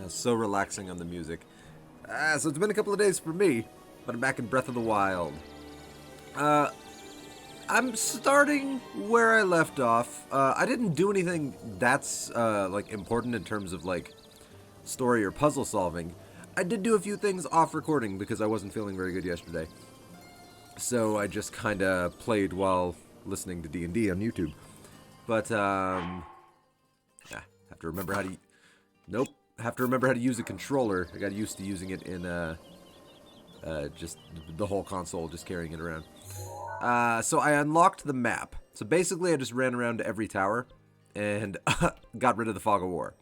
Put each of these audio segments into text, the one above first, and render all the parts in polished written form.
So relaxing on the music. So it's been a couple of days for me, but I'm back in Breath of the Wild. I'm starting where I left off. I didn't do anything that's like important in terms of like story or puzzle solving. I did do a few things off recording because I wasn't feeling very good yesterday. So I just kind of played while listening to D&D on YouTube. But have to remember how to. Nope. Have to remember how to use a controller. I got used to using it in just the whole console, just carrying it around. So I unlocked the map. So basically, I just ran around to every tower and got rid of the Fog of War.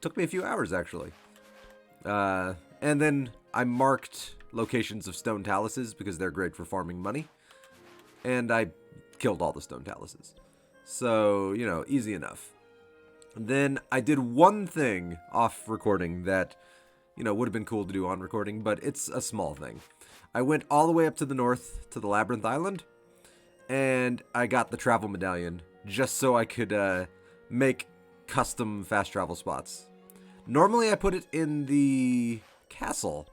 Took me a few hours actually. And then I marked locations of stone taluses because they're great for farming money. And I killed all the stone taluses. So, you know, easy enough. Then I did one thing off recording that, you know, would have been cool to do on recording, but it's a small thing. I went all the way up to the north to the Labyrinth Island, and I got the travel medallion just so I could make custom fast travel spots. Normally I put it in the castle.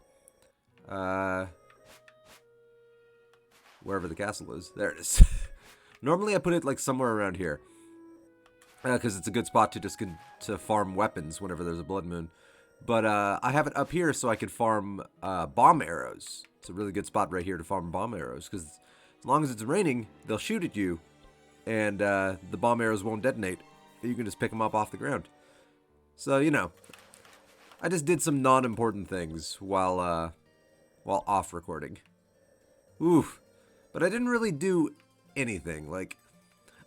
Wherever the castle is. There it is. Normally I put it like somewhere around here. Because it's a good spot to just to farm weapons whenever there's a blood moon. But I have it up here so I could farm bomb arrows. It's a really good spot right here to farm bomb arrows. Because as long as it's raining, they'll shoot at you. And the bomb arrows won't detonate. You can just pick them up off the ground. So, you know. I just did some non-important things while off recording. Oof. But I didn't really do anything. Like,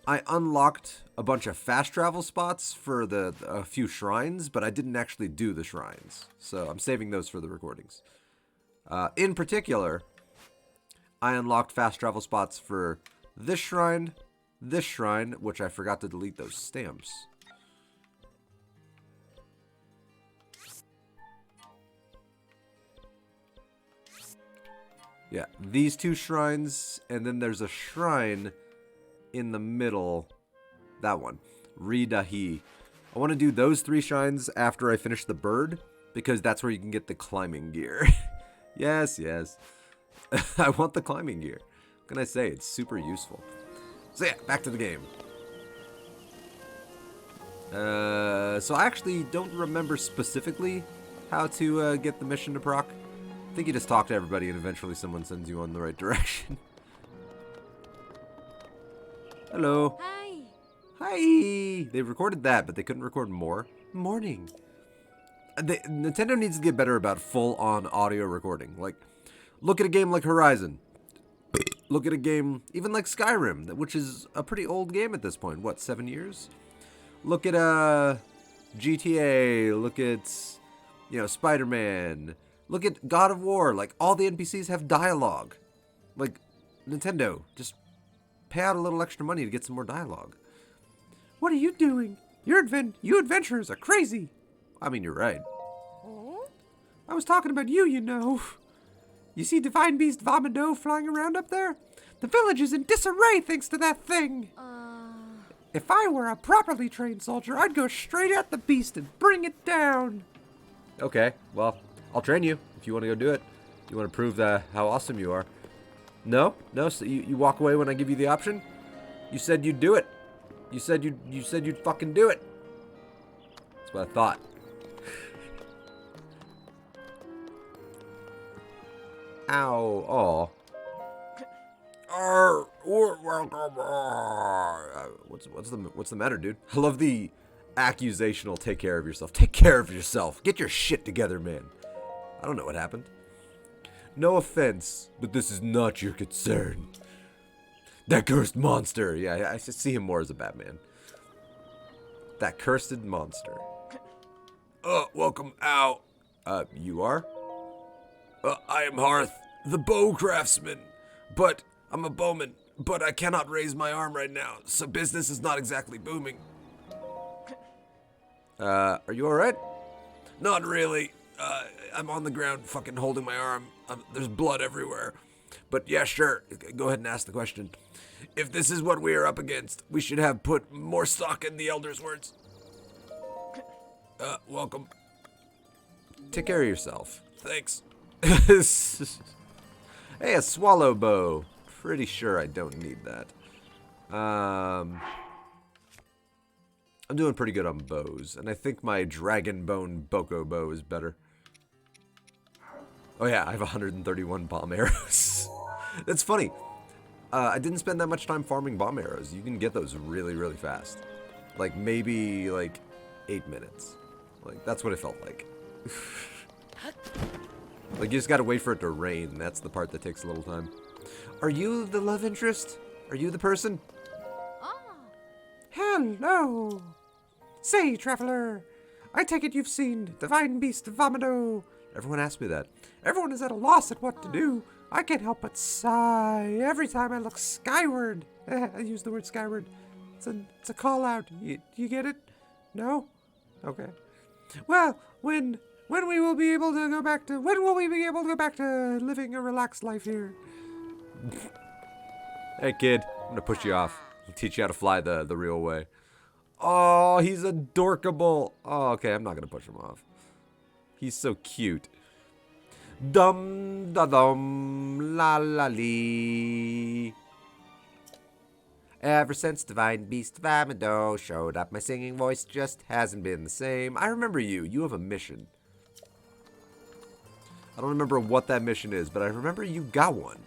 I unlocked a bunch of fast travel spots for a few shrines, but I didn't actually do the shrines. So I'm saving those for the recordings. In particular, I unlocked fast travel spots for this shrine, which I forgot to delete those stamps. Yeah, these two shrines, and then there's a shrine in the middle. That one. Ridahi. I want to do those 3 shrines after I finish the bird, because that's where you can get the climbing gear. Yes. I want the climbing gear. What can I say? It's super useful. So yeah, back to the game. So I actually don't remember specifically how to get the mission to proc. I think you just talk to everybody and eventually someone sends you on the right direction. Hello. Hi. They recorded that, but they couldn't record more. Morning. Nintendo needs to get better about full-on audio recording. Like, look at a game like Horizon. Look at a game even like Skyrim, which is a pretty old game at this point. What, 7 years? Look at GTA. Look at, you know, Spider-Man. Look at God of War. Like, all the NPCs have dialogue. Like, Nintendo, just pay out a little extra money to get some more dialogue. What are you doing? You adventurers are crazy. I mean, you're right. I was talking about you, you know. You see Divine Beast Vomito flying around up there? The village is in disarray thanks to that thing. If I were a properly trained soldier, I'd go straight at the beast and bring it down. Okay, well, I'll train you if you want to go do it. You want to prove how awesome you are. No, so you walk away when I give you the option? You said you'd do it. You said you'd fucking do it. That's what I thought. Ow. What's the matter, dude? I love the accusational take care of yourself. Take care of yourself. Get your shit together, man. I don't know what happened. No offense, but this is not your concern. That cursed monster. Yeah, I should see him more as a Batman. That cursed monster. Welcome. Ow. You are? I am Hearth, the bow craftsman. But I'm a bowman, but I cannot raise my arm right now, so business is not exactly booming. Are you alright? Not really. I'm on the ground fucking holding my arm. There's blood everywhere. But yeah, sure. Go ahead and ask the question. If this is what we are up against, we should have put more stock in the Elder's words. Welcome. Take care of yourself. Thanks. Hey, a swallow bow. Pretty sure I don't need that. I'm doing pretty good on bows, and I think my dragon bone boko bow is better. Oh yeah, I have 131 bomb arrows. That's funny. I didn't spend that much time farming bomb arrows. You can get those really, really fast. Like maybe like 8 minutes. Like that's what it felt like. Like you just gotta wait for it to rain. That's the part that takes a little time. Are you the love interest? Are you the person? Oh. Hello. Say, traveler, I take it you've seen Divine Beast Vomito. Everyone asks me that. Everyone is at a loss at what to do. I can't help but sigh every time I look skyward. I use the word skyward. It's a call out. You get it? No? Okay. Well, when we will be able to go back to when will we be able to go back to living a relaxed life here? Hey kid, I'm gonna push you off. I'll teach you how to fly the real way. Oh, he's adorkable. Oh, okay, I'm not gonna push him off. He's so cute. Dum da dum la la lee. Ever since Divine Beast Vamido showed up, my singing voice just hasn't been the same. I remember you. You have a mission. I don't remember what that mission is, but I remember you got one.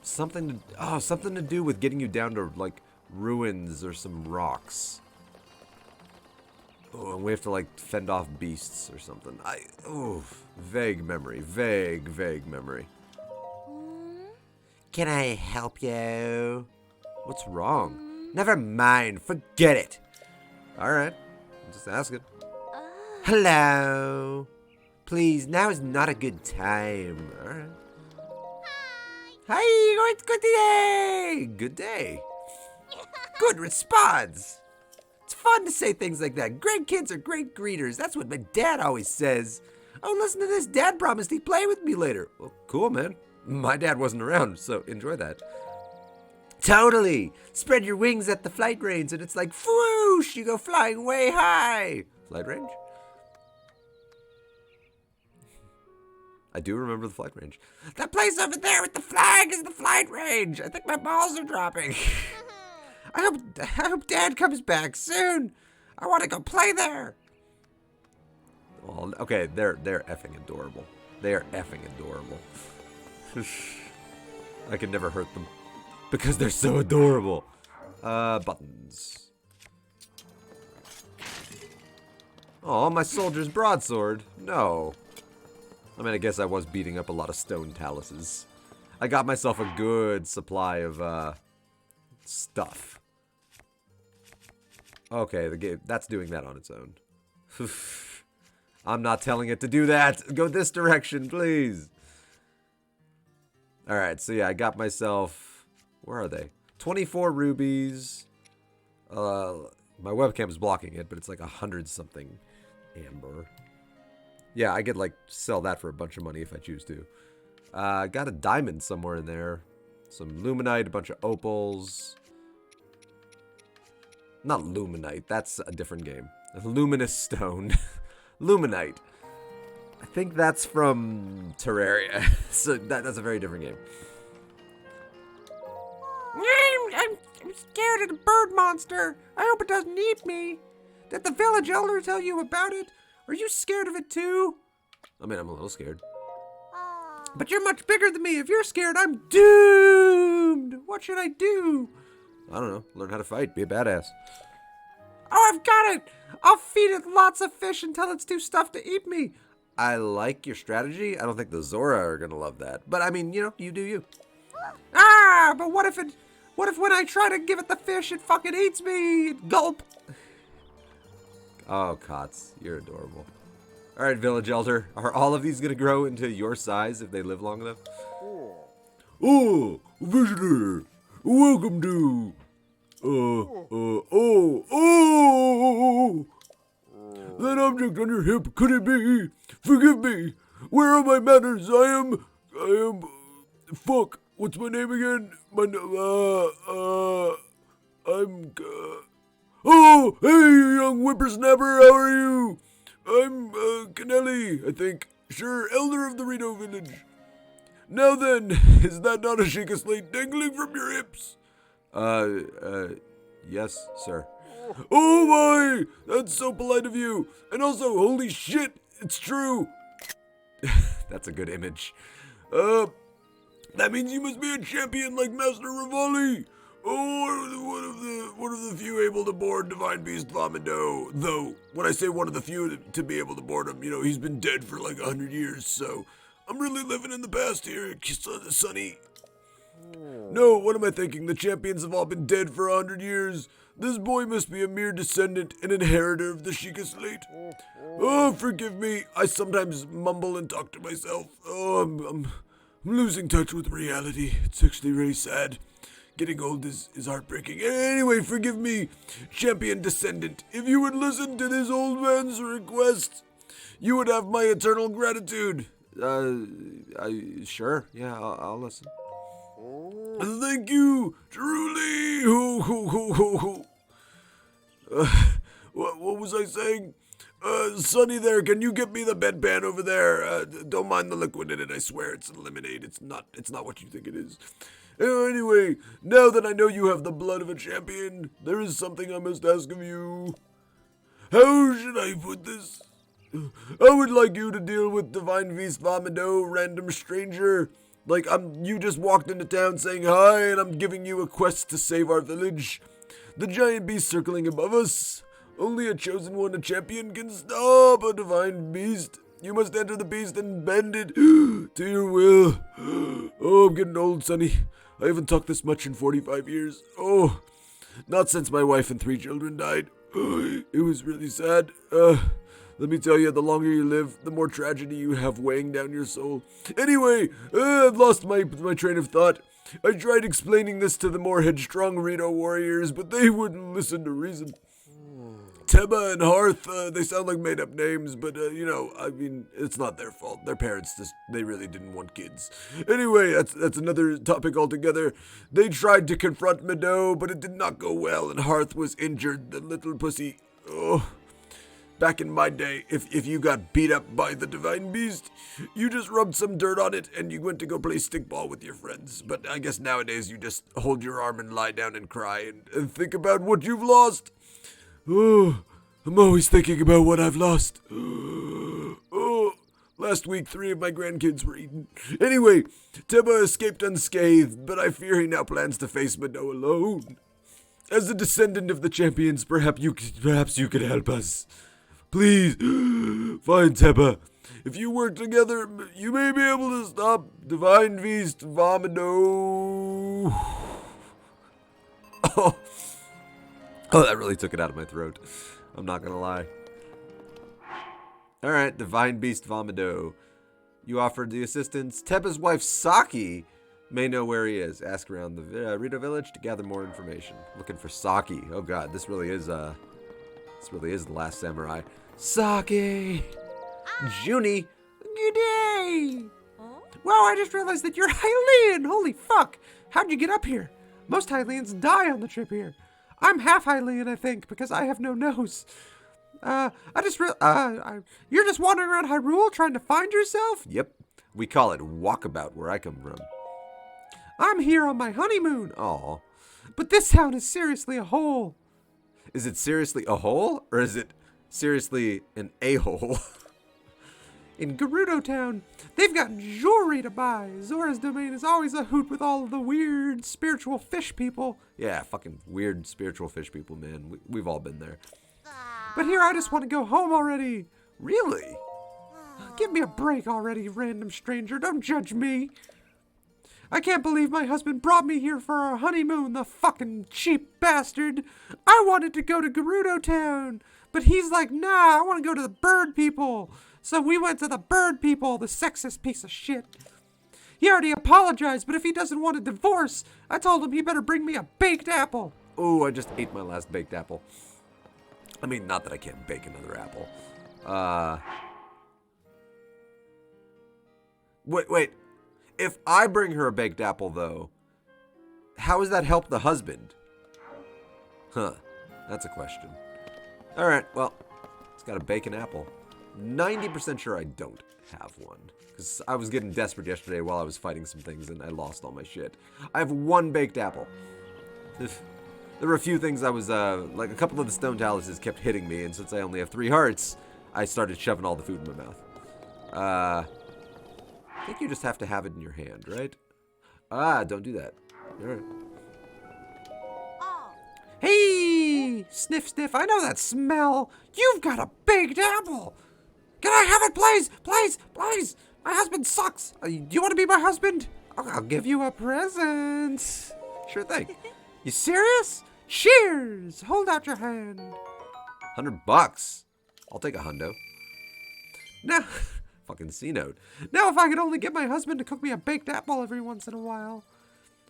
Something to do with getting you down to like ruins or some rocks. Oh, and we have to like fend off beasts or something. Vague memory. Vague memory. Can I help you? What's wrong? Never mind. Forget it. All right. I'm just asking. Hello. Please, now is not a good time. All right. Hi. It's good day. Good day. Good response. It's fun to say things like that. Great kids are great greeters. That's what my dad always says. Oh, listen to this. Dad promised he'd play with me later. Well, cool, man. My dad wasn't around, so enjoy that. Totally. Spread your wings at the flight range, and it's like, whoosh, you go flying way high. Flight range? I do remember the flight range. That place over there with the flag is the flight range. I think my balls are dropping. I hope Dad comes back soon. I want to go play there. Oh, okay, they're effing adorable. They are effing adorable. I can never hurt them because they're so adorable. Buttons. Oh, my soldier's broadsword. No. I mean, I guess I was beating up a lot of stone taluses. I got myself a good supply of, stuff. Okay, the game, that's doing that on its own. I'm not telling it to do that. Go this direction, please. Alright, so yeah, I got myself... Where are they? 24 rubies. My webcam's blocking it, but it's like 100-something amber. Yeah, I could, like, sell that for a bunch of money if I choose to. Got a diamond somewhere in there. Some luminite, a bunch of opals. Not luminite, that's a different game. Luminous stone. Luminite. I think that's from Terraria. So that's a very different game. I'm scared of the bird monster. I hope it doesn't eat me. Did the village elder tell you about it? Are you scared of it too? I mean, I'm a little scared. But you're much bigger than me. If you're scared, I'm doomed. What should I do? I don't know. Learn how to fight. Be a badass. Oh, I've got it. I'll feed it lots of fish until it's too stuffed to eat me. I like your strategy. I don't think the Zora are going to love that. But I mean, you know, you do you. Ah, but what if when I try to give it the fish, it fucking eats me? Gulp. Oh, Cots, you're adorable. All right, village elder. Are all of these going to grow into your size if they live long enough? Oh, visitor. Welcome to... That object on your hip, could it be? Forgive me. Where are my manners? I am... Fuck. What's my name again? Oh, hey, you young whippersnapper, how are you? I'm, Kennelly, I think. Sure, elder of the Rito village. Now then, is that not a Sheikah slate dangling from your hips? Yes, sir. Oh my, that's so polite of you. And also, holy shit, it's true. That's a good image. That means you must be a champion like Master Revali. Oh, one of the few able to board Divine Beast Vomito. Though, when I say one of the few to be able to board him, he's been dead for like 100 years, so I'm really living in the past here, Sonny. No, what am I thinking? The champions have all been dead for 100 years. This boy must be a mere descendant and inheritor of the Sheikah slate. Oh, forgive me. I sometimes mumble and talk to myself. Oh, I'm losing touch with reality. It's actually really sad. Getting old is heartbreaking. Anyway, forgive me, champion descendant. If you would listen to this old man's request, you would have my eternal gratitude. Sure. Yeah, I'll listen. Thank you, truly. What was I saying? Sonny there, can you get me the bedpan over there? Don't mind the liquid in it, I swear it's lemonade. It's not what you think it is. Anyway, now that I know you have the blood of a champion, there is something I must ask of you. How should I put this? I would like you to deal with Divine Beast Vomito, random stranger. Like, you just walked into town saying hi, and I'm giving you a quest to save our village. The giant beast circling above us. Only a chosen one, a champion, can stop a divine beast. You must enter the beast and bend it to your will. Oh, I'm getting old, Sonny. I haven't talked this much in 45 years. Oh, not since my wife and 3 children died. It was really sad. Let me tell you, the longer you live, the more tragedy you have weighing down your soul. Anyway, I've lost my train of thought. I tried explaining this to the more headstrong Rito warriors, but they wouldn't listen to reason. Teba and Hearth, they sound like made-up names, but, it's not their fault. Their parents they really didn't want kids. Anyway, that's another topic altogether. They tried to confront Meadow, but it did not go well, and Hearth was injured, the little pussy. Oh. Back in my day, if you got beat up by the Divine Beast, you just rubbed some dirt on it and you went to go play stickball with your friends. But I guess nowadays you just hold your arm and lie down and cry and think about what you've lost. Oh, I'm always thinking about what I've lost. Oh, last week 3 of my grandkids were eaten. Anyway, Teba escaped unscathed, but I fear he now plans to face Meadow alone. As a descendant of the champions, perhaps you could help us. Please, find Teba. If you work together, you may be able to stop Divine Beast Vomito. Oh, that really took it out of my throat. I'm not gonna lie. Alright, Divine Beast Vomito. You offered the assistance. Teba's wife, Saki, may know where he is. Ask around the Rito village to gather more information. Looking for Saki. Oh god, this really is the Last Samurai. Saki! Junie! Good day! Wow, I just realized that you're Hylian! Holy fuck! How'd you get up here? Most Hylians die on the trip here. I'm half Hylian, I think, because I have no nose. You're just wandering around Hyrule trying to find yourself? Yep. We call it walkabout where I come from. I'm here on my honeymoon. Aw. But this town is seriously a hole. Is it seriously a hole, or is it seriously an a-hole? In Gerudo Town, they've got jewelry to buy. Zora's domain is always a hoot with all of the weird spiritual fish people. Yeah, fucking weird spiritual fish people, man. We've all been there. But here I just want to go home already. Really? Give me a break already, random stranger. Don't judge me. I can't believe my husband brought me here for our honeymoon, the fucking cheap bastard. I wanted to go to Gerudo Town, but he's like, nah, I want to go to the bird people. So we went to the bird people, the sexist piece of shit. He already apologized, but if he doesn't want a divorce, I told him he better bring me a baked apple. Oh, I just ate my last baked apple. I mean, not that I can't bake another apple. Wait. If I bring her a baked apple, though, how does that help the husband? Huh. That's a question. Alright, well, it's got a bacon apple. 90% sure I don't have one. Because I was getting desperate yesterday while I was fighting some things and I lost all my shit. I have one baked apple. There were a few things I was, like a couple of the stone taluses kept hitting me, and since I only have 3 hearts, I started shoving all the food in my mouth. I think you just have to have it in your hand, right? Don't do that. Alright. Hey, sniff, sniff, I know that smell. You've got a baked apple. Can I have it, please? Please, please. My husband sucks. Do you want to be my husband? I'll give you a present. Sure thing. You serious? Cheers. Hold out your hand. $100. I'll take a hundo. Now, Fucking C-note. now if I could only get my husband to cook me a baked apple every once in a while.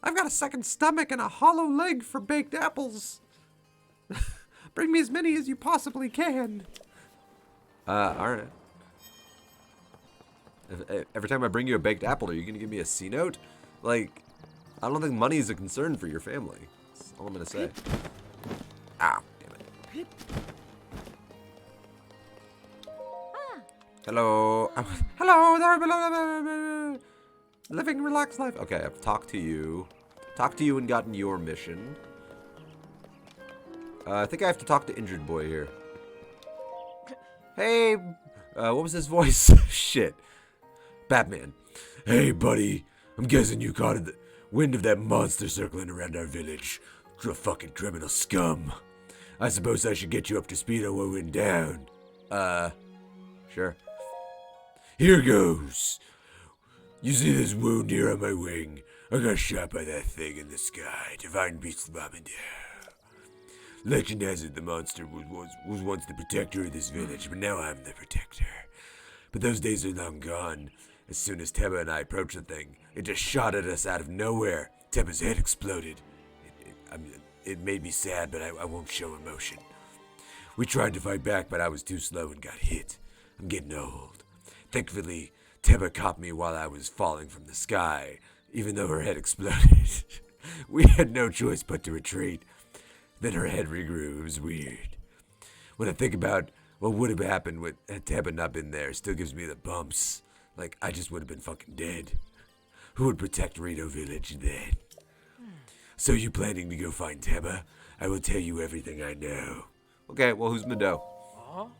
I've got a second stomach and a hollow leg for baked apples. Bring me as many as you possibly can. Alright. Every time I bring you a baked apple, are you going to give me a C-note? Like, I don't think money is a concern for your family. That's all I'm going to say. Ow, damn it. Hello. Hello there. Living relaxed life. Okay, I've talked to you. Talked to you and gotten your mission. I think I have to talk to Injured Boy here. Hey, what was his voice? Shit. Batman. Hey, buddy. I'm guessing you caught the wind of that monster circling around our village. You're a fucking criminal scum. I suppose I should get you up to speed on what went down. Sure. Here goes. You see this wound here on my wing? I got shot by that thing in the sky. Divine beast Lavender. Legend has it the monster was once the protector of this village, but now I'm the protector. But those days are long gone. As soon as Teba and I approached the thing, it just shot at us out of nowhere. Teba's head exploded. It made me sad, but I won't show emotion. We tried to fight back, but I was too slow and got hit. I'm getting old. Thankfully, Teba caught me while I was falling from the sky, even though her head exploded. We had no choice but to retreat. Then her head regrew. It was weird. When I think about what would have happened had Teba not been there, it still gives me the bumps. Like, I just would have been fucking dead. Who would protect Rito Village then? So you planning to go find Teba? I will tell you everything I know. Okay, well, who's Mado? Are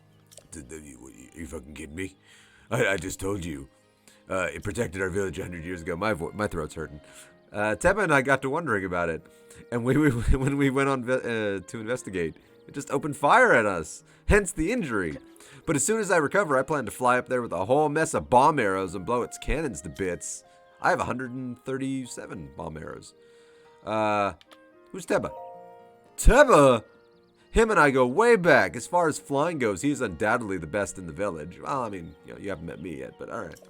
you fucking kidding me? I just told you. It protected our village 100 years ago. My throat's hurting. Teba and I got to wondering about it. And when we went on to investigate, it just opened fire at us. Hence the injury. But as soon as I recover, I plan to fly up there with a whole mess of bomb arrows and blow its cannons to bits. I have 137 bomb arrows. Who's Teba? Teba? Him and I go way back. As far as flying goes, he's undoubtedly the best in the village. Well, I mean, you haven't met me yet, but alright.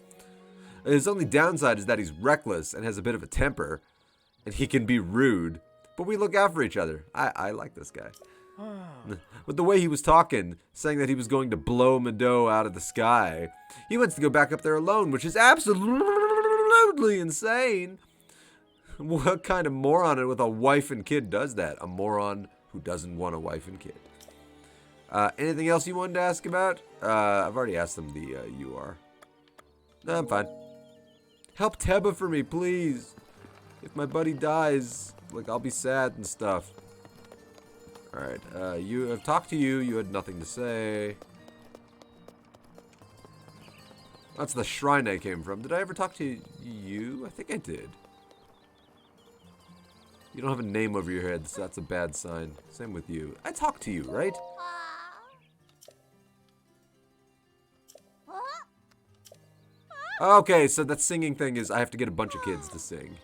His only downside is that he's reckless and has a bit of a temper. And he can be rude. But we look out for each other. I like this guy. But the way he was talking, saying that he was going to blow Mado out of the sky, he wants to go back up there alone, which is absolutely insane. What kind of moron with a wife and kid does that? A moron who doesn't want a wife and kid. Anything else you wanted to ask about? I've already asked them the UR. No, I'm fine. Help Teba for me, please. If my buddy dies, like, I'll be sad and stuff. Alright, I've talked to you. You had nothing to say. That's the shrine I came from. Did I ever talk to you? I think I did. You don't have a name over your head, so that's a bad sign. Same with you. I talked to you, right? Okay, so that singing thing is I have to get a bunch of kids to sing.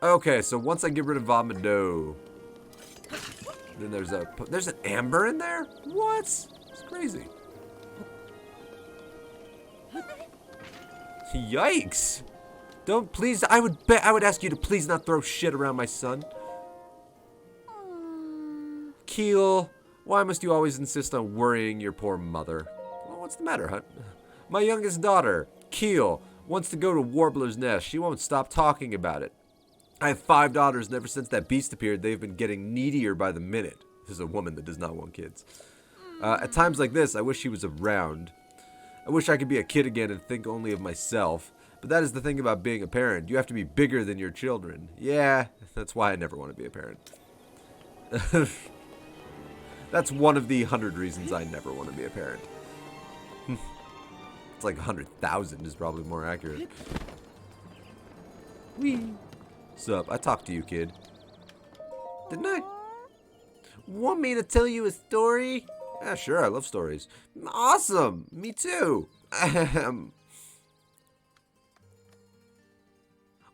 Okay, so once I get rid of Vomado, then there's an amber in there? What? It's crazy. Yikes. Don't please, I would ask you to please not throw shit around my son. Keel, why must you always insist on worrying your poor mother? Well, what's the matter, huh? My youngest daughter, Keel, wants to go to Warbler's Nest. She won't stop talking about it. I have 5 daughters, and ever since that beast appeared, they've been getting needier by the minute. This is a woman that does not want kids. At times like this, I wish he was around. I wish I could be a kid again and think only of myself. But that is the thing about being a parent. You have to be bigger than your children. Yeah, that's why I never want to be a parent. That's one of the 100 reasons I never want to be a parent. It's like 100,000 is probably more accurate. Wee. Sup? I talked to you, kid. Didn't I? Want me to tell you a story? Yeah, sure. I love stories. Awesome. Me too.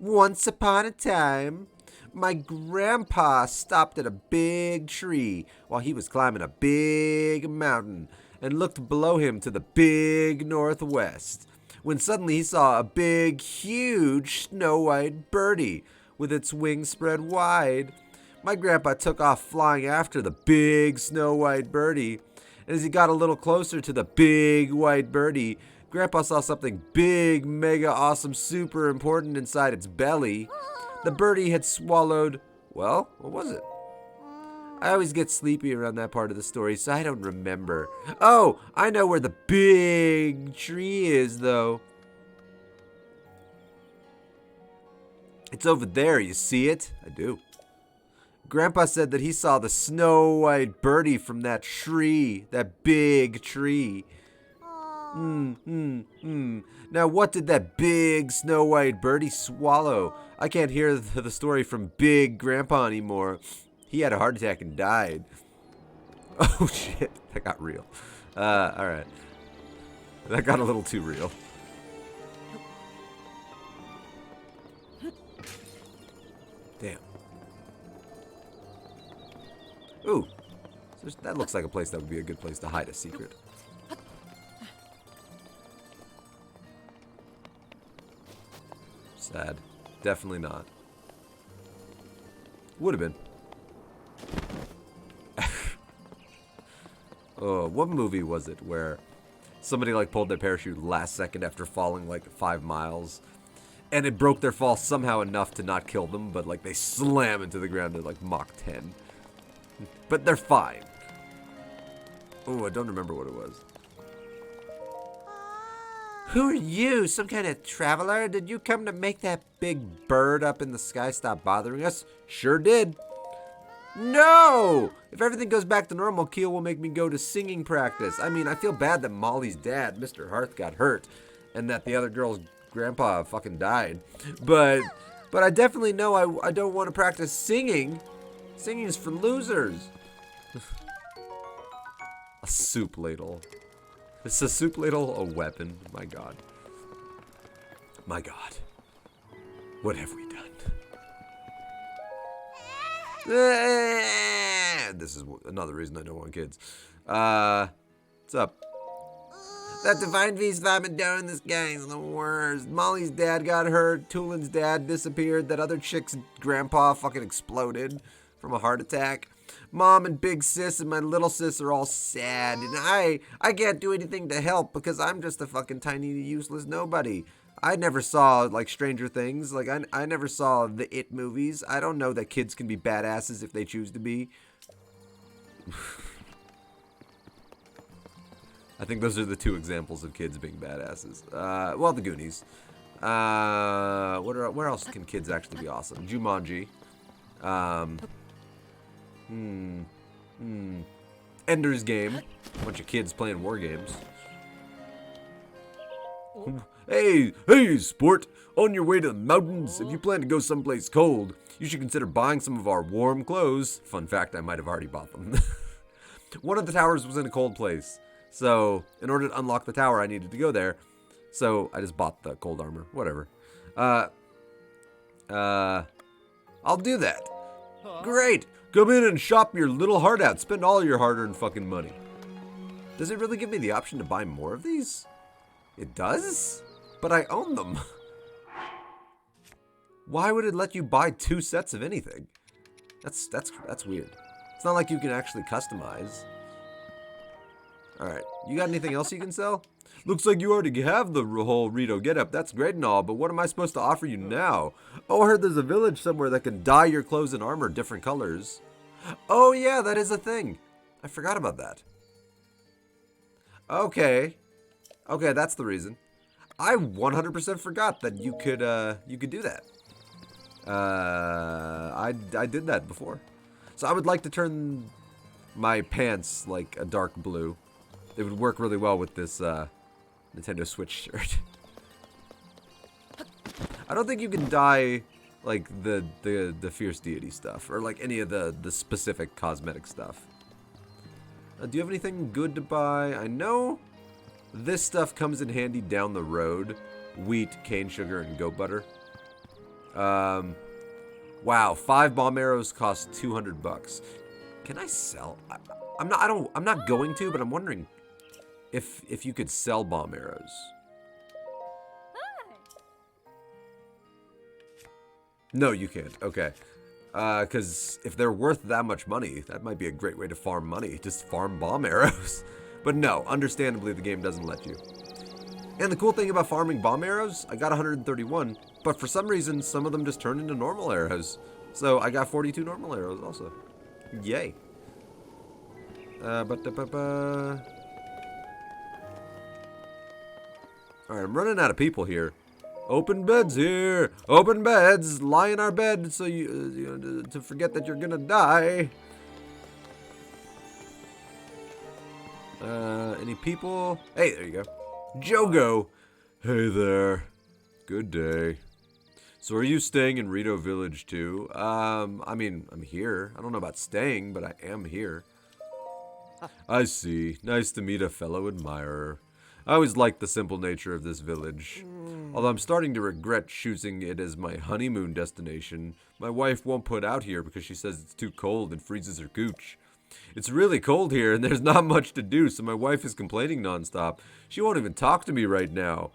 Once upon a time, my grandpa stopped at a big tree while he was climbing a big mountain and looked below him to the big northwest, when suddenly he saw a big, huge snow-white birdie with its wings spread wide. My grandpa took off flying after the big snow-white birdie, and as he got a little closer to the big white birdie, Grandpa saw something big, mega awesome, super important inside its belly. The birdie had swallowed, well, what was it? I always get sleepy around that part of the story, so I don't remember. Oh, I know where the big tree is, though. It's over there, you see it? I do. Grandpa said that he saw the snow-white birdie from that tree, that big tree. Now, what did that big snow-white birdie swallow? I can't hear the story from Big Grandpa anymore. He had a heart attack and died. Oh, shit. That got real. Alright. That got a little too real. Damn. Ooh. That looks like a place that would be a good place to hide a secret. Sad. Definitely not. Would have been. Oh, what movie was it where somebody like pulled their parachute last second after falling like 5 miles, and it broke their fall somehow enough to not kill them, but like they slam into the ground at like Mach 10. But they're fine. Oh, I don't remember what it was. Who are you? Some kind of traveler? Did you come to make that big bird up in the sky stop bothering us? Sure did. No! If everything goes back to normal, Keel will make me go to singing practice. I mean, I feel bad that Molly's dad, Mr. Hearth, got hurt, and that the other girl's grandpa fucking died. But I definitely know I don't want to practice singing. Singing is for losers. A soup ladle. Is a soup ladle a weapon? My god. My god. What have we done? This is another reason I don't want kids. What's up? That divine beast vomit down in the sky is the worst. Molly's dad got hurt. Tulin's dad disappeared. That other chick's grandpa fucking exploded from a heart attack. Mom and big sis and my little sis are all sad. And I can't do anything to help because I'm just a fucking tiny, useless nobody. I never saw, like, Stranger Things. Like, I never saw the It movies. I don't know that kids can be badasses if they choose to be. I think those are the 2 examples of kids being badasses. Well, the Goonies. Where else can kids actually be awesome? Jumanji. Ender's Game. A bunch of kids playing war games. Hey, sport! On your way to the mountains, if you plan to go someplace cold, you should consider buying some of our warm clothes. Fun fact, I might have already bought them. One of the towers was in a cold place, so in order to unlock the tower, I needed to go there. So I just bought the cold armor. Whatever. I'll do that. Great! Come in and shop your little heart out. Spend all your hard-earned fucking money. Does it really give me the option to buy more of these? It does? But I own them. Why would it let you buy 2 sets of anything? That's weird. It's not like you can actually customize. Alright, you got anything else you can sell? Looks like you already have the whole Rito getup. That's great and all, but what am I supposed to offer you now? Oh, I heard there's a village somewhere that can dye your clothes and armor different colors. Oh yeah, that is a thing. I forgot about that. Okay. Okay, that's the reason. I 100% forgot that you could do that. I did that before. So I would like to turn my pants like a dark blue. It would work really well with this Nintendo Switch shirt. I don't think you can dye like the fierce deity stuff or like any of the specific cosmetic stuff. Do you have anything good to buy? I know this stuff comes in handy down the road. Wheat, cane sugar, and goat butter. Wow, 5 bomb arrows cost $200. Can I sell? I'm not going to, but I'm wondering if you could sell bomb arrows. No, you can't. Okay. Because if they're worth that much money, that might be a great way to farm money. Just farm bomb arrows. But no, understandably, the game doesn't let you. And the cool thing about farming bomb arrows, I got 131, but for some reason, some of them just turn into normal arrows. So I got 42 normal arrows also. Yay. Alright, I'm running out of people here. Open beds here. Open beds. Lie in our bed so you to forget that you're gonna die. Any people? Hey, there you go. Jogo. Hey there. Good day. So are you staying in Rito Village too? I mean, I'm here. I don't know about staying, but I am here. I see. Nice to meet a fellow admirer. I always liked the simple nature of this village. Although I'm starting to regret choosing it as my honeymoon destination. My wife won't put out here because she says it's too cold and freezes her gooch. It's really cold here and there's not much to do, so my wife is complaining nonstop. She won't even talk to me right now.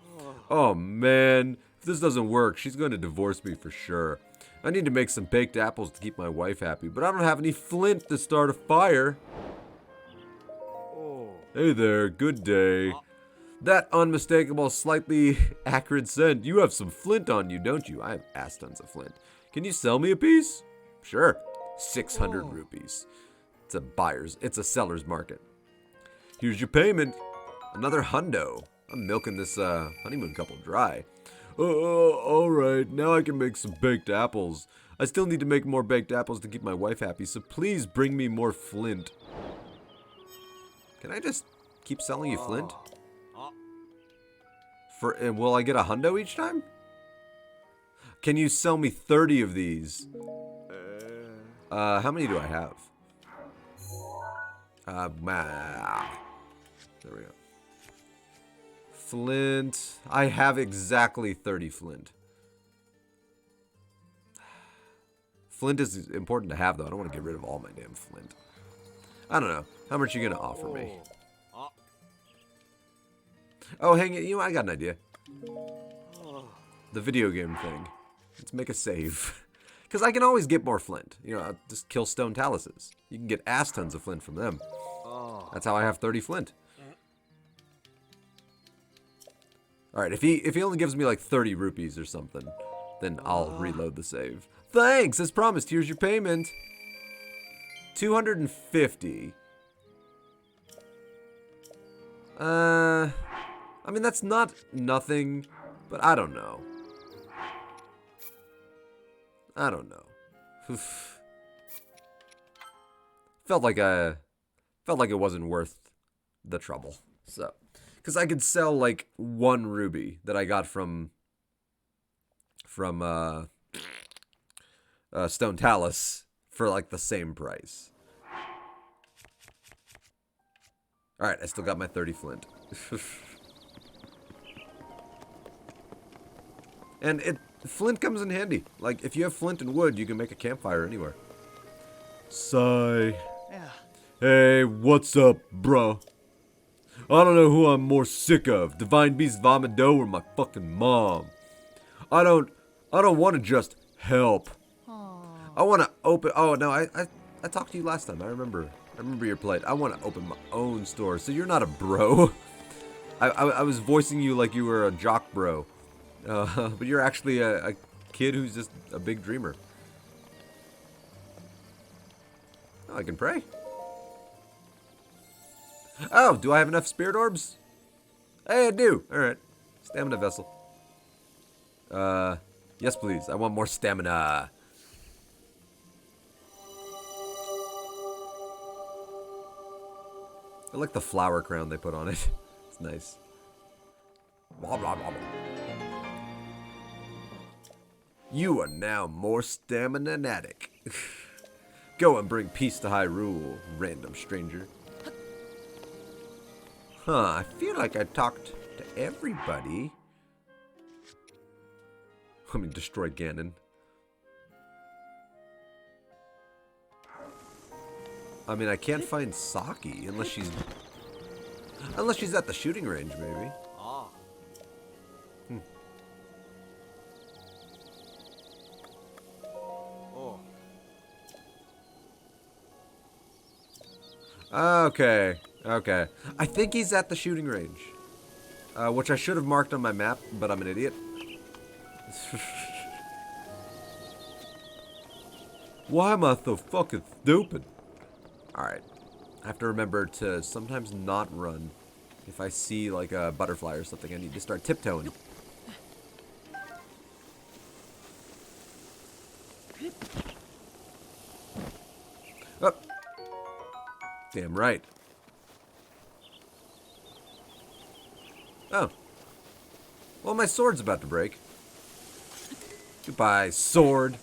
Oh man, if this doesn't work, she's going to divorce me for sure. I need to make some baked apples to keep my wife happy, but I don't have any flint to start a fire. Hey there, good day. That unmistakable, slightly acrid scent. You have some flint on you, don't you? I have ass tons of flint. Can you sell me a piece? Sure. 600 rupees. It's a seller's market. Here's your payment. Another hundo. I'm milking this honeymoon couple dry. Alright. Now I can make some baked apples. I still need to make more baked apples to keep my wife happy, so please bring me more flint. Can I just keep selling you flint? And will I get a hundo each time? Can you sell me 30 of these? How many do I have? There we go. Flint. I have exactly 30 flint. Flint is important to have, though. I don't want to get rid of all my damn flint. I don't know. How much are you going to offer me? Oh, hang it. You know, I got an idea. The video game thing. Let's make a save. Because I can always get more flint. You know, I'll just kill stone taluses. You can get ass tons of flint from them. That's how I have 30 flint. Alright, if he only gives me like 30 rupees or something, then I'll reload the save. Thanks! As promised, here's your payment. 250. I mean, that's not nothing, but I don't know. I don't know. Felt like it wasn't worth the trouble. So, because I could sell like 1 ruby that I got from Stone Talus for like the same price. All right, I still got my 30 flint. And flint comes in handy. Like, if you have flint and wood, you can make a campfire anywhere. Sigh. Yeah. Hey, what's up, bro? I don't know who I'm more sick of, Divine Beast Vomito or my fucking mom. I don't want to just help. Aww. I want to open. Oh no, I talked to you last time. I remember your plight. I want to open my own store. So you're not a bro. I was voicing you like you were a jock bro. But you're actually a kid who's just a big dreamer. Oh, I can pray. Oh, do I have enough spirit orbs? Hey, I do. Alright. Stamina vessel. Yes please. I want more stamina. I like the flower crown they put on it. It's nice. Blah, blah, blah, blah. You are now more stamina-natic. Go and bring peace to Hyrule, random stranger. Huh, I feel like I talked to everybody. Let me destroy Ganon. I mean, I can't find Saki unless she's at the shooting range, maybe. Okay. I think he's at the shooting range. Which I should have marked on my map, but I'm an idiot. Why am I so fucking stupid? Alright. I have to remember to sometimes not run. If I see like a butterfly or something, I need to start tiptoeing. Oh. Damn right. Oh. Well, my sword's about to break. Goodbye, sword.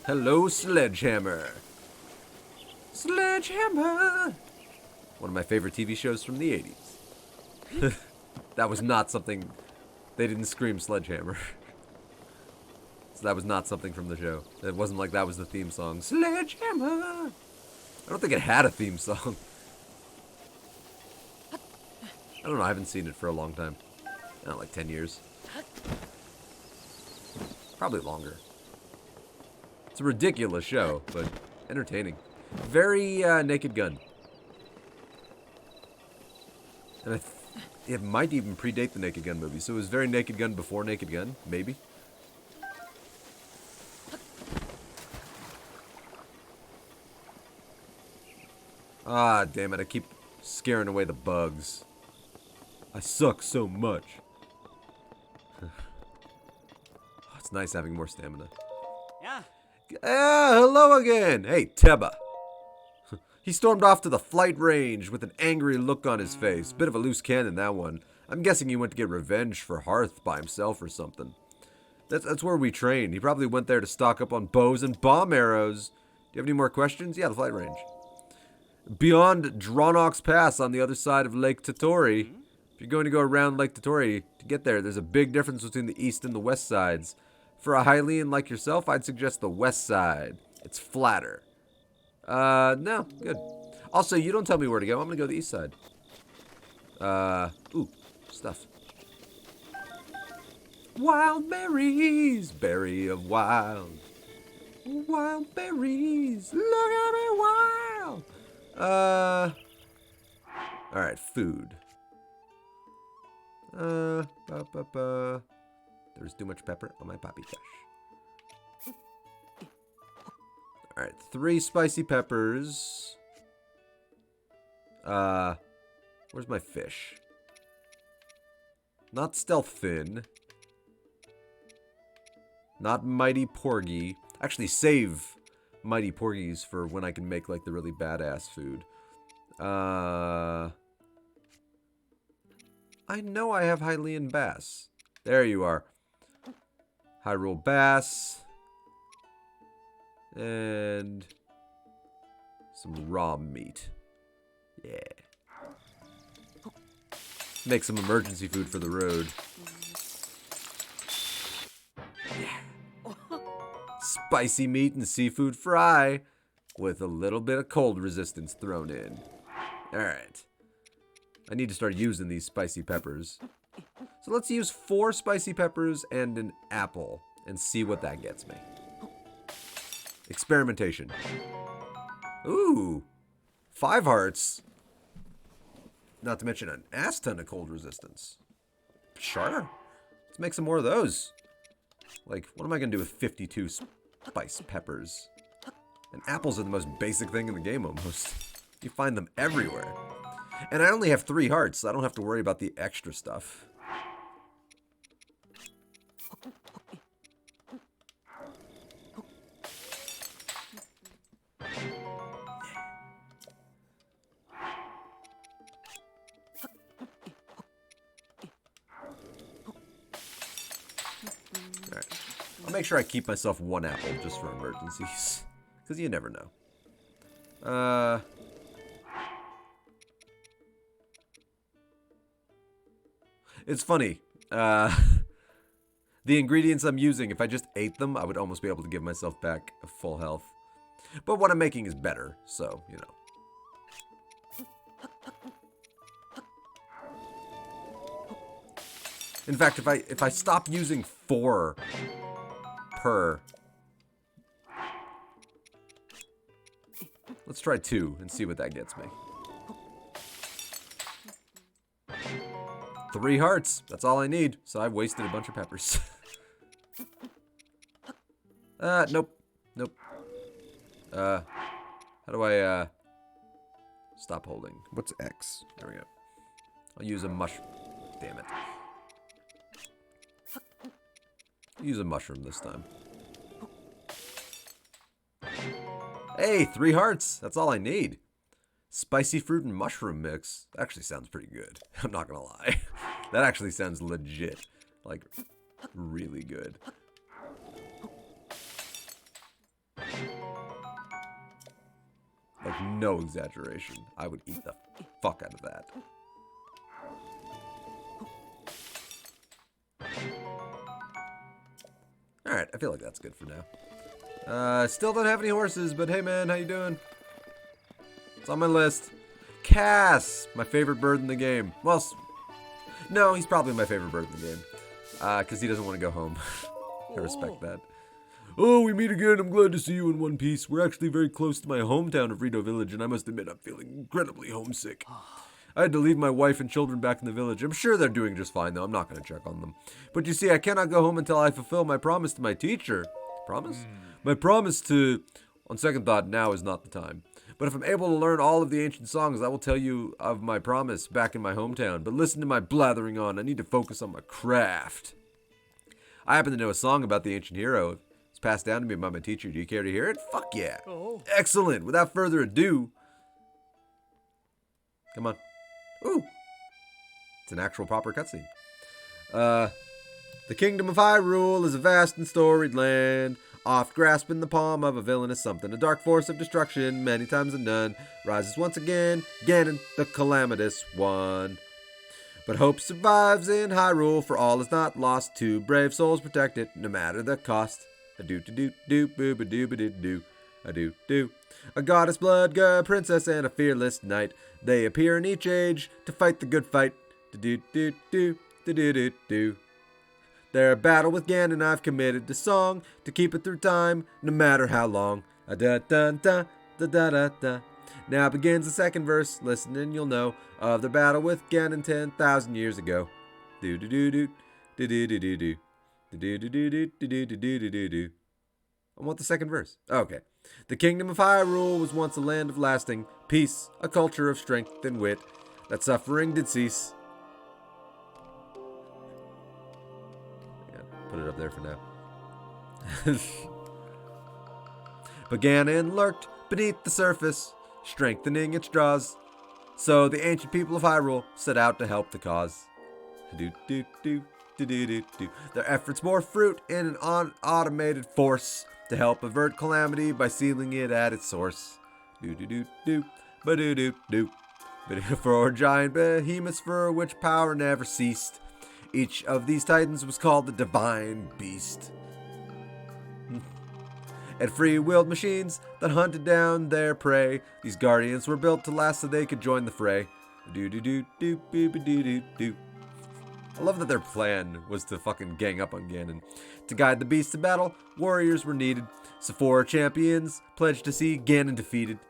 Hello, sledgehammer. Sledgehammer! One of my favorite TV shows from the 80s. That was not something... They didn't scream sledgehammer. So that was not something from the show. It wasn't like that was the theme song. Sledgehammer! I don't think it had a theme song. I don't know, I haven't seen it for a long time. Not like 10 years. Probably longer. It's a ridiculous show, but entertaining. Very Naked Gun. And it might even predate the Naked Gun movie. So it was very Naked Gun before Naked Gun, maybe. Ah, damn it, I keep scaring away the bugs. I suck so much. It's nice having more stamina. Yeah. Hello again! Hey, Teba. He stormed off to the flight range with an angry look on his face. Bit of a loose cannon, that one. I'm guessing he went to get revenge for Hearth by himself or something. That's where we train. He probably went there to stock up on bows and bomb arrows. Do you have any more questions? Yeah, the flight range. Beyond Drawnox Pass on the other side of Lake Totori. If you're going to go around Lake Totori to get there, there's a big difference between the east and the west sides. For a Hylian like yourself, I'd suggest the west side. It's flatter. No, good. Also, you don't tell me where to go. I'm gonna go to the east side. Ooh, stuff. Wild berries, berry of wild. Wild berries, look at me wild. Alright, food. There's too much pepper on my poppy cash. Alright, 3 spicy peppers. Where's my fish? Not stealth fin. Not mighty porgy. Actually, save mighty porgies for when I can make like the really badass food. I know I have Hylian bass. There you are. Hyrule bass. And some raw meat. Yeah. Make some emergency food for the road. Yeah. Spicy meat and seafood fry with a little bit of cold resistance thrown in. Alright. I need to start using these spicy peppers. So let's use 4 spicy peppers and an apple and see what that gets me. Experimentation. Ooh. 5 hearts. Not to mention an ass ton of cold resistance. Sure. Let's make some more of those. Like, what am I going to do with 52 spice peppers? And apples are the most basic thing in the game almost. You find them everywhere. And I only have 3 hearts, so I don't have to worry about the extra stuff. Alright. I'll make sure I keep myself 1 apple just for emergencies. Because you never know. It's funny. The ingredients I'm using, if I just ate them, I would almost be able to give myself back a full health. But what I'm making is better, so, you know. In fact, if I stop using 4 per... Let's try 2 and see what that gets me. 3 hearts. That's all I need. So I've wasted a bunch of peppers. Nope. Nope. How do I, stop holding? What's X? There we go. I'll use a Damn it. I'll use a mushroom this time. Hey, 3 hearts. That's all I need. Spicy fruit and mushroom mix. That actually sounds pretty good. I'm not gonna lie. That actually sounds legit. Like, really good. Like, no exaggeration. I would eat the fuck out of that. Alright, I feel like that's good for now. Still don't have any horses, but hey man, how you doing? It's on my list. Cass, my favorite bird in the game. Well, no, he's probably my favorite bird in the game. Because he doesn't want to go home. I respect that. Oh, we meet again. I'm glad to see you in one piece. We're actually very close to my hometown of Rito Village, and I must admit I'm feeling incredibly homesick. I had to leave my wife and children back in the village. I'm sure they're doing just fine, though. I'm not going to check on them. But you see, I cannot go home until I fulfill my promise to my teacher. Promise? My promise to... On second thought, now is not the time. But if I'm able to learn all of the ancient songs, I will tell you of my promise back in my hometown. But listen to my blathering on. I need to focus on my craft. I happen to know a song about the ancient hero. It's passed down to me by my teacher. Do you care to hear it? Fuck yeah. Oh. Excellent. Without further ado. Come on. Ooh. It's an actual proper cutscene. The kingdom of Hyrule is a vast and storied land, oft grasped in the palm of a villainous something. A dark force of destruction, many times and none, rises once again, Ganon, the calamitous one. But hope survives in Hyrule, for all is not lost. Two brave souls protect it, no matter the cost. A-do-do-do-do-boo-ba-doo-ba-doo-do. A-do-do. A goddess, blood girl, princess, and a fearless knight. They appear in each age to fight the good fight. Do-do-do-do, do-do-do-do. Their battle with Ganon I've committed to song, to keep it through time, no matter how long. A-da-da-da, da-da-da-da. Now begins the second verse, listen and you'll know of the battle with Ganon 10,000 years ago. Do-do-do-do, do-do-do-do-do. Do-do-do-do-do-do-do-do-do. I want the second verse. Okay. The kingdom of Hyrule was once a land of lasting peace, a culture of strength and wit, that suffering did cease. Yeah, put it up there for now. But Ganon lurked beneath the surface, strengthening its jaws. So the ancient people of Hyrule set out to help the cause. Do-do-do. Their efforts bore fruit in an automated force to help avert calamity by sealing it at its source. Do-do-do-do, ba-do-do-do. For giant behemoths for which power never ceased. Each of these titans was called the Divine Beast. And free-willed machines that hunted down their prey. These guardians were built to last so they could join the fray. Do-do-do-do, boo-ba-do-do-do. I love that their plan was to fucking gang up on Ganon. To guide the beast to battle, warriors were needed. So 4 champions pledged to see Ganon defeated.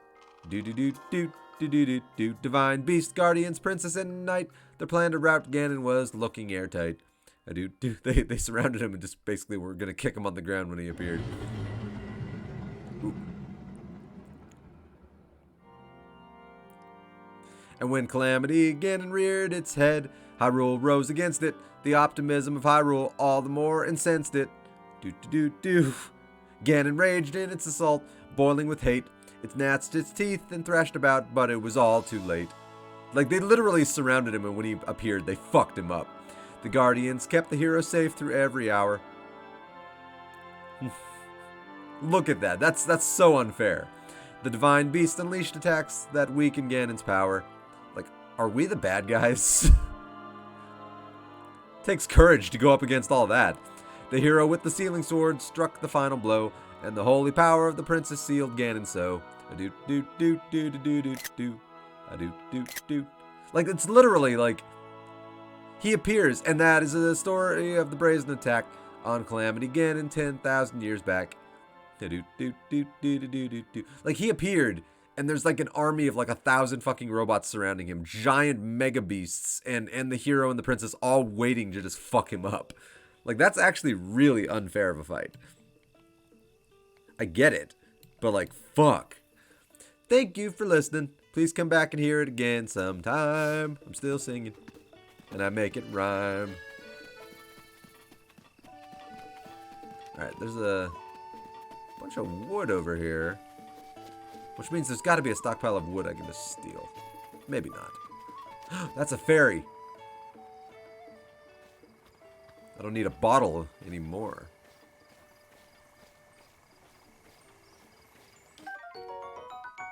Do-do-do-do, do. Divine beast, guardians, princess, and knight. Their plan to rout Ganon was looking airtight. They surrounded him and just basically were gonna kick him on the ground when he appeared. Ooh. And when Calamity Ganon reared its head, Hyrule rose against it. The optimism of Hyrule all the more incensed it. Ganon raged in its assault, boiling with hate. It gnashed its teeth and thrashed about, but it was all too late. Like, they literally surrounded him, and when he appeared, they fucked him up. The Guardians kept the hero safe through every hour. Look at that. That's so unfair. The Divine Beast unleashed attacks that weakened Ganon's power. Like, are we the bad guys? Takes courage to go up against all that. The hero with the sealing sword struck the final blow, and the holy power of the princess sealed Ganon so. Like, it's literally like he appears, and that is the story of the brazen attack on Calamity Ganon 10,000 years back. Like, he appeared, and there's like an army of like 1,000 fucking robots surrounding him, giant mega beasts, and the hero and the princess all waiting to just fuck him up. Like, that's actually really unfair of a fight. I get it, but like, fuck. Thank you for listening. Please come back and hear it again sometime. I'm still singing, and I make it rhyme. Alright, there's a bunch of wood over here, which means there's got to be a stockpile of wood I can just steal. Maybe not. That's a fairy. I don't need a bottle anymore.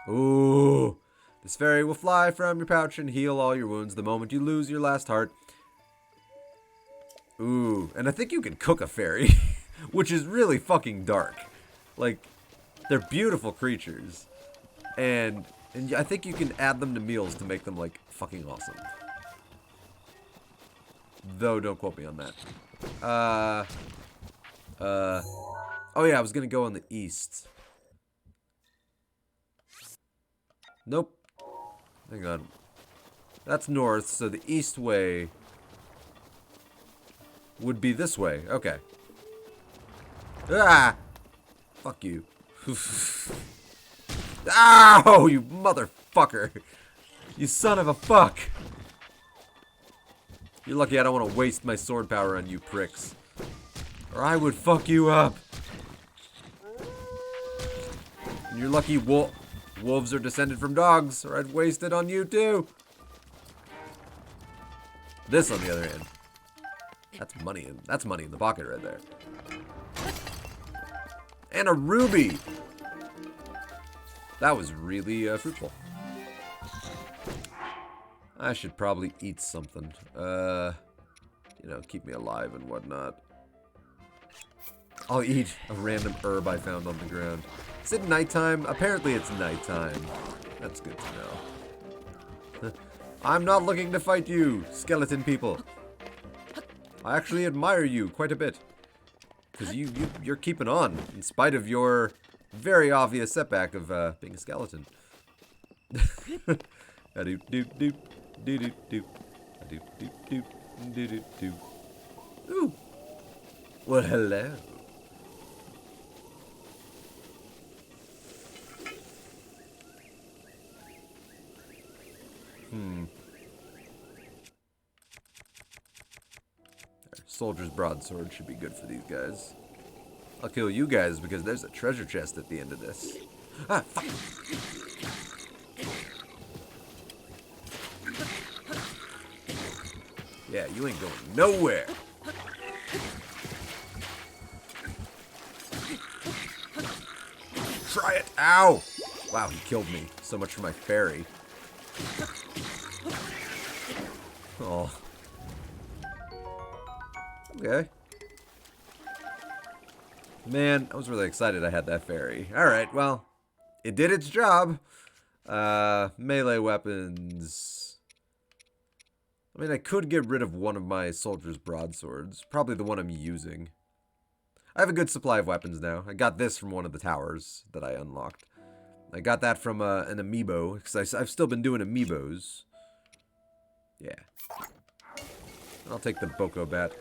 Ooh. This fairy will fly from your pouch and heal all your wounds the moment you lose your last heart. Ooh. And I think you can cook a fairy, which is really fucking dark. Like, they're beautiful creatures. And I think you can add them to meals to make them, like, fucking awesome. Though, don't quote me on that. Oh yeah, I was gonna go on the east. Nope. Hang on. That's north, so the east way would be this way. Okay. Ah! Fuck you. Ow! You motherfucker! You son of a fuck! You're lucky I don't want to waste my sword power on you pricks. Or I would fuck you up. And you're lucky wolves are descended from dogs, or I'd waste it on you too. This, on the other hand, that's money in the pocket right there. And a ruby. That was really fruitful. I should probably eat something. You know, keep me alive and whatnot. I'll eat a random herb I found on the ground. Is it nighttime? Apparently it's nighttime. That's good to know. I'm not looking to fight you, skeleton people. I actually admire you quite a bit. Because you're keeping on, in spite of your very obvious setback of being a skeleton. Ooh. Well, hello. Soldier's broadsword should be good for these guys. I'll kill you guys because there's a treasure chest at the end of this. Ah, fuck. Yeah, you ain't going nowhere. Try it. Ow. Wow, he killed me. So much for my fairy. Oh. Okay. Man, I was really excited I had that fairy. Alright, well, it did its job. Melee weapons. I mean, I could get rid of one of my soldier's broadswords. Probably the one I'm using. I have a good supply of weapons now. I got this from one of the towers that I unlocked. I got that from an amiibo, because I've still been doing amiibos. Yeah. I'll take the Boko Bat.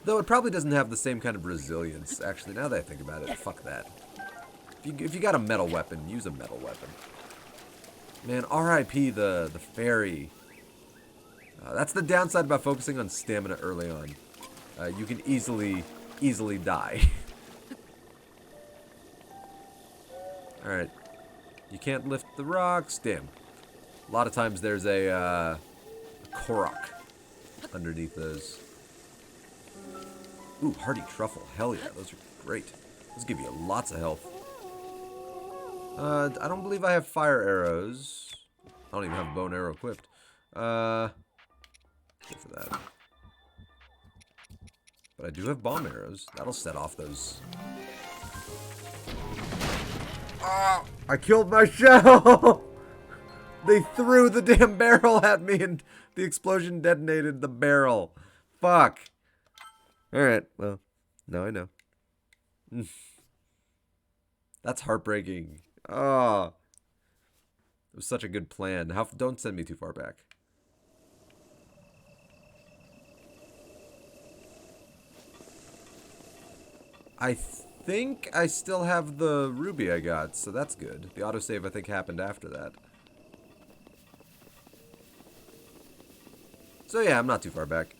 Though it probably doesn't have the same kind of resilience. Actually, now that I think about it, fuck that. If you got a metal weapon, use a metal weapon. Man, R.I.P. the fairy. That's the downside about focusing on stamina early on. You can easily die. Alright. You can't lift the rocks. Damn. A lot of times there's a Korok underneath those. Ooh, Hardy Truffle. Hell yeah, those are great. Those give you lots of health. I don't believe I have fire arrows. I don't even have a bow and arrow equipped. Go for that. But I do have bomb arrows. That'll set off those. Oh, I killed my shell! They threw the damn barrel at me and the explosion detonated the barrel. Fuck. Alright, well, now I know. That's heartbreaking. Oh. It was such a good plan. Don't send me too far back. I think I still have the ruby I got, so that's good. The autosave, I think, happened after that. So yeah, I'm not too far back.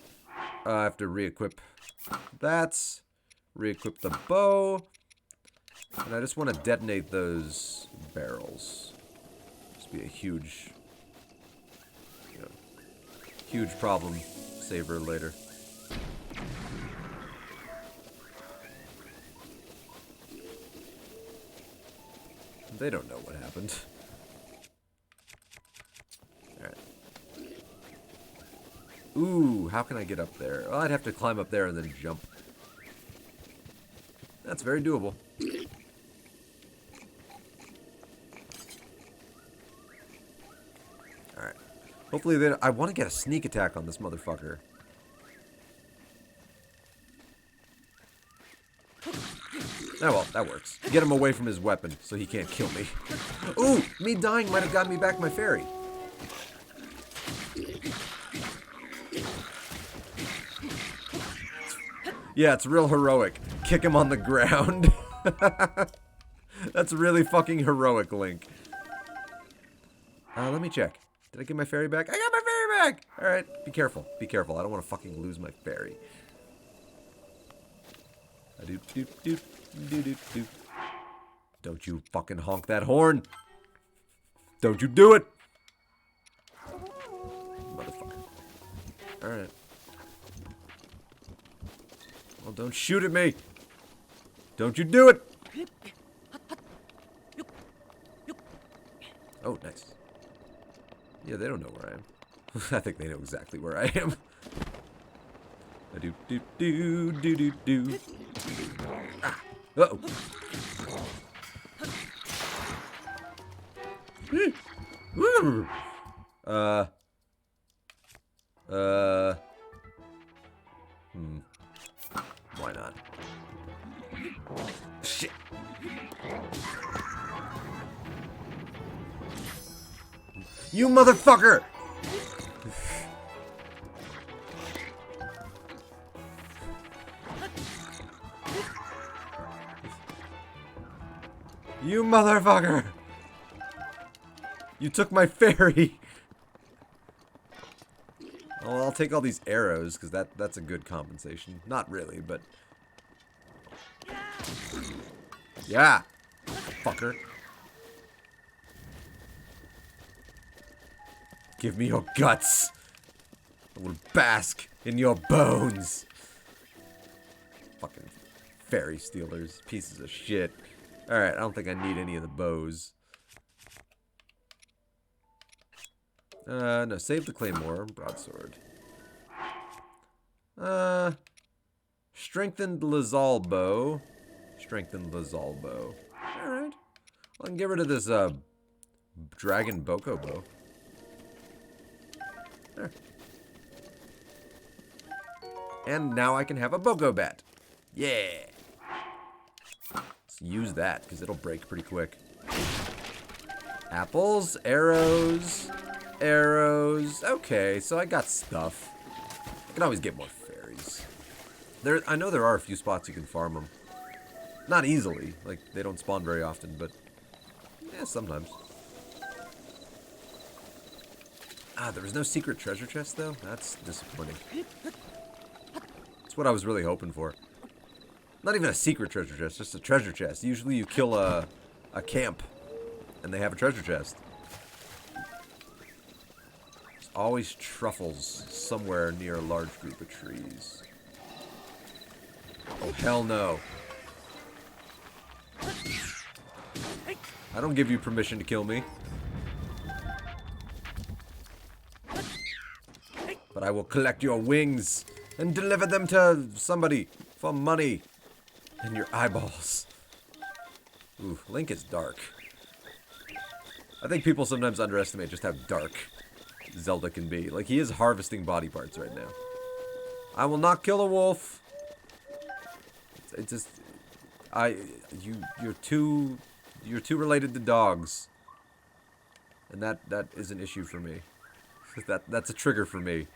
I have to re-equip that. Re-equip the bow. And I just want to detonate those barrels. Just be a huge, huge problem saver later. They don't know what happened. Alright. Ooh, how can I get up there? Well, I'd have to climb up there and then jump. That's very doable. Alright. Hopefully they don't, I want to get a sneak attack on this motherfucker. Oh well, that works. Get him away from his weapon so he can't kill me. Ooh, me dying might have gotten me back my fairy. Yeah, it's real heroic. Kick him on the ground. That's really fucking heroic, Link. Let me check. Did I get my fairy back? I got my fairy back! Alright, be careful. Be careful. I don't want to fucking lose my fairy. Don't you fucking honk that horn. Don't you do it. Motherfucker. Alright. Well, don't shoot at me. Don't you do it. Oh, nice. Yeah, they don't know where I am. I think they know exactly where I am. Do. Ah. Uh-oh. Why not? Shit. You motherfucker! You motherfucker! You took my fairy! Well, I'll take all these arrows, because that's a good compensation. Not really, but... Yeah! Fucker. Give me your guts! I will bask in your bones! Fucking fairy stealers. Pieces of shit. Alright, I don't think I need any of the bows. No, save the claymore. Broadsword. Strengthened Lazal bow. Strengthened Lazal bow. Alright. Well, I can get rid of this, dragon Boko bow. There. And now I can have a Boko bat. Yeah! Let's use that, because it'll break pretty quick. Apples, arrows, arrows. Okay, so I got stuff. I can always get more fairies. I know there are a few spots you can farm them. Not easily. Like, they don't spawn very often, but yeah, sometimes. Ah, there was no secret treasure chest, though? That's disappointing. That's what I was really hoping for. Not even a secret treasure chest, just a treasure chest. Usually you kill a camp, and they have a treasure chest. There's always truffles somewhere near a large group of trees. Oh, hell no. I don't give you permission to kill me. But I will collect your wings and deliver them to somebody for money and your eyeballs. Ooh, Link is dark. I think people sometimes underestimate just how dark Zelda can be. Like, he is harvesting body parts right now. I will not kill a wolf. It's just, you're too related to dogs, and that is an issue for me. That's a trigger for me.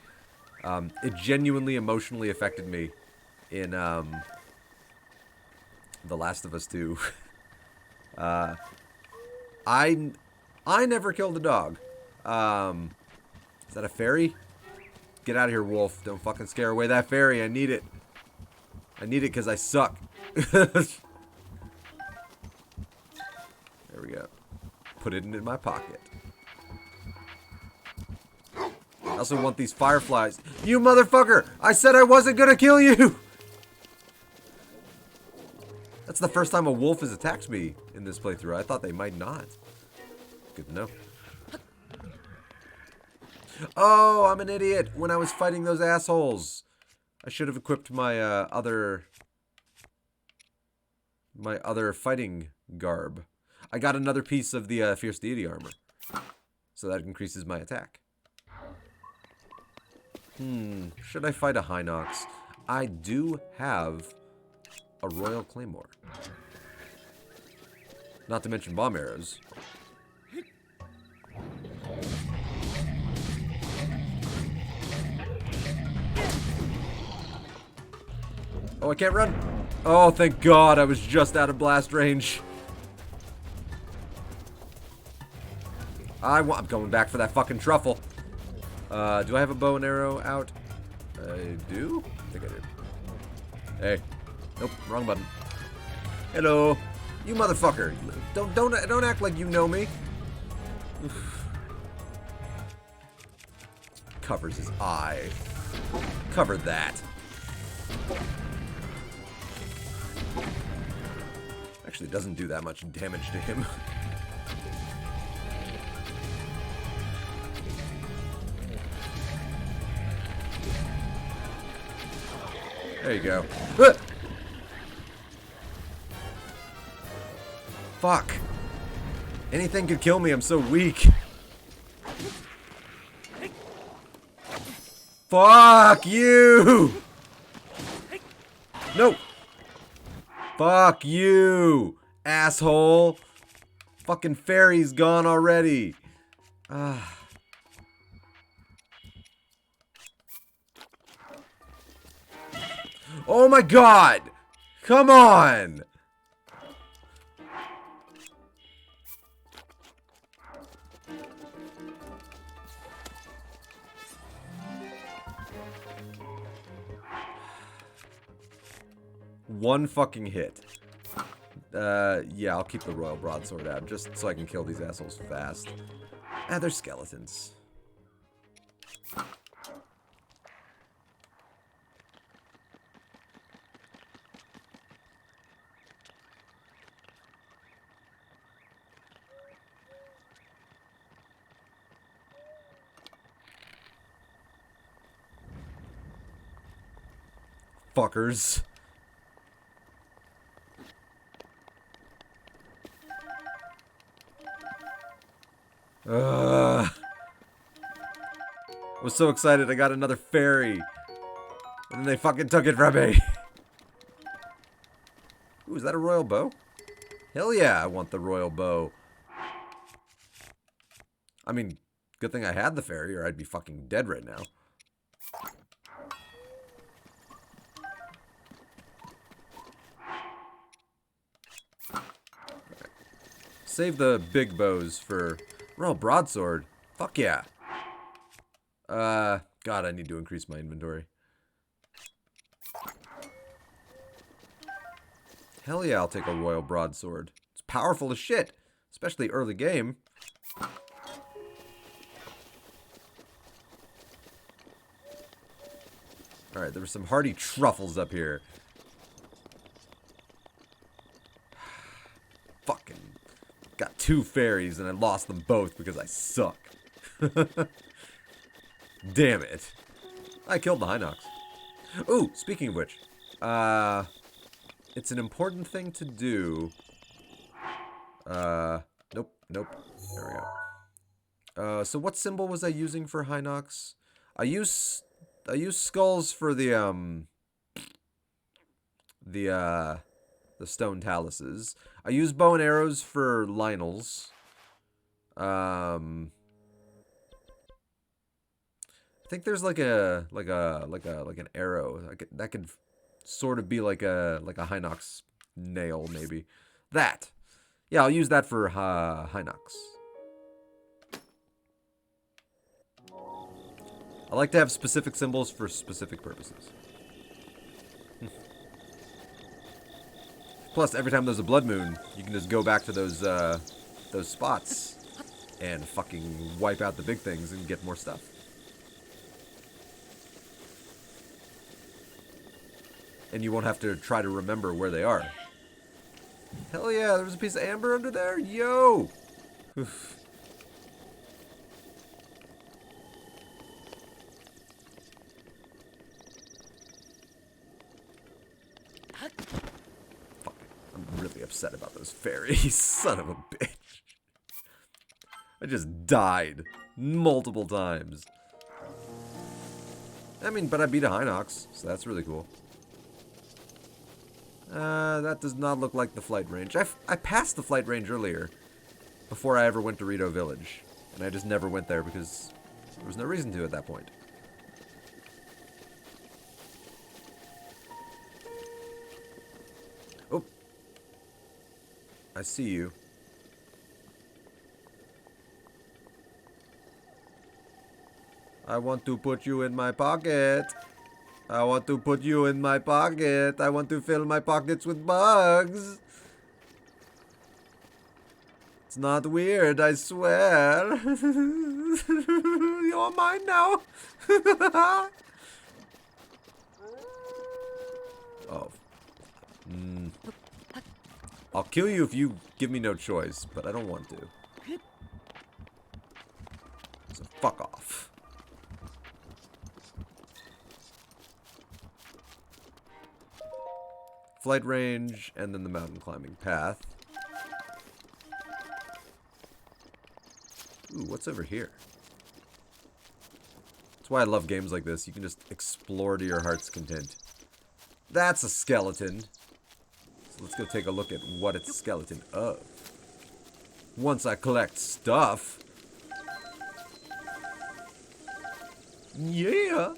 It genuinely emotionally affected me in The Last of Us 2. I never killed a dog. Is that a fairy? Get out of here, wolf. Don't fucking scare away that fairy. I need it. I need it because I suck. There we go. Put it in my pocket. I also want these fireflies. You motherfucker! I said I wasn't gonna kill you! That's the first time a wolf has attacked me in this playthrough. I thought they might not. Good to know. Oh, I'm an idiot. When I was fighting those assholes, I should have equipped my other fighting garb. I got another piece of the Fierce Deity armor, so that increases my attack. Should I fight a Hinox? I do have a Royal Claymore. Not to mention bomb arrows. Oh, I can't run. Oh, thank God, I was just out of blast range. I'm going back for that fucking truffle. Do I have a bow and arrow out? I do? I think I do. Hey. Nope, wrong button. Hello. You motherfucker. Don't act like you know me. Covers his eye. Cover that. Actually, it doesn't do that much damage to him. There you go. Fuck. Anything could kill me, I'm so weak. Fuck you! No! Fuck you, asshole! Fucking fairy's gone already. Oh my God! Come on! One fucking hit. Yeah, I'll keep the Royal Broadsword out, just so I can kill these assholes fast. Ah, they're skeletons. Fuckers. I was so excited I got another fairy. And then they fucking took it from me. Ooh, is that a royal bow? Hell yeah, I want the royal bow. I mean, good thing I had the fairy or I'd be fucking dead right now. Save the big bows for... Oh, broadsword. Fuck yeah. God, I need to increase my inventory. Hell yeah, I'll take a royal broadsword. It's powerful as shit. Especially early game. Alright, there were some hearty truffles up here. Fucking got 2 fairies and I lost them both because I suck. Damn it. I killed the Hinox. Ooh, speaking of which. It's an important thing to do. Nope. There we go. So what symbol was I using for Hinox? I use skulls for the stone taluses. I use bow and arrows for Lionels. I think there's like an arrow that could sort of be like a Hinox nail maybe. That. Yeah, I'll use that for Hinox. I like to have specific symbols for specific purposes. Plus, every time there's a blood moon, you can just go back to those spots and fucking wipe out the big things and get more stuff. And you won't have to try to remember where they are. Hell yeah, there was a piece of amber under there? Yo! Oof. Fuck. I'm really upset about those fairies. Son of a bitch. I just died multiple times. I mean, but I beat a Hinox, so that's really cool. That does not look like the flight range. I passed the flight range earlier, before I ever went to Rito Village. And I just never went there because there was no reason to at that point. Oh. I see you. I want to put you in my pocket. I want to put you in my pocket. I want to fill my pockets with bugs. It's not weird, I swear. You're mine now. Oh. I'll kill you if you give me no choice, but I don't want to. So fuck off. Flight range, and then the mountain climbing path. Ooh, what's over here? That's why I love games like this. You can just explore to your heart's content. That's a skeleton. So let's go take a look at what it's skeleton of. Once I collect stuff. Yeah!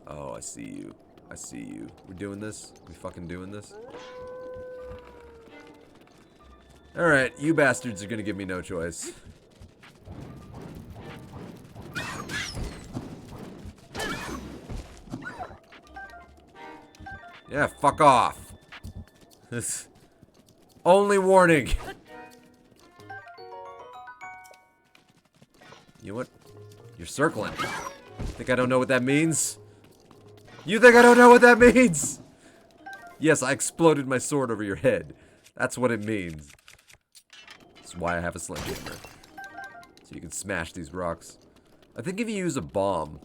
Oh, I see you. I see you. We're doing this? We fucking doing this? Alright, you bastards are gonna give me no choice. Yeah, fuck off. This only warning. You know what? You're circling. Think I don't know what that means? You think I don't know what that means? Yes, I exploded my sword over your head. That's what it means. That's why I have a sledgehammer. So you can smash these rocks. I think if you use a bomb...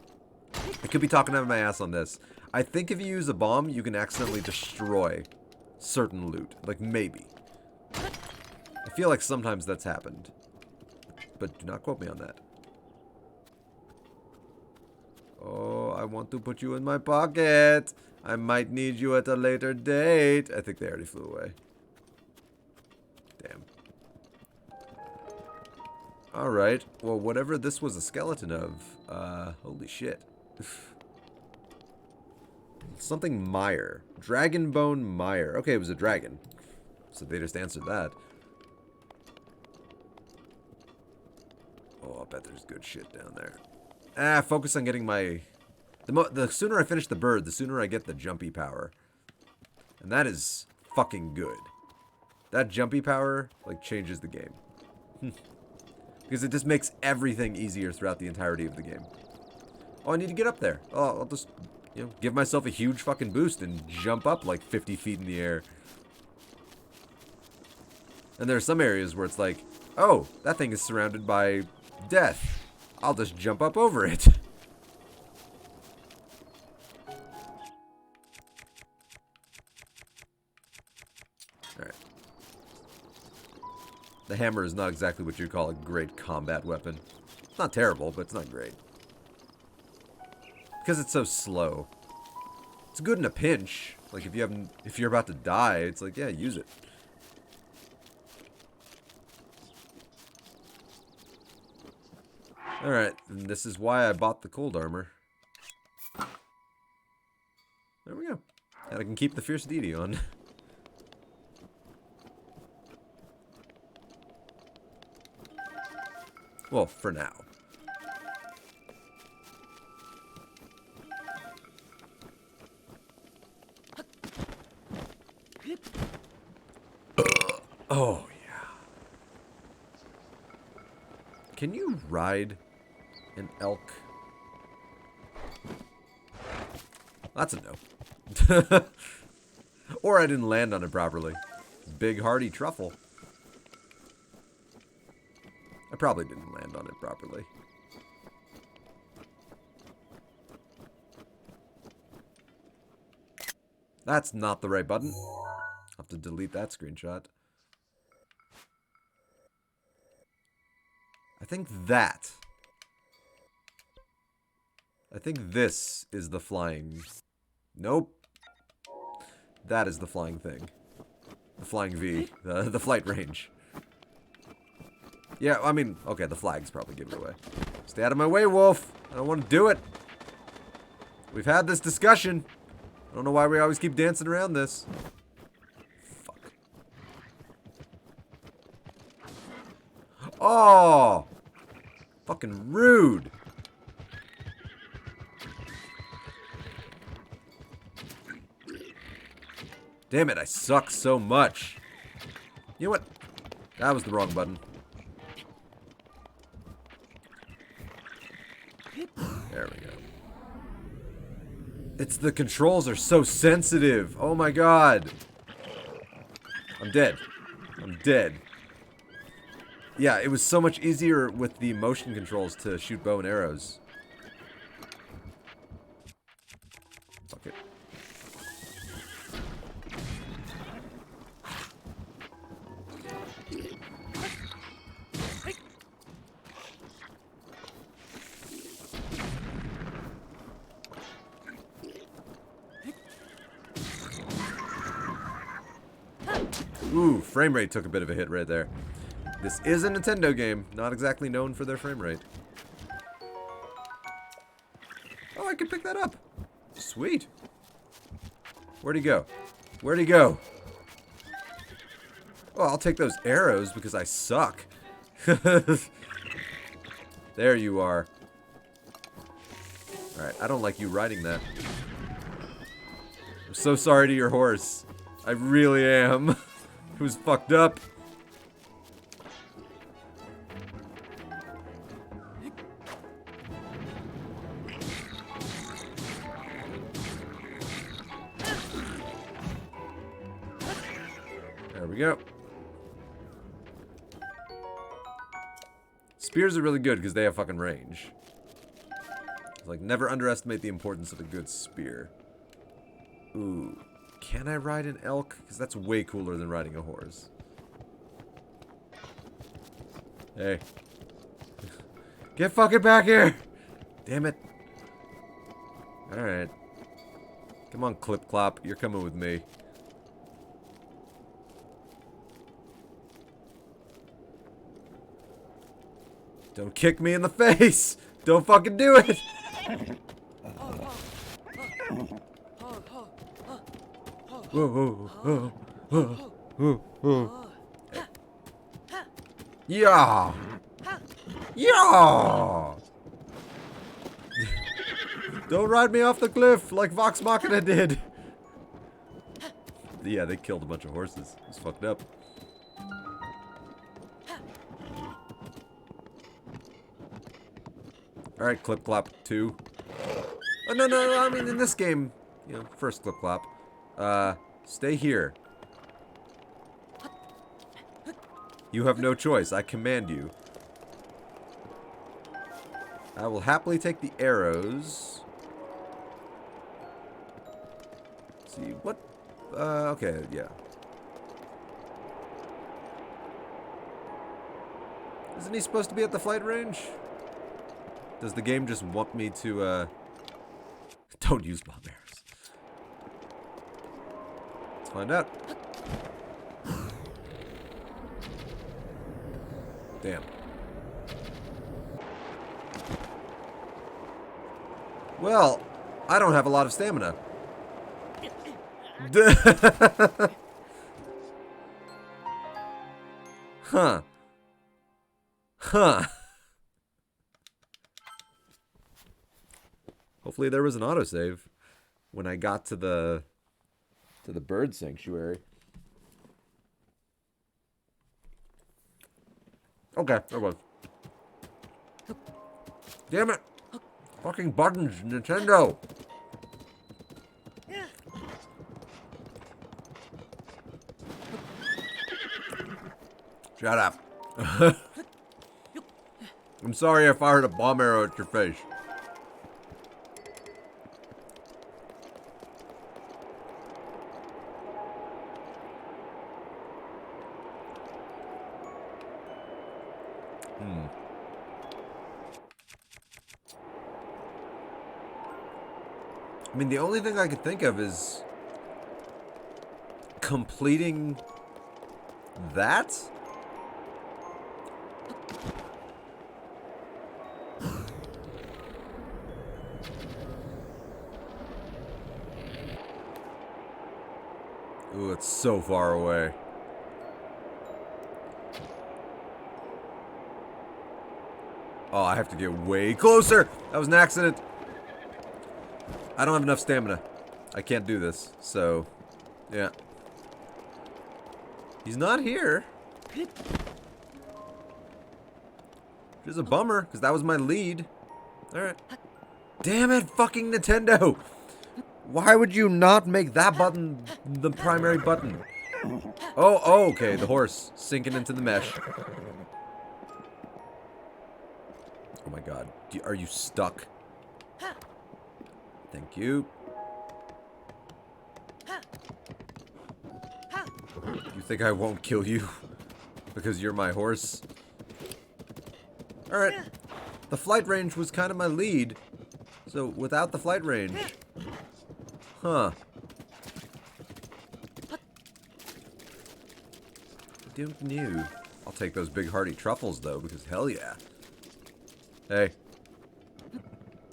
I could be talking out of my ass on this. I think if you use a bomb, you can accidentally destroy certain loot. Like, maybe. I feel like sometimes that's happened. But do not quote me on that. Oh, I want to put you in my pocket. I might need you at a later date. I think they already flew away. Damn. Alright, well, whatever this was a skeleton of, holy shit. Something mire. Dragon bone mire. Okay, it was a dragon. So they just answered that. Oh, I bet there's good shit down there. Focus on getting my... The sooner I finish the bird, the sooner I get the jumpy power. And that is fucking good. That jumpy power, like, changes the game. Because it just makes everything easier throughout the entirety of the game. Oh, I need to get up there. Oh, I'll just, you know, give myself a huge fucking boost and jump up like 50 feet in the air. And there are some areas where it's like, oh, that thing is surrounded by death. I'll just jump up over it. Alright. The hammer is not exactly what you'd call a great combat weapon. It's not terrible, but it's not great. Because it's so slow. It's good in a pinch. Like if you're about to die, it's like, yeah, use it. Alright, and this is why I bought the cold armor. There we go. And I can keep the fierce deity on. Well, for now. Oh, yeah. Can you ride an elk? That's a no. Or I didn't land on it properly. Big hearty truffle. I probably didn't land on it properly. That's not the right button. I'll have to delete that screenshot. I think this is the flying... Nope. That is the flying thing. The flying V. The flight range. Yeah, I mean, okay, the flags probably give it away. Stay out of my way, wolf. I don't want to do it. We've had this discussion. I don't know why we always keep dancing around this. Fuck. Oh! Fucking rude. Damn it, I suck so much. You know what? That was the wrong button. There we go. It's the controls are so sensitive. Oh my god. I'm dead. I'm dead. Yeah, it was so much easier with the motion controls to shoot bow and arrows. Fuck it. Ooh, frame rate took a bit of a hit right there. This is a Nintendo game, not exactly known for their frame rate. Oh, I can pick that up. Sweet. Where'd he go? Where'd he go? Oh, I'll take those arrows because I suck. There you are. Alright, I don't like you riding that. I'm so sorry to your horse. I really am. Who's fucked up? There we go. Spears are really good because they have fucking range. Like, never underestimate the importance of a good spear. Ooh. Can I ride an elk? Because that's way cooler than riding a horse. Hey. Get fucking back here! Damn it. Alright. Come on, Clip Clop. You're coming with me. Don't kick me in the face! Don't fucking do it! Yeah! Yeah! Don't ride me off the cliff like Vox Machina did! Yeah, they killed a bunch of horses. It's fucked up. Alright, Clip Clop 2. Oh, no, I mean, in this game, you know, first Clip Clop. Stay here. You have no choice. I command you. I will happily take the arrows. Let's see, what? Okay, yeah. Isn't he supposed to be at the flight range? Does the game just want me to, don't use bomb arrows. Let's find out. Damn. Well, I don't have a lot of stamina. Huh. Huh. Hopefully there was an autosave when I got to the bird sanctuary. Okay, there was. Damn it! Fucking buttons, Nintendo! Shut up. I'm sorry I fired a bomb arrow at your face. I mean, the only thing I could think of is completing that? Ooh, it's so far away. Oh, I have to get way closer! That was an accident! I don't have enough stamina. I can't do this, so... yeah. He's not here. Which is a bummer, because that was my lead. Alright. Damn it, fucking Nintendo! Why would you not make that button the primary button? Oh, okay, the horse sinking into the mesh. Oh my god. Are you stuck? Thank you. You think I won't kill you because you're my horse? Alright. The flight range was kind of my lead. So without the flight range... huh. Don't know. I'll take those big hearty truffles though, because hell yeah. Hey.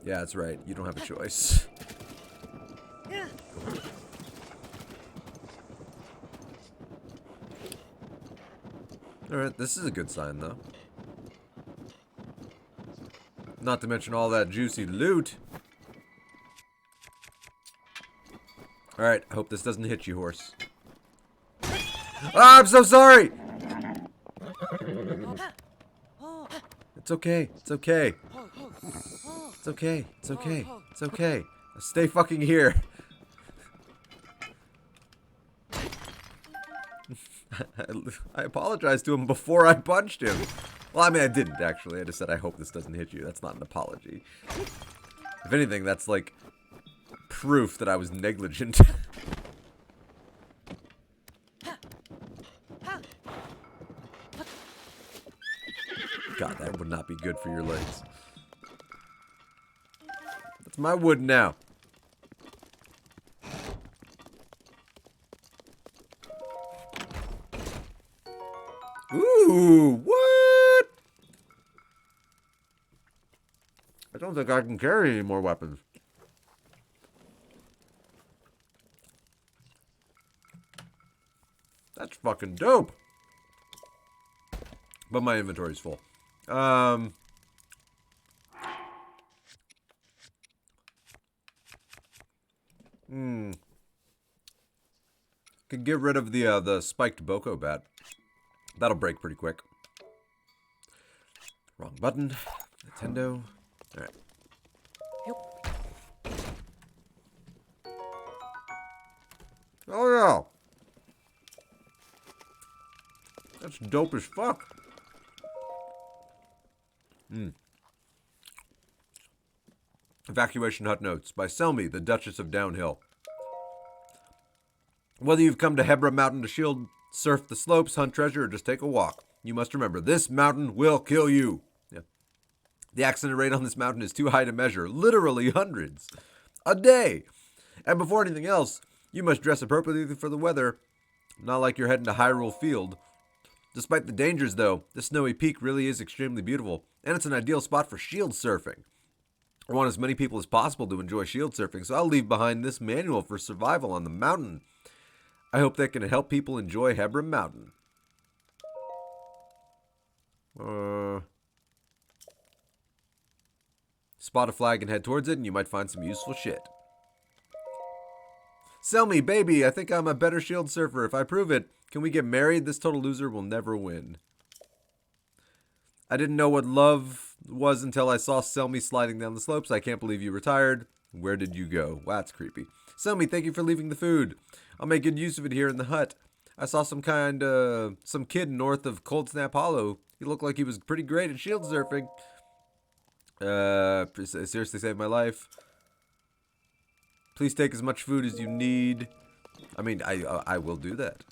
Yeah, that's right. You don't have a choice. Alright, this is a good sign though. Not to mention all that juicy loot. Alright, I hope this doesn't hit you, horse. Ah, I'm so sorry! It's okay, it's okay. It's okay, it's okay, it's okay. Stay fucking here. I apologized to him before I punched him. Well, I mean, I didn't, actually. I just said, I hope this doesn't hit you. That's not an apology. If anything, that's, like, proof that I was negligent. God, that would not be good for your legs. That's my wood now. Ooh, what? don't think I can carry any more weapons. That's fucking dope. But my inventory's full. Could get rid of the spiked Boko bat. That'll break pretty quick. Wrong button. Nintendo. Alright. Oh yeah. That's dope as fuck. Evacuation Hut Notes by Selmy, the Duchess of Downhill. Whether you've come to Hebra Mountain to shield, surf the slopes, hunt treasure, or just take a walk, you must remember, this mountain will kill you. Yeah. The accident rate on this mountain is too high to measure, literally hundreds a day. And before anything else, you must dress appropriately for the weather, not like you're heading to Hyrule Field. Despite the dangers, though, the snowy peak really is extremely beautiful, and it's an ideal spot for shield surfing. I want as many people as possible to enjoy shield surfing, so I'll leave behind this manual for survival on the mountain. I hope that can help people enjoy Hebra Mountain. Spot a flag and head towards it, and you might find some useful shit. Sell me, baby. I think I'm a better shield surfer. If I prove it, can we get married? This total loser will never win. I didn't know what love was until I saw Selmy sliding down the slopes. I can't believe you retired. Where did you go? Wow, that's creepy. Selmy, thank you for leaving the food. I'll make good use of it here in the hut. I saw some kid north of Cold Snap Hollow. He looked like he was pretty great at shield surfing. Seriously saved my life. Please take as much food as you need. I mean, I will do that.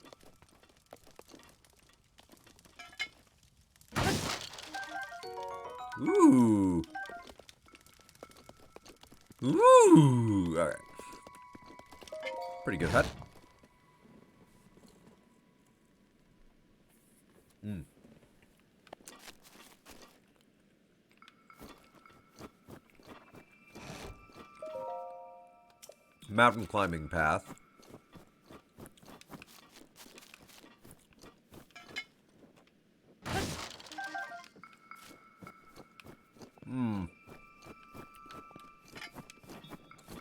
Ooh. Ooh. All right. Pretty good hut. Mountain climbing path.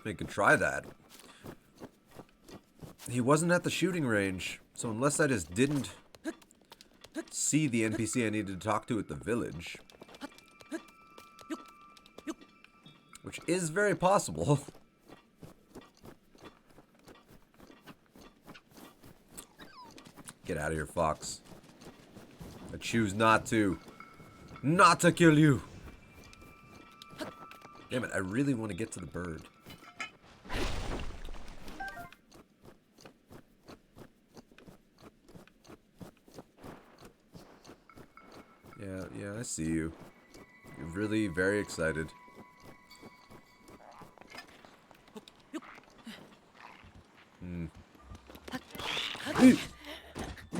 We could try that. He wasn't at the shooting range, so unless I just didn't see the NPC I needed to talk to at the village, which is very possible. Get out of here, fox. I choose not to. Not to kill you. Damn it, I really want to get to the bird. Yeah, I see you. You're really very excited.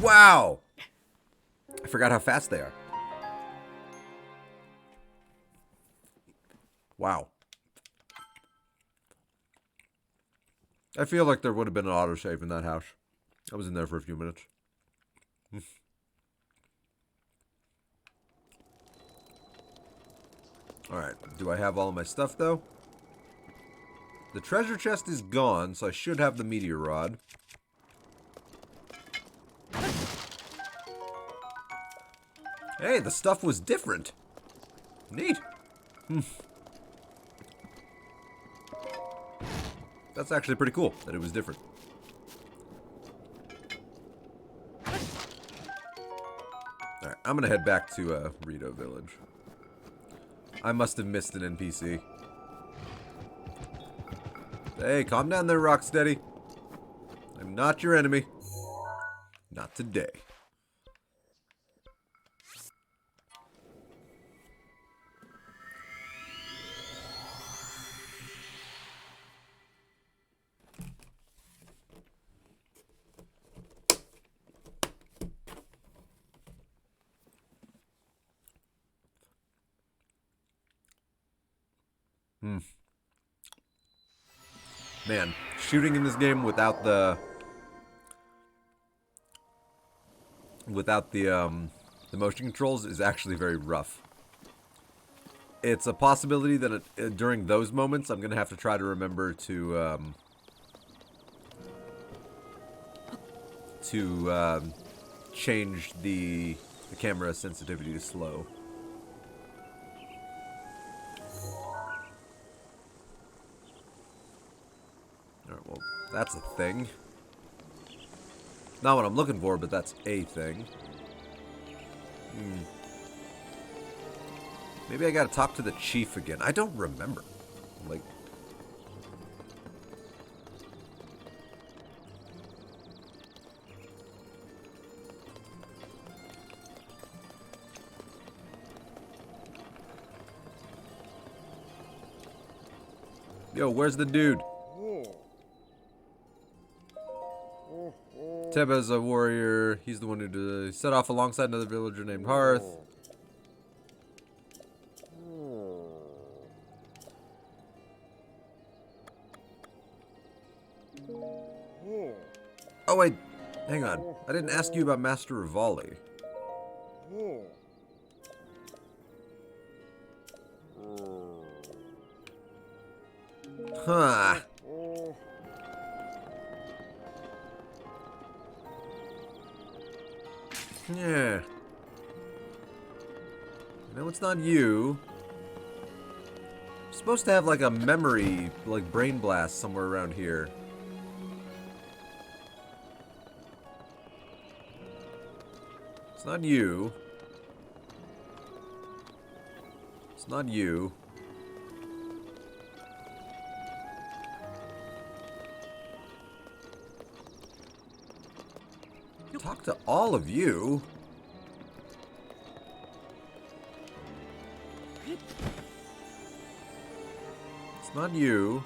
Wow! I forgot how fast they are. Wow. I feel like there would have been an autosave in that house. I was in there for a few minutes. Alright, do I have all of my stuff, though? The treasure chest is gone, so I should have the meteor rod. Hey, the stuff was different. Neat. That's actually pretty cool that it was different. Alright, I'm gonna head back to Rito Village. I must have missed an NPC. Hey, calm down there, Rocksteady. I'm not your enemy. Not today. Man, shooting in this game without the motion controls is actually very rough. It's a possibility that during those moments I'm gonna have to try to remember to change the camera sensitivity to slow. Alright, well, that's a thing. Not what I'm looking for, but that's a thing. Maybe I gotta talk to the chief again. I don't remember. Like... Yo, where's the dude? Teba's a warrior. He's the one who set off alongside another villager named Hearth. Oh wait, hang on. I didn't ask you about Master Revali. Huh. Yeah. No, it's not you. I'm supposed to have like a memory, like brain blast somewhere around here. It's not you. It's not you. Talk to all of you. It's not you.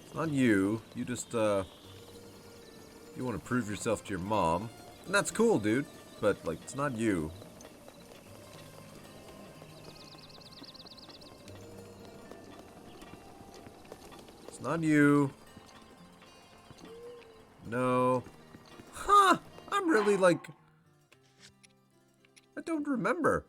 It's not you. You just, you want to prove yourself to your mom. And that's cool, dude. But, like, it's not you. It's not you. No. Huh. I'm really, like... I don't remember.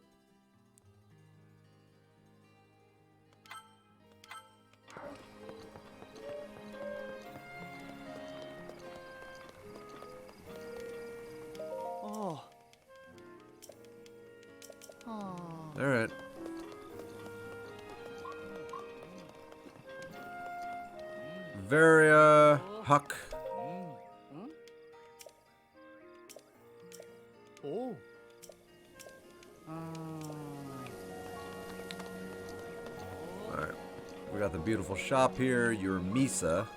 Oh. Oh. All right. Varia Huck. Oh. Alright. We got the beautiful shop here. Your Misa.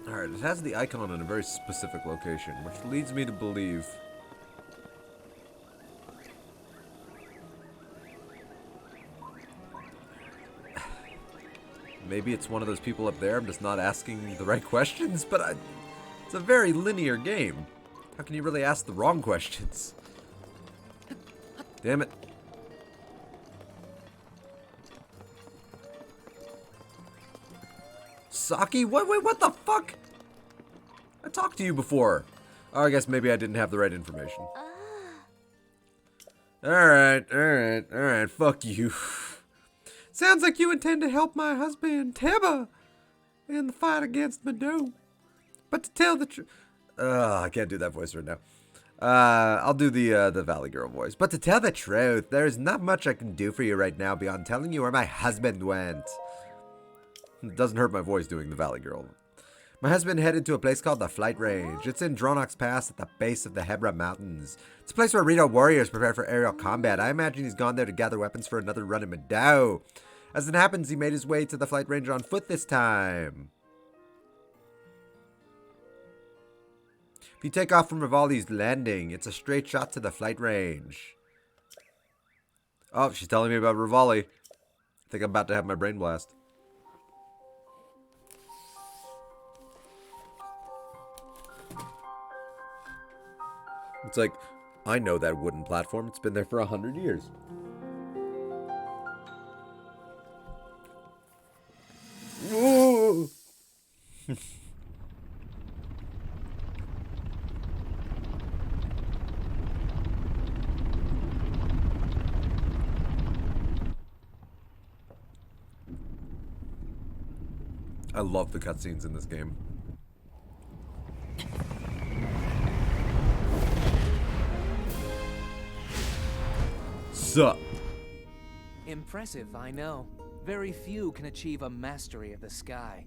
Alright, it has the icon in a very specific location, which leads me to believe... Maybe it's one of those people up there. I'm just not asking the right questions, but it's a very linear game. How can you really ask the wrong questions? Damn it. Saki? Wait, what the fuck? I talked to you before. Oh, I guess maybe I didn't have the right information. Alright, fuck you. Sounds like you intend to help my husband, Teba, in the fight against Mado. But to tell the truth... I can't do that voice right now. I'll do the Valley Girl voice. But to tell the truth, there's not much I can do for you right now beyond telling you where my husband went. It doesn't hurt my voice doing the Valley Girl. My husband headed to a place called the Flight Range. It's in Dronok's Pass at the base of the Hebra Mountains. It's a place where Rito warriors prepare for aerial combat. I imagine he's gone there to gather weapons for another run in Madao. As it happens, he made his way to the Flight Range on foot this time. If you take off from Revali's landing, it's a straight shot to the Flight Range. Oh, she's telling me about Revali. I think I'm about to have my brain blast. It's like, I know that wooden platform. It's been there for 100 years. Whoa! I love the cutscenes in this game. Sup? Impressive, I know. Very few can achieve a mastery of the sky.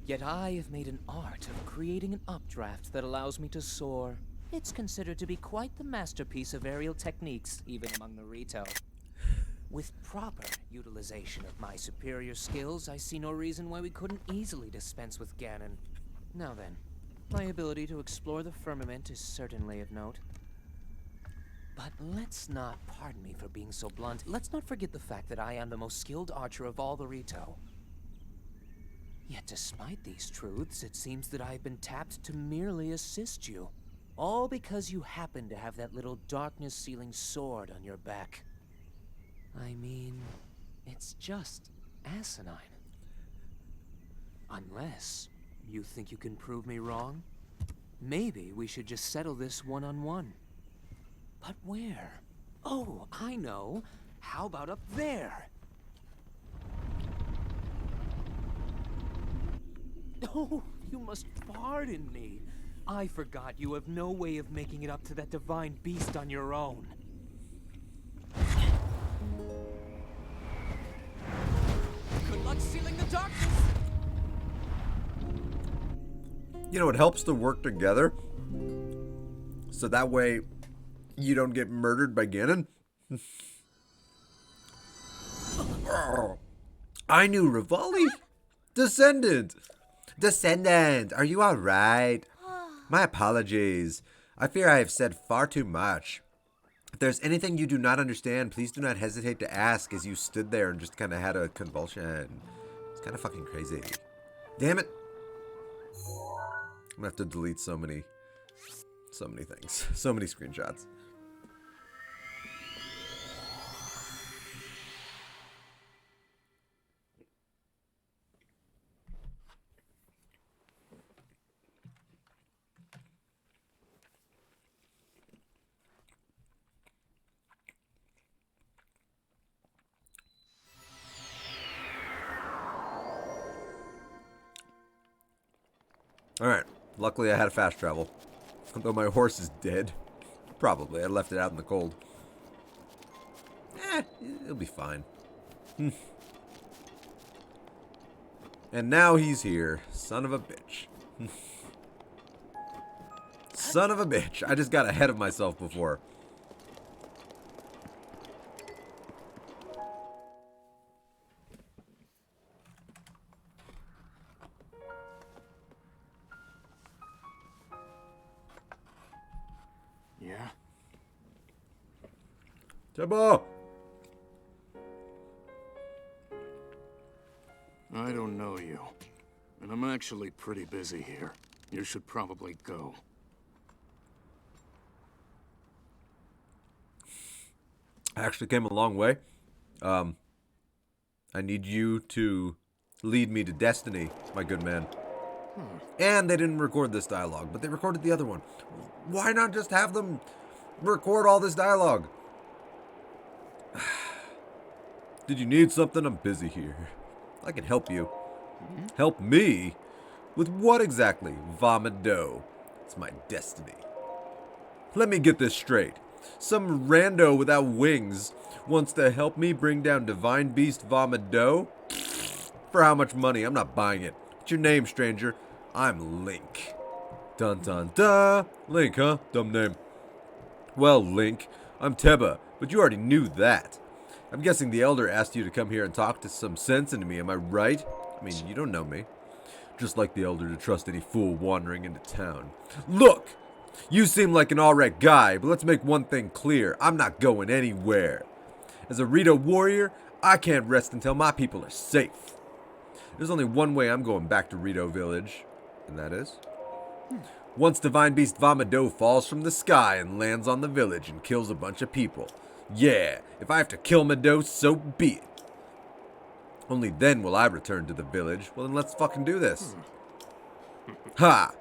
Yet I have made an art of creating an updraft that allows me to soar. It's considered to be quite the masterpiece of aerial techniques, even among the Rito. With proper utilization of my superior skills, I see no reason why we couldn't easily dispense with Ganon. Now then, my ability to explore the firmament is certainly of note. But let's not, pardon me for being so blunt, let's not forget the fact that I am the most skilled archer of all the Rito. Yet despite these truths, it seems that I've been tapped to merely assist you. All because you happen to have that little darkness-sealing sword on your back. I mean, it's just asinine. Unless you think you can prove me wrong, maybe we should just settle this one-on-one. But where? Oh, I know. How about up there? Oh, you must pardon me. I forgot you have no way of making it up to that divine beast on your own. Good luck sealing the darkness! You know, it helps to work together. So that way, you don't get murdered by Ganon. I knew Revali. Descendant. Descendant, are you alright? My apologies. I fear I have said far too much. If there's anything you do not understand, please do not hesitate to ask, as you stood there and just kind of had a convulsion. It's kind of fucking crazy. Damn it. I'm gonna have to delete so many things. So many screenshots. Alright, luckily I had a fast travel. Although my horse is dead. Probably, I left it out in the cold. It'll be fine. And now he's here. Son of a bitch. Son of a bitch. I just got ahead of myself before. Yeah? Tebo! I don't know you. And I'm actually pretty busy here. You should probably go. I actually came a long way. I need you to lead me to destiny, my good man. And they didn't record this dialogue, but they recorded the other one. Why not just have them record all this dialogue? Did you need something? I'm busy here. I can help you. Help me? With what exactly? Vomit dough. It's my destiny. Let me get this straight. Some rando without wings wants to help me bring down Divine Beast Vomit dough? For how much money? I'm not buying it. What's your name, stranger? I'm Link. Dun dun dun. Link, huh? Dumb name. Well, Link, I'm Teba, but you already knew that. I'm guessing the Elder asked you to come here and talk to some sense into me, am I right? I mean, you don't know me. Just like the Elder to trust any fool wandering into town. Look! You seem like an alright guy, but let's make one thing clear. I'm not going anywhere. As a Rito warrior, I can't rest until my people are safe. There's only one way I'm going back to Rito Village, and that is Once Divine Beast Vomado falls from the sky and lands on the village and kills a bunch of people. Yeah, if I have to kill Mado, so be it. Only then will I return to the village. Well, then let's fucking do this. Ha!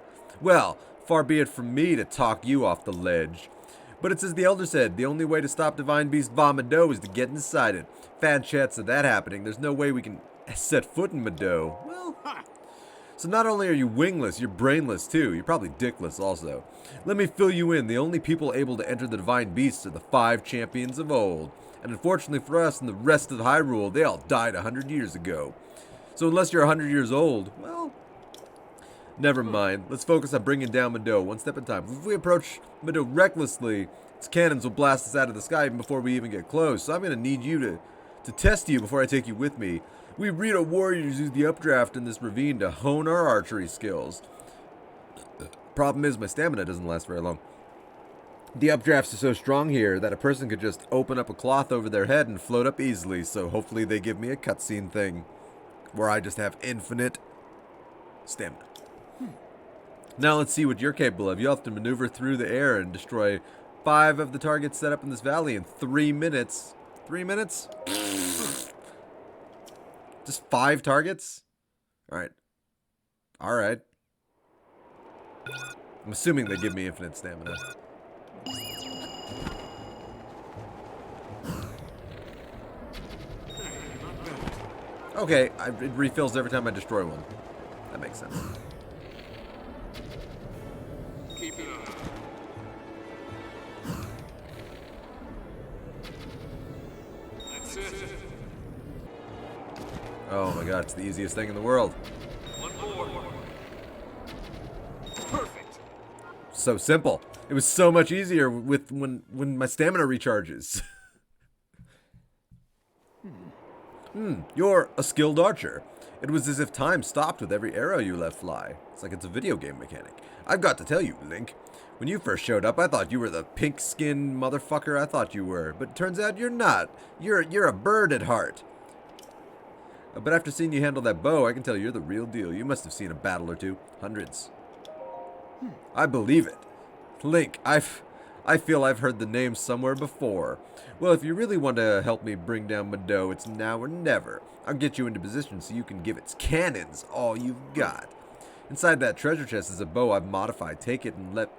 Well, far be it from me to talk you off the ledge. But it's as the Elder said, the only way to stop Divine Beast Vomado is to get inside it. Fan chance of that happening, there's no way we can set foot in Mado. Well, so not only are you wingless, you're brainless too. You're probably dickless also. Let me fill you in. The only people able to enter the Divine Beasts are the 5 champions of old. And unfortunately for us and the rest of Hyrule, they all died 100 years ago. So unless you're 100 years old, well, never mind. Let's focus on bringing down Mado, one step at a time. If we approach Mado recklessly, its cannons will blast us out of the sky even before we even get close. So I'm going to need you to test you before I take you with me. We Rito warriors use the updraft in this ravine to hone our archery skills. Problem is, my stamina doesn't last very long. The updrafts are so strong here that a person could just open up a cloth over their head and float up easily, so hopefully they give me a cutscene thing where I just have infinite stamina. Now let's see what you're capable of. You'll have to maneuver through the air and destroy 5 of the targets set up in this valley in 3 minutes. 3 minutes? Just 5 targets? Alright. Alright. I'm assuming they give me infinite stamina. Okay, it refills every time I destroy one. That makes sense. Keep it up. That's it. Oh my god, it's the easiest thing in the world. One more. Perfect. So simple. It was so much easier with when my stamina recharges. You're a skilled archer. It was as if time stopped with every arrow you let fly. It's like it's a video game mechanic. I've got to tell you, Link. When you first showed up, I thought you were the pink-skinned motherfucker I thought you were. But it turns out you're not. You're a bird at heart. But after seeing you handle that bow, I can tell you're the real deal. You must have seen a battle or two. Hundreds. I believe it. Link, I feel I've heard the name somewhere before. Well, if you really want to help me bring down Mado, it's now or never. I'll get you into position so you can give its cannons all you've got. Inside that treasure chest is a bow I've modified. Take it and let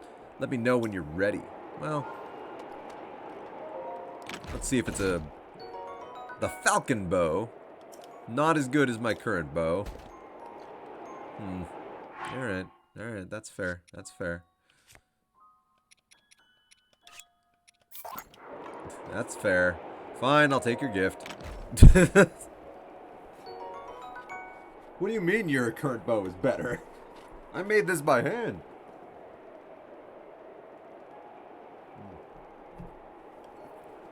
me know when you're ready. Well, let's see if it's the Falcon bow. Not as good as my current bow. Alright, that's fair. That's fair. That's fair. Fine, I'll take your gift. What do you mean your current bow is better? I made this by hand.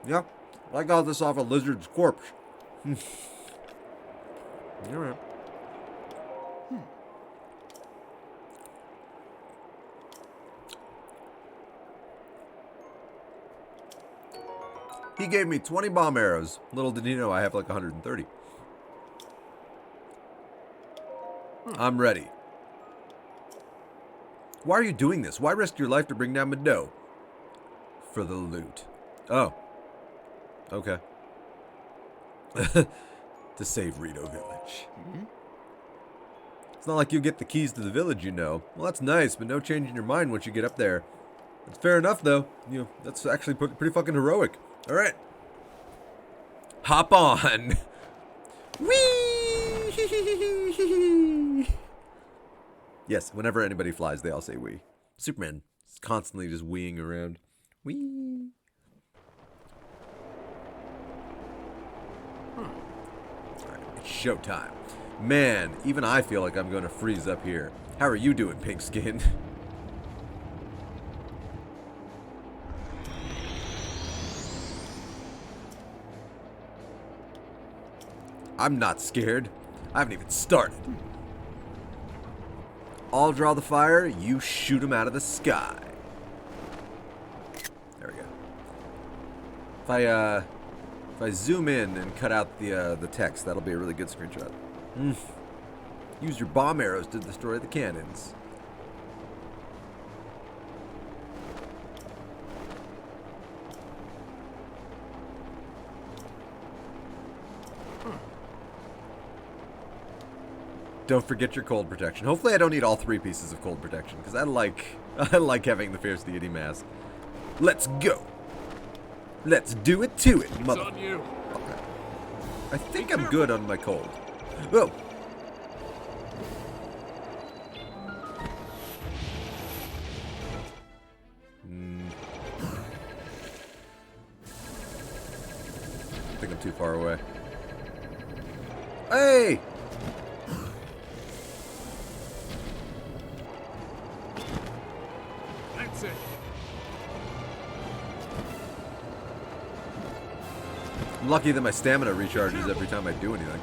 Yeah, I got this off a lizard's corpse. Alright. He gave me 20 bomb arrows. Little did he know I have like 130. I'm ready. Why are you doing this? Why risk your life to bring down Mado? For the loot. Oh. Okay. To save Rito Village. It's not like you get the keys to the village, you know. Well, that's nice, but no change in your mind once you get up there. It's fair enough, though. You know, that's actually pretty fucking heroic. All right. Hop on. Whee! Yes, whenever anybody flies, they all say wee. Superman is constantly just weeing around. Wee. Alright, it's showtime. Man, even I feel like I'm going to freeze up here. How are you doing, Pink Skin? I'm not scared. I haven't even started. I'll draw the fire, you shoot him out of the sky. There we go. If I zoom in and cut out the text, that'll be a really good screenshot. Use your bomb arrows to destroy the cannons. don't forget your cold protection. Hopefully I don't need all 3 pieces of cold protection, because I like having the Fierce Deity mask. Let's go. Let's do it to it, mother. on you. Okay. I think I'm good on my cold. Whoa. I think I'm too far away. Hey! That's it. I'm lucky that my stamina recharges every time I do anything.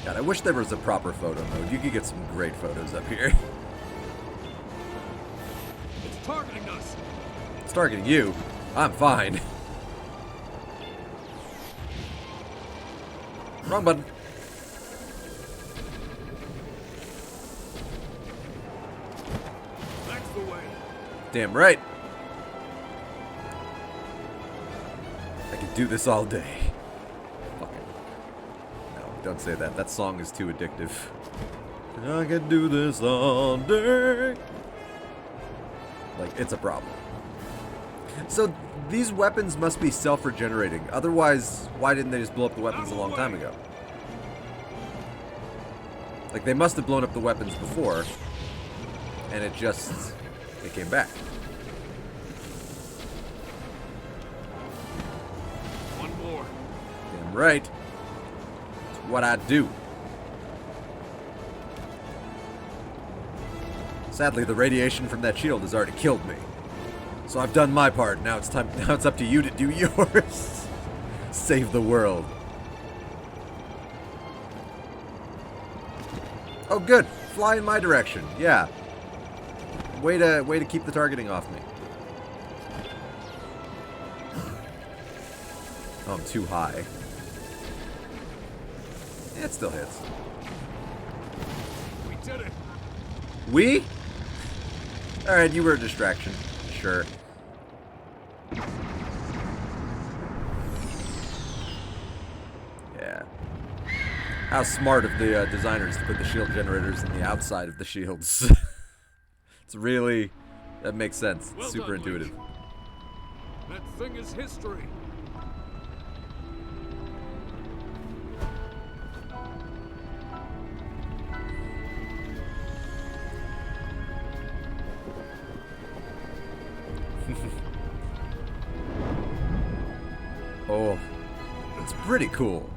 God, I wish there was a proper photo mode. You could get some great photos up here. It's targeting us. It's targeting you. I'm fine. Wrong button. That's the way. Damn right. I can do this all day. Fucking. No, don't say that. That song is too addictive. I can do this all day. Like, it's a problem. So, these weapons must be self-regenerating. Otherwise, why didn't they just blow up the weapons a long time ago? Like, they must have blown up the weapons before, and it came back. One more. Damn right. It's what I do. Sadly, the radiation from that shield has already killed me. So I've done my part. Now it's time. Now it's up to you to do yours. Save the world. Oh, good. Fly in my direction. Yeah. Way to keep the targeting off me. Oh, I'm too high. It still hits. We did it. We? Alright, you were a distraction. Sure. Yeah. How smart of the designers to put the shield generators on the outside of the shields. It's really... That makes sense. Well Super done, intuitive. Link. That thing is history. Oh, it's pretty cool.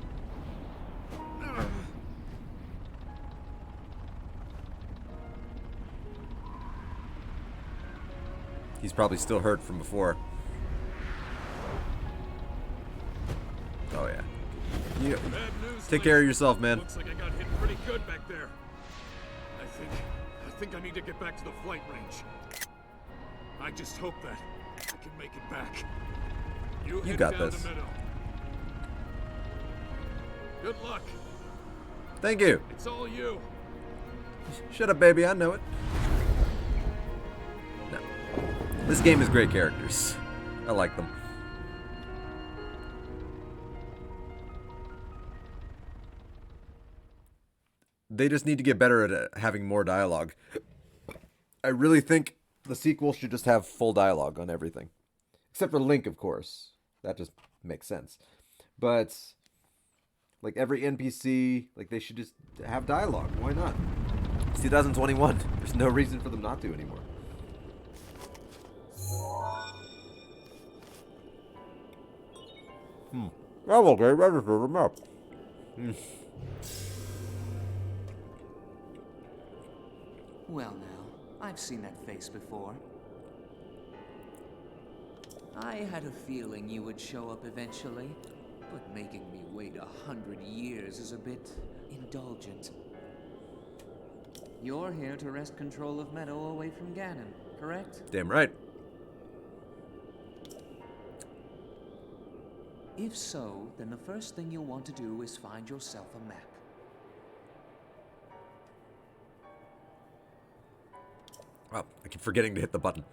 He's probably still hurt from before. Oh yeah. You Bad news, take Link. care of yourself, man. Looks like I got hit pretty good back there. I think I need to get back to the flight range. I just hope that I can make it back. You head got down this. the meadow. Good luck. Thank you. It's all you. Shut up, baby. I know it. No. This game has great characters. I like them. They just need to get better at having more dialogue. I really think the sequel should just have full dialogue on everything. Except for Link, of course. That just makes sense. But, like, every NPC, like, they should just have dialogue. Why not? It's 2021. There's no reason for them not to anymore. Oh, okay. Register them up. Well now, I've seen that face before. I had a feeling you would show up eventually, but making me wait 100 years is a bit indulgent. You're here to wrest control of Meadow away from Ganon, correct? Damn right. If so, then the first thing you'll want to do is find yourself a map. Oh, I keep forgetting to hit the button.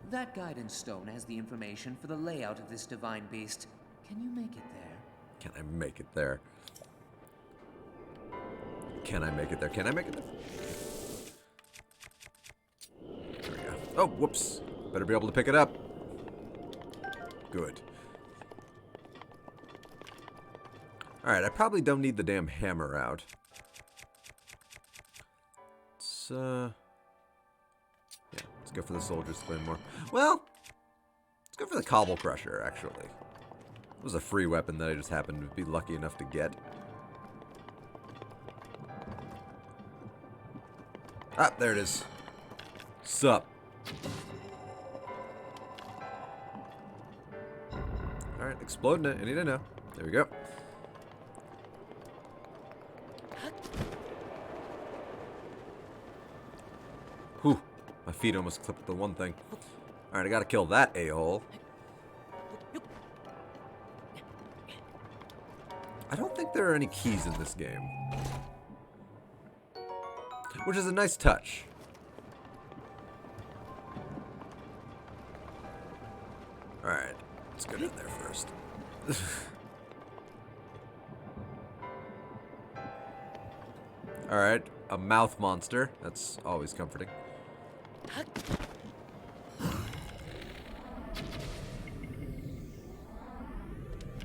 That guidance stone has the information for the layout of this divine beast. Can you make it there? Can I make it there? Can I make it there? Can I make it there? There we go. Oh, whoops. Better be able to pick it up. Good. Alright, I probably don't need the damn hammer out. Yeah, let's go for the soldier's claymore. Well, let's go for the cobble crusher, actually. It was a free weapon that I just happened to be lucky enough to get. Ah, there it is. Sup. Alright, exploding it. I need to know. There we go. Whew. My feet almost clipped the one thing. Alright, I gotta kill that a-hole. I don't think there are any keys in this game. Which is a nice touch. Alright, let's go down there first. Alright, a mouth monster. That's always comforting.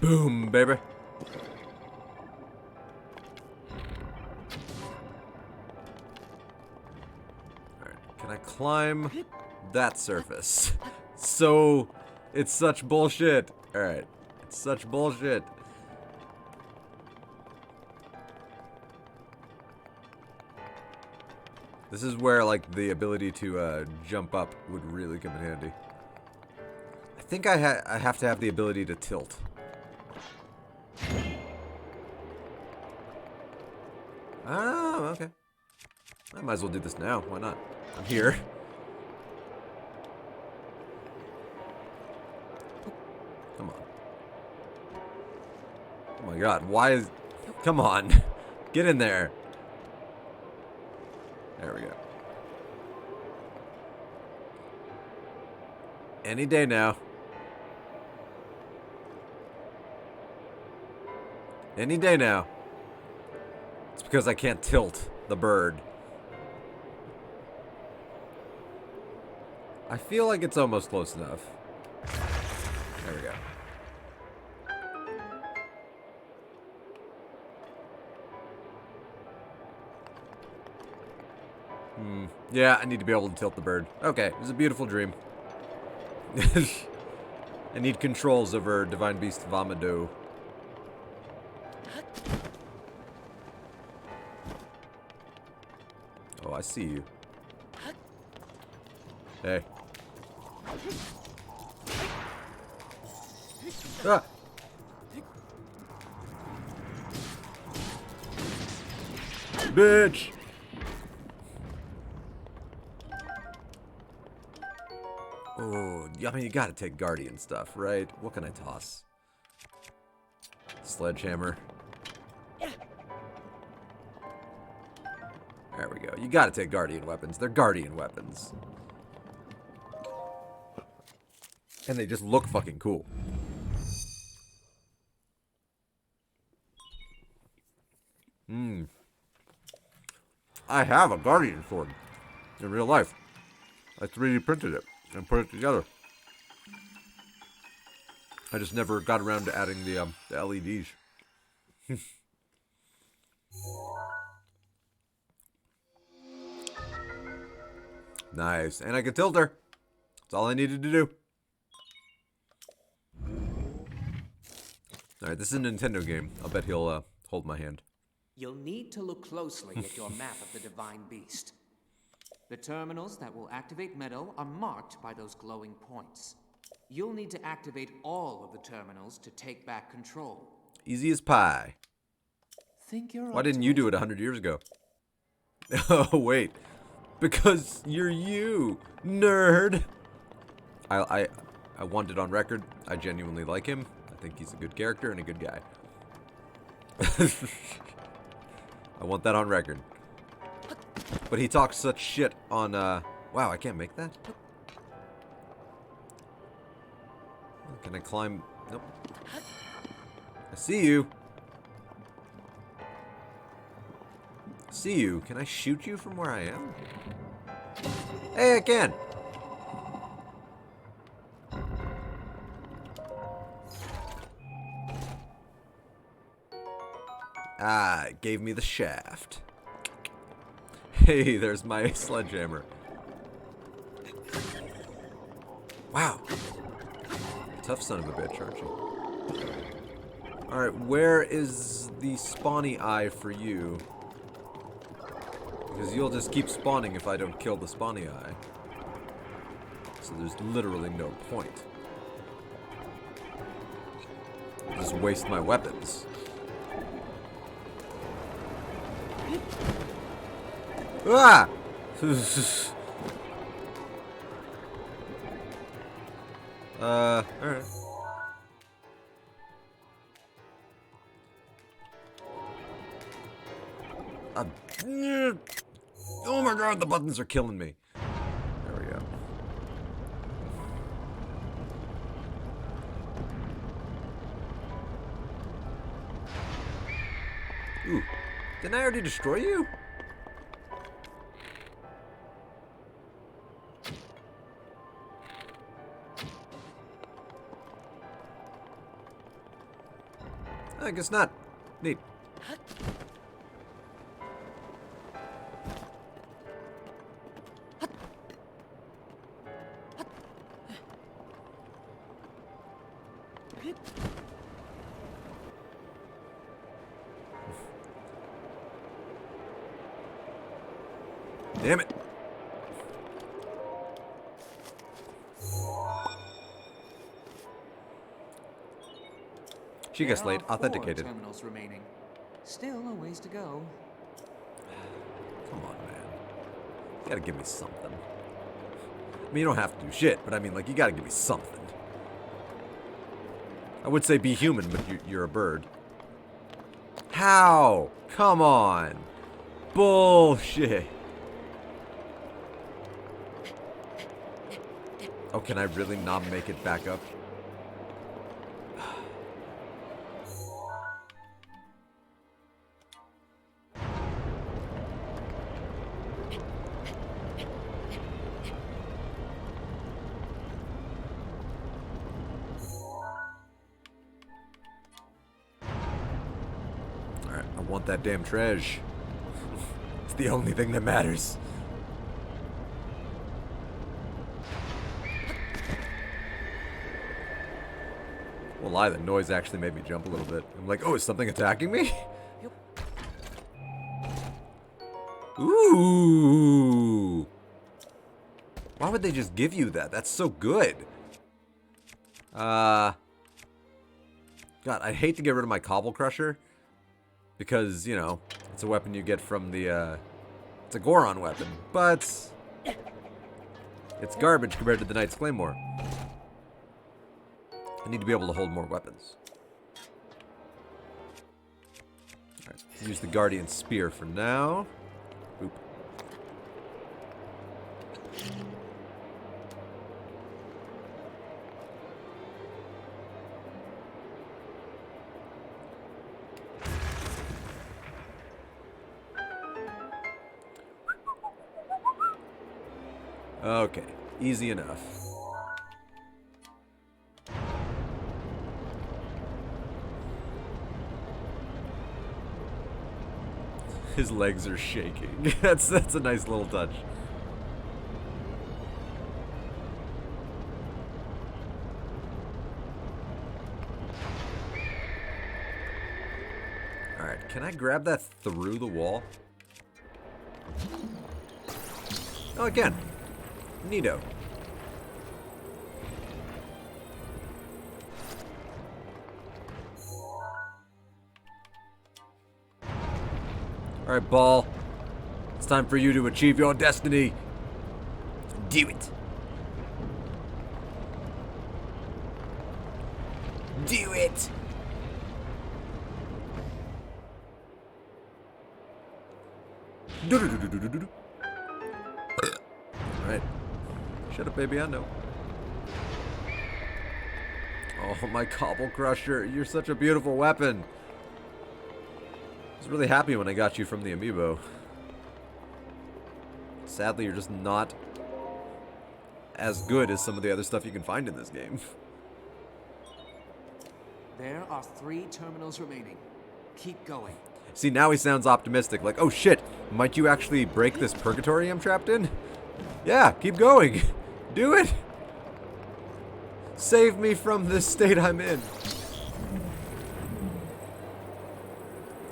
Boom, baby. Can I climb that surface? So, it's such bullshit. Alright, it's such bullshit. This is where, like, the ability to jump up would really come in handy. I think I have to have the ability to tilt. Oh, okay. I might as well do this now. Why not? I'm here. Come on. Oh my god, why is... Come on. Get in there. There we go. Any day now. Any day now. It's because I can't tilt the bird. I feel like it's almost close enough. There we go. Yeah, I need to be able to tilt the bird. Okay, it was a beautiful dream. I need controls over Divine Beast Vomado. Oh, I see you. Hey. Ah! Bitch! Oh, I mean, you gotta take Guardian stuff, right? What can I toss? Sledgehammer. There we go. You gotta take Guardian weapons. They're Guardian weapons. And they just look fucking cool. I have a Guardian sword in real life. I 3D printed it and put it together. I just never got around to adding the LEDs. Nice. And I can tilt her. That's all I needed to do. Alright, this is a Nintendo game. I'll bet he'll hold my hand. You'll need to look closely at your map of the Divine Beast. The terminals that will activate Meadow are marked by those glowing points. You'll need to activate all of the terminals to take back control. Easy as pie. Think you're Why didn't you do it 100 years ago? Oh, wait. Because you're you, nerd. I want it on record. I genuinely like him. I think he's a good character and a good guy. I want that on record. But he talks such shit on, wow, I can't make that? Can I climb? Nope. I see you. See you. Can I shoot you from where I am? Hey, I can. Ah, it gave me the shaft. Hey, there's my sledgehammer. Wow. Tough son of a bitch, aren't you? Alright, where is the spawny eye for you? Because you'll just keep spawning if I don't kill the spawny eye. So there's literally no point. I'll just waste my weapons. Ah! Alright. Oh my god, the buttons are killing me. There we go. Ooh. Didn't I already destroy you? I guess not. Neat. Damn it. She gets late. There are 4 Authenticated. terminals remaining. Still a ways to go. Come on, man. You gotta give me something. I mean, you don't have to do shit, but I mean, like, you gotta give me something. I would say be human, but you're a bird. How? Come on. Bullshit. Oh, can I really not make it back up? Alright, I want that damn treasure. It's the only thing that matters. Won't lie, the noise actually made me jump a little bit. I'm like, oh, is something attacking me? Ooh. Why would they just give you that? That's so good. God, I'd hate to get rid of my Cobble Crusher. Because, you know, it's a weapon you get from the, it's a Goron weapon. But it's garbage compared to the Knight's Claymore. I need to be able to hold more weapons. Alright, use the Guardian Spear for now. Oop. Okay, easy enough. His legs are shaking. That's a nice little touch. Alright, can I grab that through the wall? Oh, I can. Neato. Alright, Ball. It's time for you to achieve your destiny. Do it. Do it. Alright. Shut up, baby, I know. Oh, my Cobble Crusher. You're such a beautiful weapon. I was really happy when I got you from the amiibo. Sadly, you're just not as good as some of the other stuff you can find in this game. There are 3 terminals remaining. Keep going. See, now he sounds optimistic. Like, oh shit, might you actually break this purgatory I'm trapped in? Yeah, keep going. Do it. Save me from this state I'm in.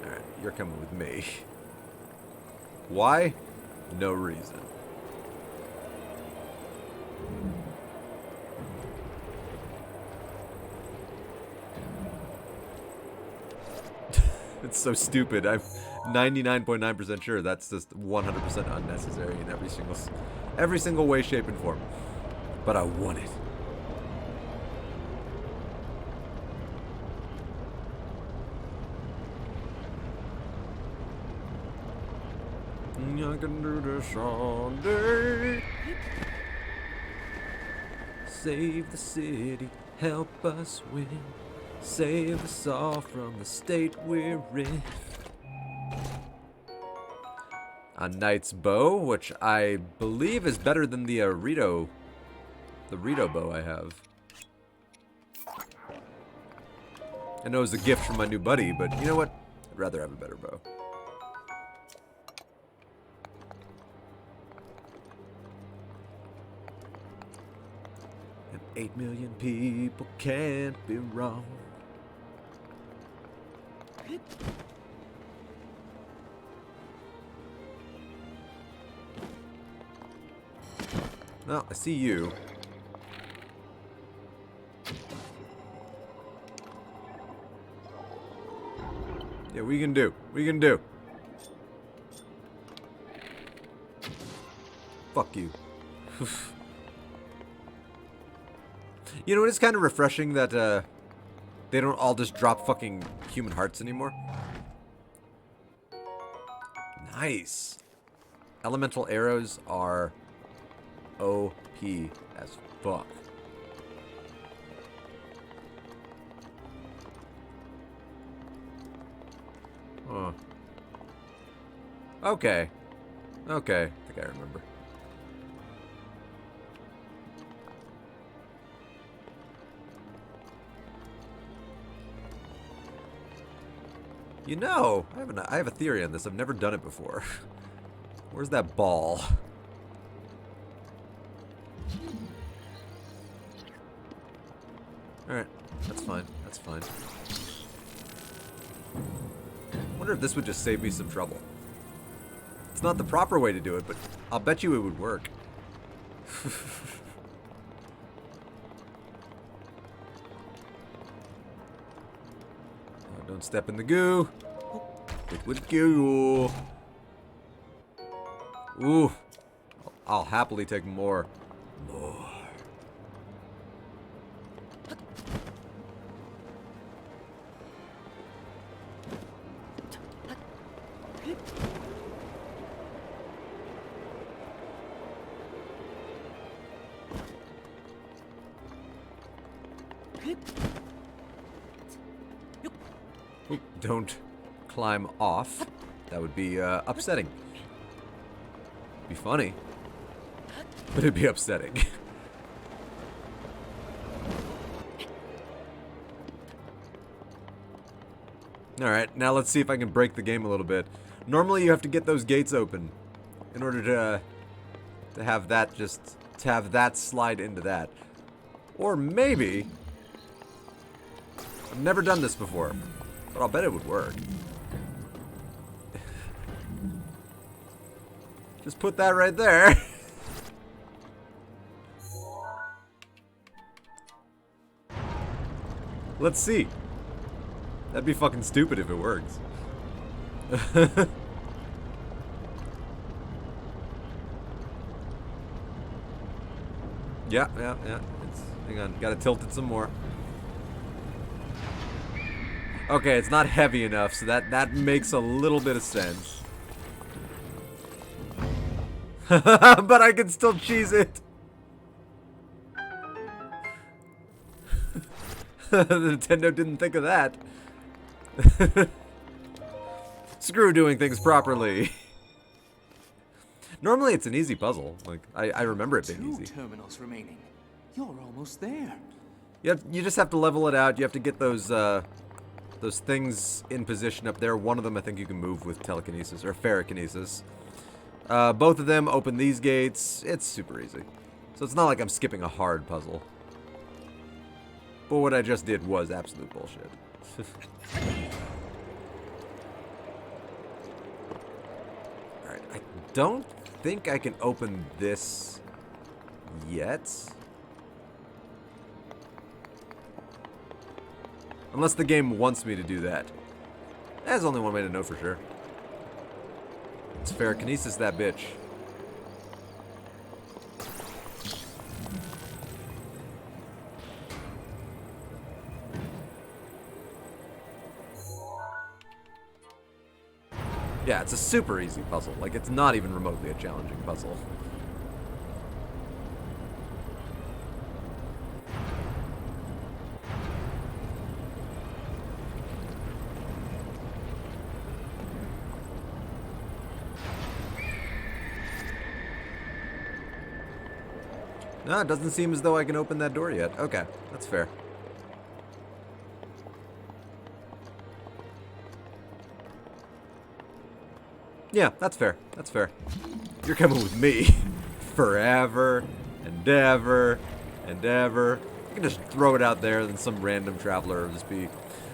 Alright, you're coming with me. Why? No reason. It's so stupid. I'm 99.9% sure that's just 100% unnecessary in every single way, shape, and form. But I want it. I can do this all day. Save the city, help us win. Save us all from the state we're in. A knight's bow, which I believe is better than the Rito bow I have. I know it's a gift from my new buddy, but you know what? I'd rather have a better bow. And 8 million people can't be wrong. Well, I see you. Yeah, we can do. We can do. Fuck you. You know, it's kind of refreshing that they don't all just drop fucking human hearts anymore. Nice. Elemental arrows are OP as fuck. Huh. Okay. Okay. I think I remember. You know, I have a theory on this. I've never done it before. Where's that ball? Alright, that's fine. That's fine. Wonder if this would just save me some trouble. It's not the proper way to do it, but I'll bet you it would work. Oh, don't step in the goo. Liquid goo. Ooh. I'll happily take more. More. Ooh, don't climb off. That would be upsetting. Be funny, but it'd be upsetting. Alright, now let's see if I can break the game a little bit. Normally you have to get those gates open in order to have that slide into that. Or maybe, I've never done this before, but I'll bet it would work. Just put that right there. Let's see. That'd be fucking stupid if it works. Yeah. Hang on, gotta tilt it some more. Okay, it's not heavy enough, so that makes a little bit of sense. But I can still cheese it. The Nintendo didn't think of that. Screw doing things properly. Normally it's an easy puzzle. Like, I remember it being Two easy. terminals remaining. You're almost there. You just have to level it out. You have to get those things in position up there. One of them I think you can move with telekinesis or ferrokinesis. Both of them open these gates. It's super easy. So it's not like I'm skipping a hard puzzle. But what I just did was absolute bullshit. Alright, I don't think I can open this yet. Unless the game wants me to do that. There's only one way to know for sure. It's ferrokinesis, that bitch. Yeah, it's a super easy puzzle. Like, it's not even remotely a challenging puzzle. No, it doesn't seem as though I can open that door yet. Okay, that's fair. Yeah, that's fair. That's fair. You're coming with me. Forever and ever and ever. I can just throw it out there and then some random traveler will just be...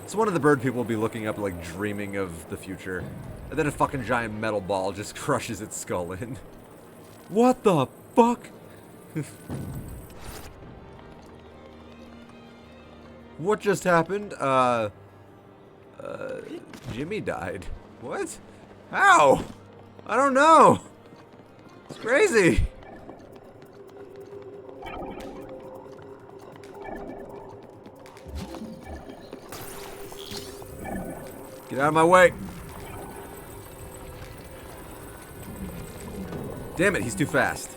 So one of the bird people will be looking up like dreaming of the future. And then a fucking giant metal ball just crushes its skull in. What the fuck? What just happened? Jimmy died. What? How? I don't know. It's crazy. Get out of my way. Damn it, he's too fast.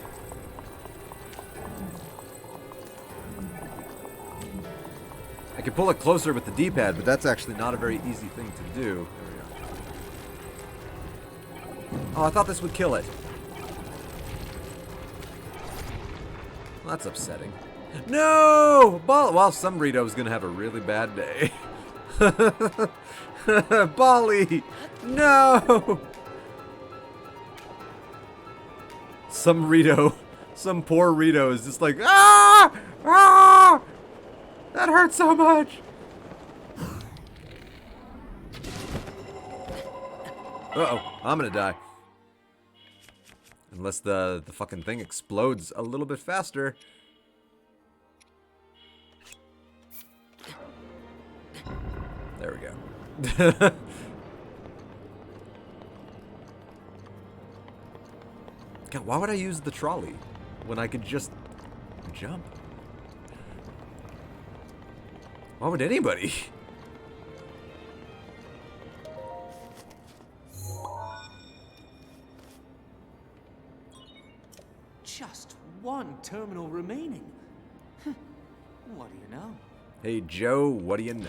I can pull it closer with the D-pad, but that's actually not a very easy thing to do. Oh, I thought this would kill it. Well, that's upsetting. No! Well, some Rito's gonna have a really bad day. Bolly! No! Some poor Rito is just like, ah! Ah! That hurts so much! Uh-oh, I'm gonna die. Unless the fucking thing explodes a little bit faster. There we go. God, why would I use the trolley when I could just jump? Why would anybody? Just one terminal remaining. What do you know? Hey, Joe, what do you know?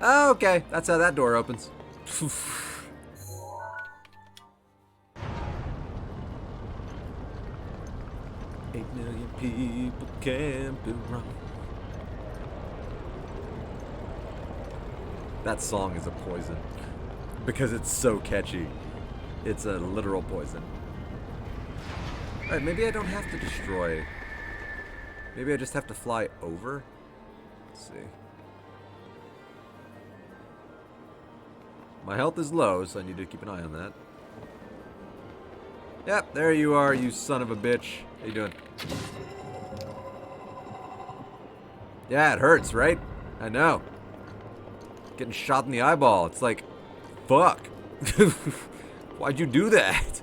Oh, okay, that's how that door opens. 8 million people can't be wrong. That song is a poison. Because it's so catchy. It's a literal poison. Alright, maybe I don't have to destroy. Maybe I just have to fly over? Let's see. My health is low, so I need to keep an eye on that. Yep, there you are, you son of a bitch. How you doing? Yeah, it hurts, right? I know. Getting shot in the eyeball. It's like, fuck. Why'd you do that?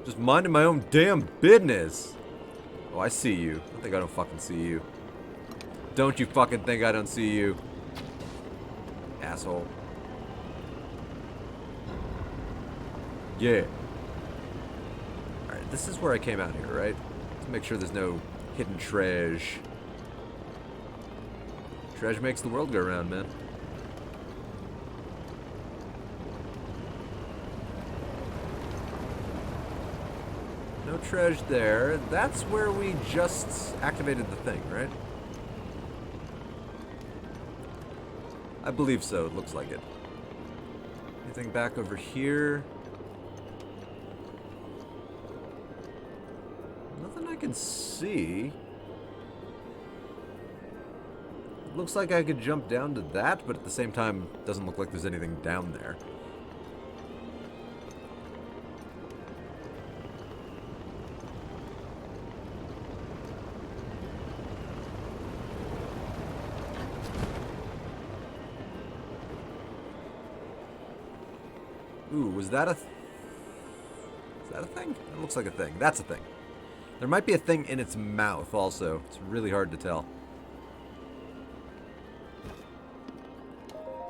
Just minding my own damn business. Oh, I see you. I think I don't fucking see you. Don't you fucking think I don't see you. Asshole. Yeah. Alright, this is where I came out here, right? To make sure there's no hidden treasure. Treasure makes the world go round, man. No treasure there. That's where we just activated the thing, right? I believe so. It looks like it. Anything back over here? Nothing I can see. Looks like I could jump down to that, but at the same time, doesn't look like there's anything down there. Ooh, was that is that a thing? It looks like a thing. That's a thing. There might be a thing in its mouth also. It's really hard to tell.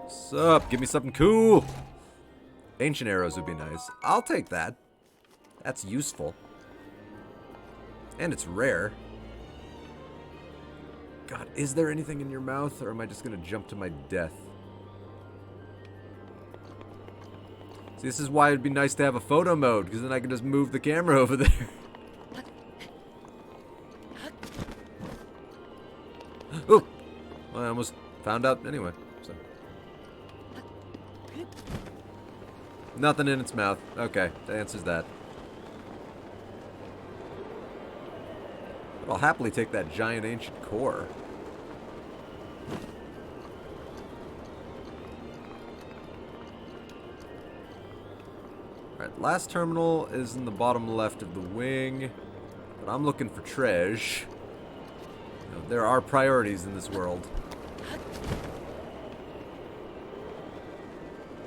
Sup? Give me something cool. Ancient arrows would be nice. I'll take that. That's useful. And it's rare. God, is there anything in your mouth, or am I just gonna jump to my death? See, this is why it'd be nice to have a photo mode, because then I can just move the camera over there. Ooh! Well, I almost found out anyway, so. Nothing in its mouth. Okay, that answers that. But I'll happily take that giant ancient core. Alright, last terminal is in the bottom left of the wing. But I'm looking for treasure. You know, there are priorities in this world.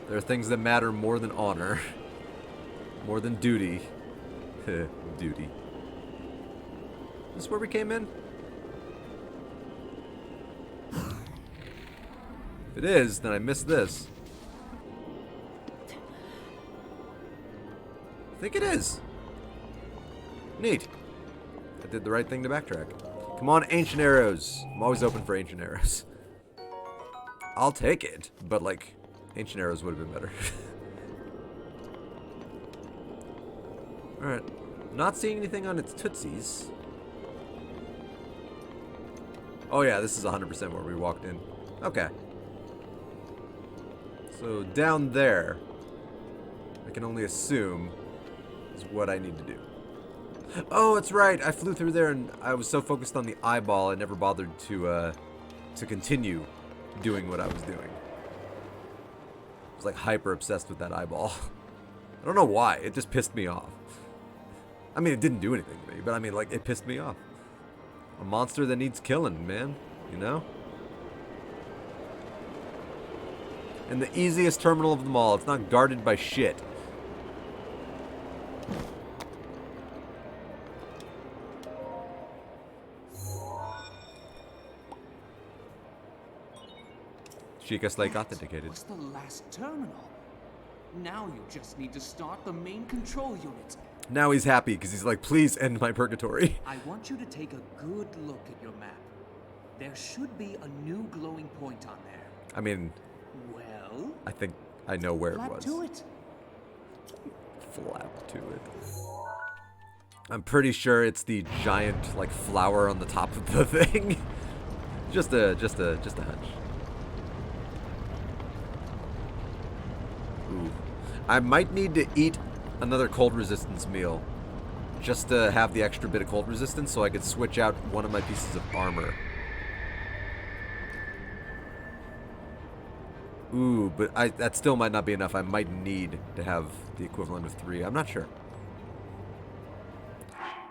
There are things that matter more than honor. More than duty. Duty. Is this where we came in? If it is, then I missed this. I think it is. Neat. I did the right thing to backtrack. Come on, ancient arrows. I'm always open for ancient arrows. I'll take it, but like, ancient arrows would have been better. Alright. Not seeing anything on its tootsies. Oh yeah, this is 100% where we walked in. Okay. So down there, I can only assume, is what I need to do. Oh, it's right. I flew through there and I was so focused on the eyeball I never bothered to continue doing what I was doing. I was like hyper obsessed with that eyeball. I don't know why. It just pissed me off. I mean, it didn't do anything to me, but I mean, like, it pissed me off. A monster that needs killing, man. You know? And the easiest terminal of them all. It's not guarded by shit. Chica's like authenticated. Was the last terminal. Now you just need to start the main control unit. Now he's happy because he's like, please end my purgatory. I want you to take a good look at your map. There should be a new glowing point on there. I mean, Well, I think I know where it flap was. to it. Flap to it. I'm pretty sure it's the giant like flower on the top of the thing. just a hunch. Ooh. I might need to eat another cold resistance meal just to have the extra bit of cold resistance so I could switch out one of my pieces of armor. Ooh, but that still might not be enough. I might need to have the equivalent of 3. I'm not sure.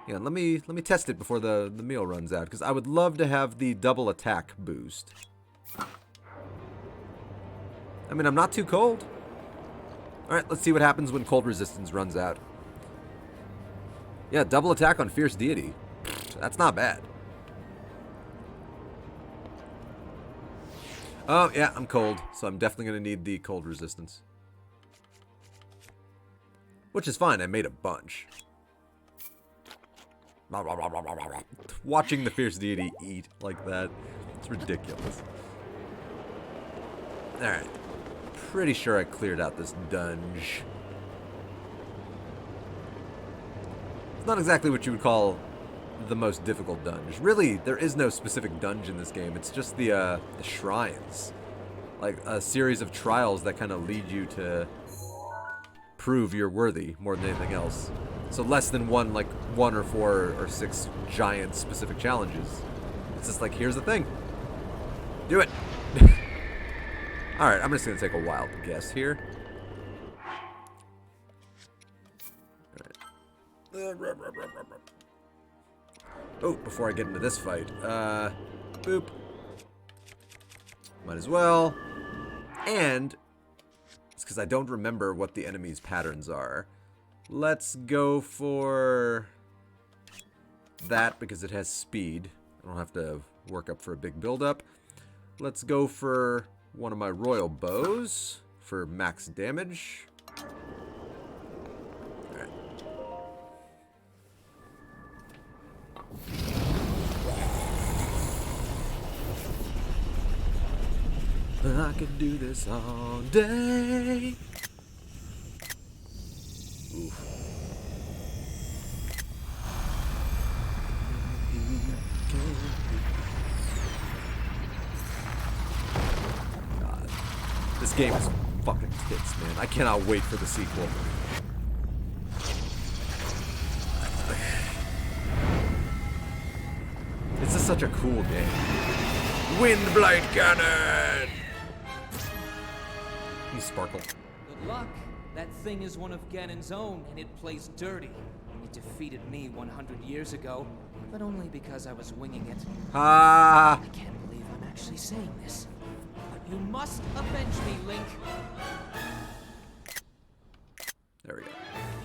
Yeah, let me test it before the meal runs out, because I would love to have the double attack boost. I mean, I'm not too cold. Alright, let's see what happens when cold resistance runs out. Yeah, double attack on Fierce Deity. That's not bad. Oh, yeah, I'm cold, so I'm definitely going to need the cold resistance. Which is fine, I made a bunch. Watching the fierce deity eat like that, it's ridiculous. Alright. Pretty sure I cleared out this dungeon. It's not exactly what you would call the most difficult dungeon. Really, there is no specific dungeon in this game. It's just the shrines. Like a series of trials that kind of lead you to prove you're worthy more than anything else. So less than one or 4 or 6 giant specific challenges. It's just like, here's the thing. Do it. Alright, I'm just going to take a wild guess here. Alright. Oh, before I get into this fight. Boop. Might as well. And it's because I don't remember what the enemy's patterns are. Let's go for that because it has speed. I don't have to work up for a big build-up. Let's go for one of my royal bows for max damage. Alright. I could do this all day. Oof. God. This game is fucking tits, man. I cannot wait for the sequel. This is such a cool game. Windblade Cannon! You sparkle. Good luck. That thing is one of Ganon's own, and it plays dirty. It defeated me 100 years ago, but only because I was winging it. Ah! I can't believe I'm actually saying this. But you must avenge me, Link. There we go.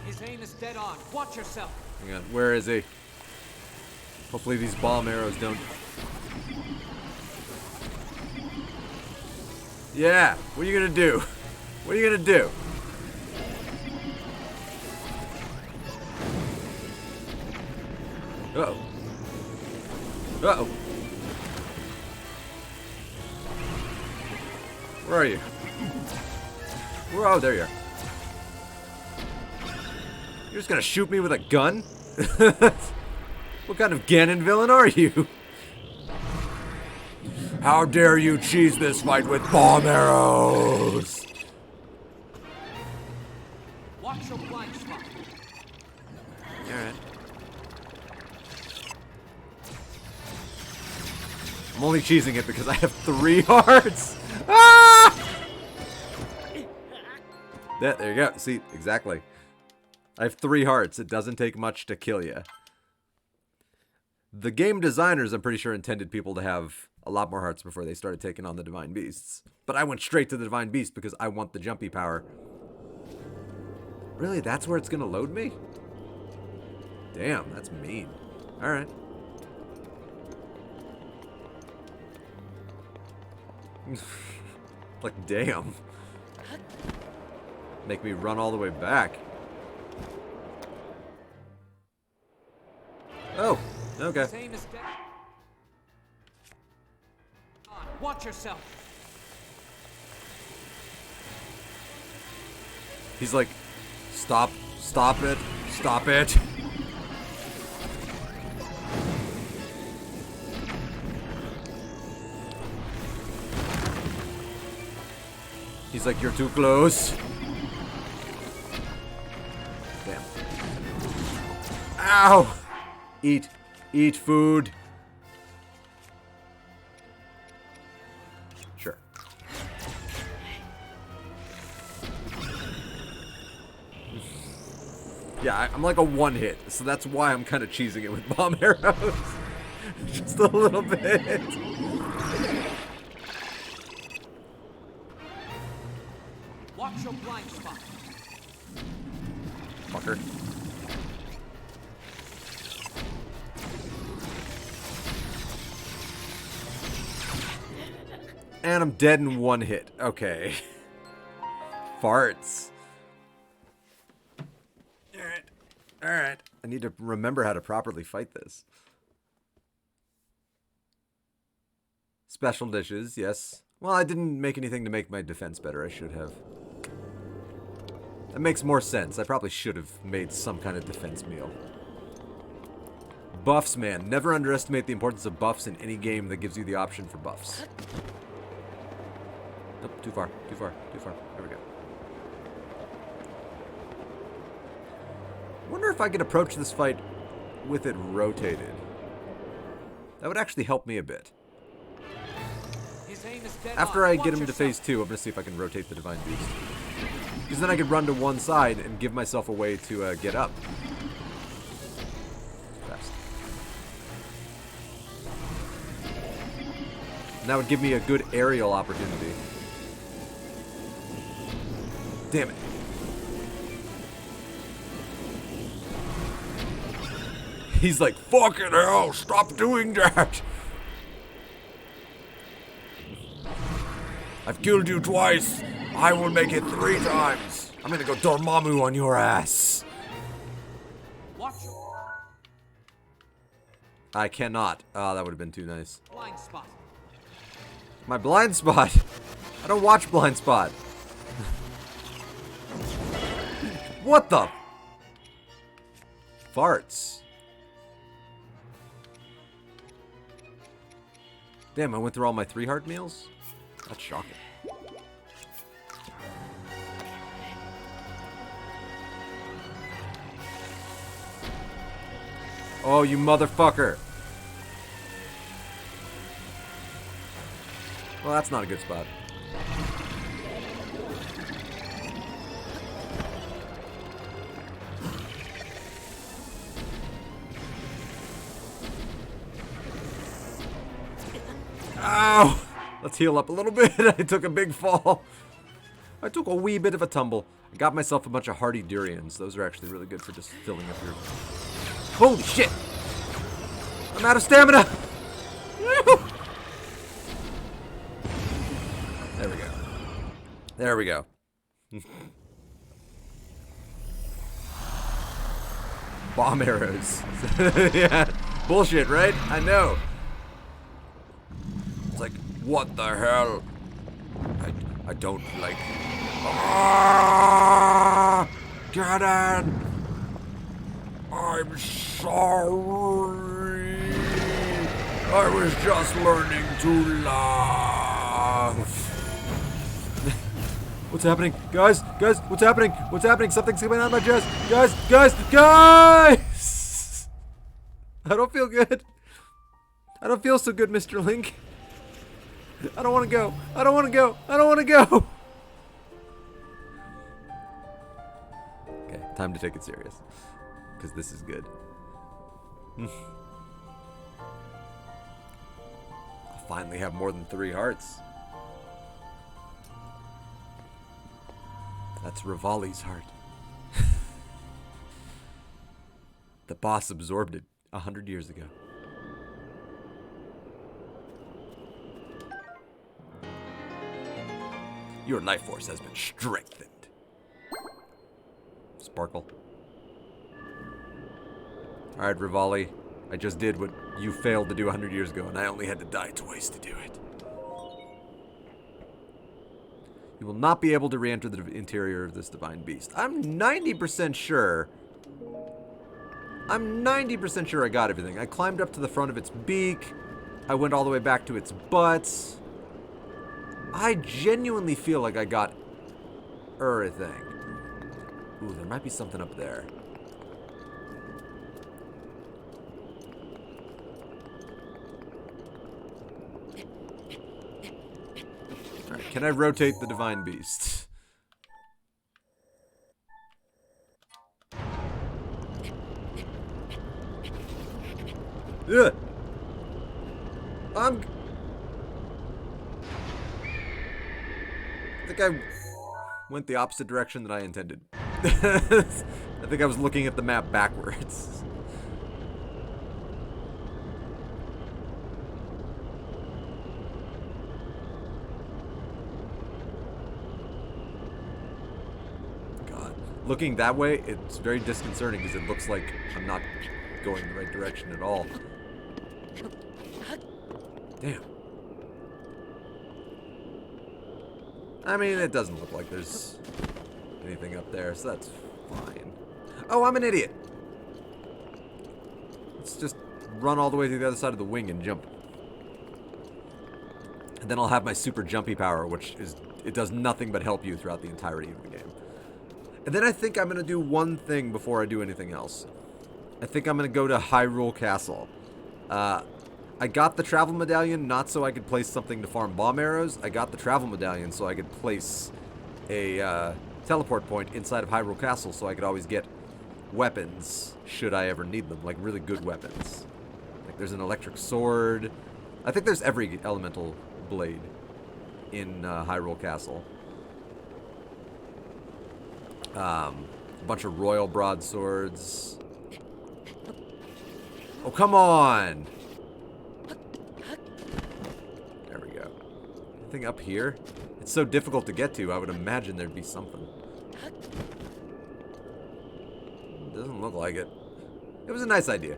His aim is dead on. Watch yourself. Hang on, where is he? Hopefully these bomb arrows don't... Yeah, what are you gonna do? What are you gonna do? Uh-oh. Uh-oh. Where are you? Oh, there you are. You're just gonna shoot me with a gun? What kind of Ganon villain are you? How dare you cheese this fight with bomb arrows? Watch your blind spot. Alright. I'm only cheesing it because I have 3 hearts. Ah! There you go. See, exactly. I have 3 hearts. It doesn't take much to kill you. The game designers, I'm pretty sure, intended people to have a lot more hearts before they started taking on the Divine Beasts. But I went straight to the Divine Beast because I want the jumpy power. Really? That's where it's going to load me? Damn, that's mean. Alright. Like, damn. Make me run all the way back. Oh, okay. His aim is dead on. Watch yourself. He's like, stop it, stop it. He's like, you're too close. Damn. Ow! Eat food. Sure. Yeah, I'm like a one hit, so that's why I'm kind of cheesing it with bomb arrows. Just a little bit. Watch your blind spot. Fucker. And I'm dead in 1 hit. Okay. Farts. Alright. Alright. I need to remember how to properly fight this. Special dishes, yes. Well, I didn't make anything to make my defense better. I should have. That makes more sense. I probably should have made some kind of defense meal. Buffs, man. Never underestimate the importance of buffs in any game that gives you the option for buffs. Nope, too far, too far, too far. There we go. Wonder if I could approach this fight with it rotated. That would actually help me a bit. After I get him to phase 2, I'm going to see if I can rotate the Divine Beast. Because then I could run to one side and give myself a way to get up. Fast. And that would give me a good aerial opportunity. Damn it. He's like, fucking hell, stop doing that! I've killed you twice. I will make it 3 times. I'm gonna go Dormammu on your ass. Watch. I cannot. Oh, that would have been too nice. Blind spot. My blind spot. I don't watch blind spot. What the? Farts. Damn, I went through all my 3-heart meals? That's shocking. Oh, you motherfucker. Well, that's not a good spot. Ow! Let's heal up a little bit. I took a big fall. I took a wee bit of a tumble. I got myself a bunch of hardy durians. Those are actually really good for just filling up your... Holy shit! I'm out of stamina! There we go. There we go. Bomb arrows. Yeah. Bullshit, right? I know. It's like, what the hell? I don't like... Ah! Get in! I'm sorry. I was just learning to laugh. What's happening? Guys, what's happening? What's happening? Something's coming out of my chest. Guys! I don't feel good. I don't feel so good, Mr. Link. I don't want to go. I don't want to go. I don't want to go. Okay, time to take it serious. Because this is good. I'll finally have more than 3 hearts. That's Revali's heart. The boss absorbed it 100 years ago. Your life force has been strengthened. Sparkle. Alright, Revali. I just did what you failed to do 100 years ago, and I only had to die twice to do it. You will not be able to re-enter the interior of this divine beast. I'm 90% sure. I'm 90% sure I got everything. I climbed up to the front of its beak. I went all the way back to its butt. I genuinely feel like I got everything. Ooh, there might be something up there. Alright, can I rotate the divine beast? Ugh. I think I went the opposite direction that I intended. I think I was looking at the map backwards. God. looking that way, it's very disconcerting because it looks like I'm not going the right direction at all. Damn. I mean, it doesn't look like there's anything up there, so that's fine. Oh, I'm an idiot. Let's just run all the way to the other side of the wing and jump. And then I'll have my super jumpy power, which is, it does nothing but help you throughout the entirety of the game. And then I think I'm going to do one thing before I do anything else. I think I'm going to go to Hyrule Castle. I got the travel medallion not so I could place something to farm bomb arrows. I got the travel medallion so I could place a teleport point inside of Hyrule Castle so I could always get weapons should I ever need them, like really good weapons. Like there's an electric sword. I think there's every elemental blade in Hyrule Castle. A bunch of royal broadswords. Oh, come on! There we go. Anything up here? It's so difficult to get to, I would imagine there'd be something. Doesn't look like it. It was a nice idea.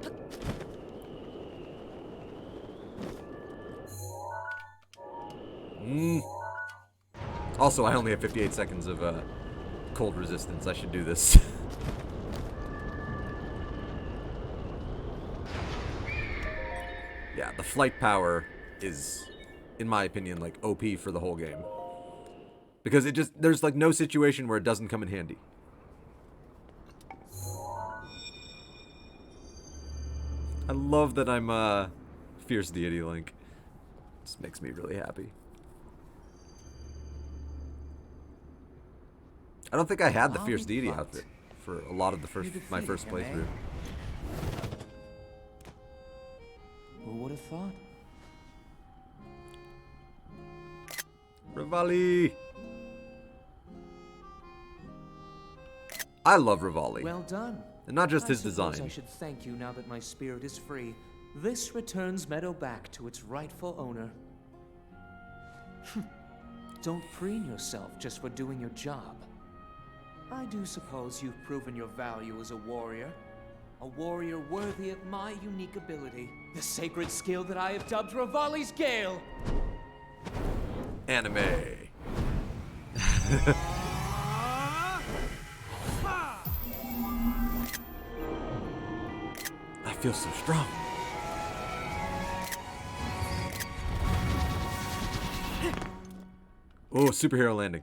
Also, I only have 58 seconds of cold resistance. I should do this. Yeah, the flight power is, in my opinion, like OP for the whole game. Because it just, there's like no situation where it doesn't come in handy. I love that I'm Fierce Deity Link. Just makes me really happy. I don't think I had the Fierce Deity outfit for a lot of the my first playthrough. Who would have thought? Revali! I love Revali. Well done. And not just his suppose design. I should thank you now that my spirit is free. This returns Meadow back to its rightful owner. Don't preen yourself just for doing your job. I do suppose you've proven your value as a warrior. A warrior worthy of my unique ability. The sacred skill that I have dubbed Revali's Gale. Anime. I feel so strong. Oh, superhero landing.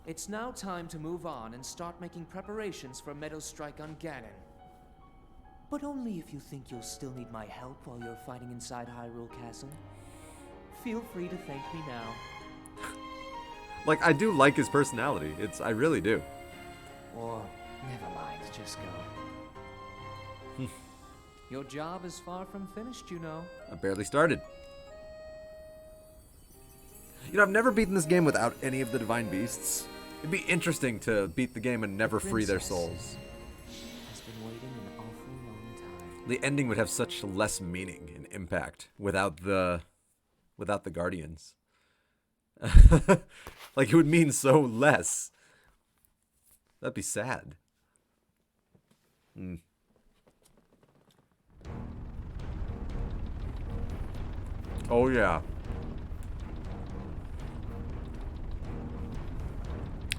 It's now time to move on and start making preparations for Meadow's strike on Ganon. But only if you think you'll still need my help while you're fighting inside Hyrule Castle. Feel free to thank me now. Like, I do like his personality. I really do. Or, never mind, just go. Your job is far from finished, you know. I barely started. You know, I've never beaten this game without any of the Divine Beasts. It'd be interesting to beat the game and never free their souls. Has been waiting an awfully long time. The ending would have such less meaning and impact without the Guardians. Like, it would mean so less. That'd be sad. Oh, yeah.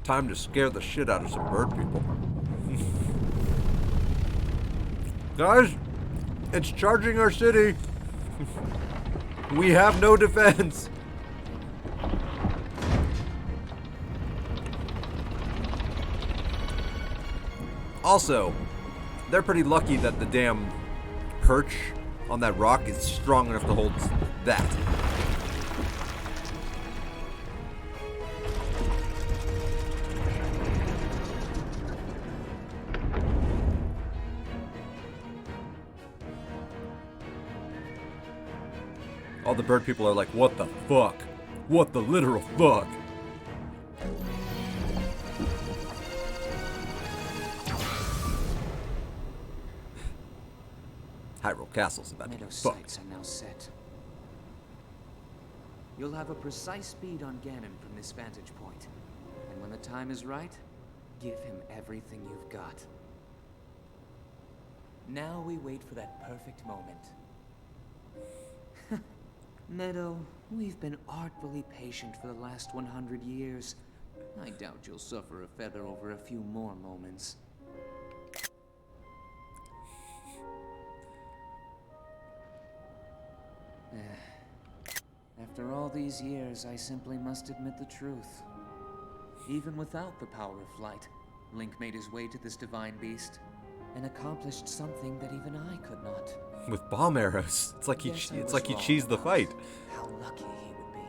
Time to scare the shit out of some bird people. Guys, it's charging our city. We have no defense. Also, they're pretty lucky that the damn perch on that rock is strong enough to hold that. All the bird people are like, what the fuck? What the literal fuck? Hyrule Castle's about to Meadow get fucked. sights are now set. You'll have a precise speed on Ganon from this vantage point. And when the time is right, Give him everything you've got. Now we wait for that perfect moment. Meadow, we've been artfully patient for the last 100 years. I doubt you'll suffer a feather over a few more moments. After all these years, I simply must admit the truth. Even without the power of flight, Link made his way to this divine beast and accomplished something that even I could not. With bomb arrows. It's like he Guess I it's was like he wrong cheesed the about fight. How lucky he would be.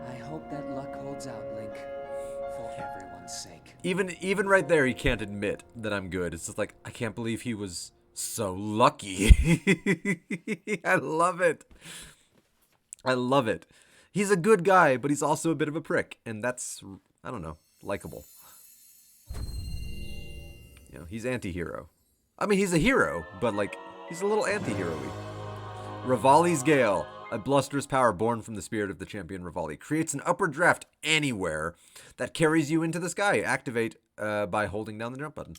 I hope that luck holds out, Link, for everyone's sake. Even right there, he can't admit that I'm good. It's just like, I can't believe he was so lucky. I love it. I love it. He's a good guy, but he's also a bit of a prick, and that's, I don't know, likable. You know, he's anti-hero. I mean, he's a hero, but like, he's a little anti-hero-y. Revali's Gale, a blusterous power born from the spirit of the champion Revali, creates an upward draft anywhere that carries you into the sky. Activate by holding down the jump button.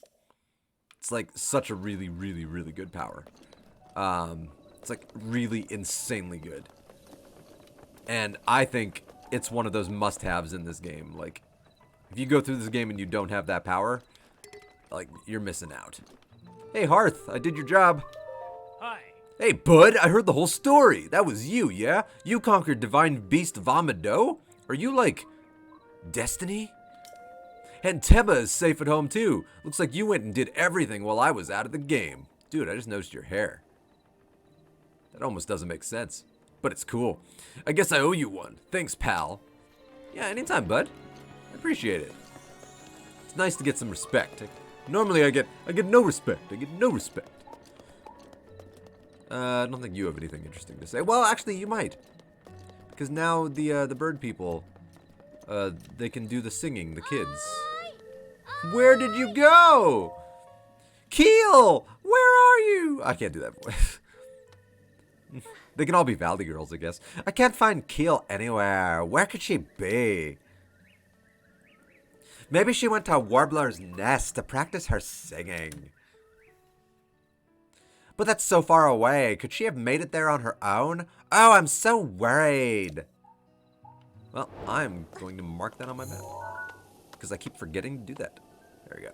It's like such a really, really, really good power. It's like really insanely good. And I think it's one of those must-haves in this game. Like, if you go through this game and you don't have that power, like, you're missing out. Hey, Hearth, I did your job. Hi. Hey, bud, I heard the whole story. That was you, yeah? You conquered Divine Beast Vomado? Are you, like, Destiny? And Teba is safe at home, too. Looks like you went and did everything while I was out of the game. Dude, I just noticed your hair. That almost doesn't make sense. But it's cool. I guess I owe you one. Thanks, pal. Yeah, anytime, bud. I appreciate it. It's nice to get some respect. Normally I get no respect. I get no respect. I don't think you have anything interesting to say. Well, actually, you might. Because now the bird people, they can do the singing, the kids. Where did you go? Keel, where are you? I can't do that voice. They can all be Valley girls, I guess. I can't find Keel anywhere. Where could she be? Maybe she went to Warbler's nest to practice her singing. But that's so far away. Could she have made it there on her own? Oh, I'm so worried. Well, I'm going to mark that on my map. Because I keep forgetting to do that. There we go.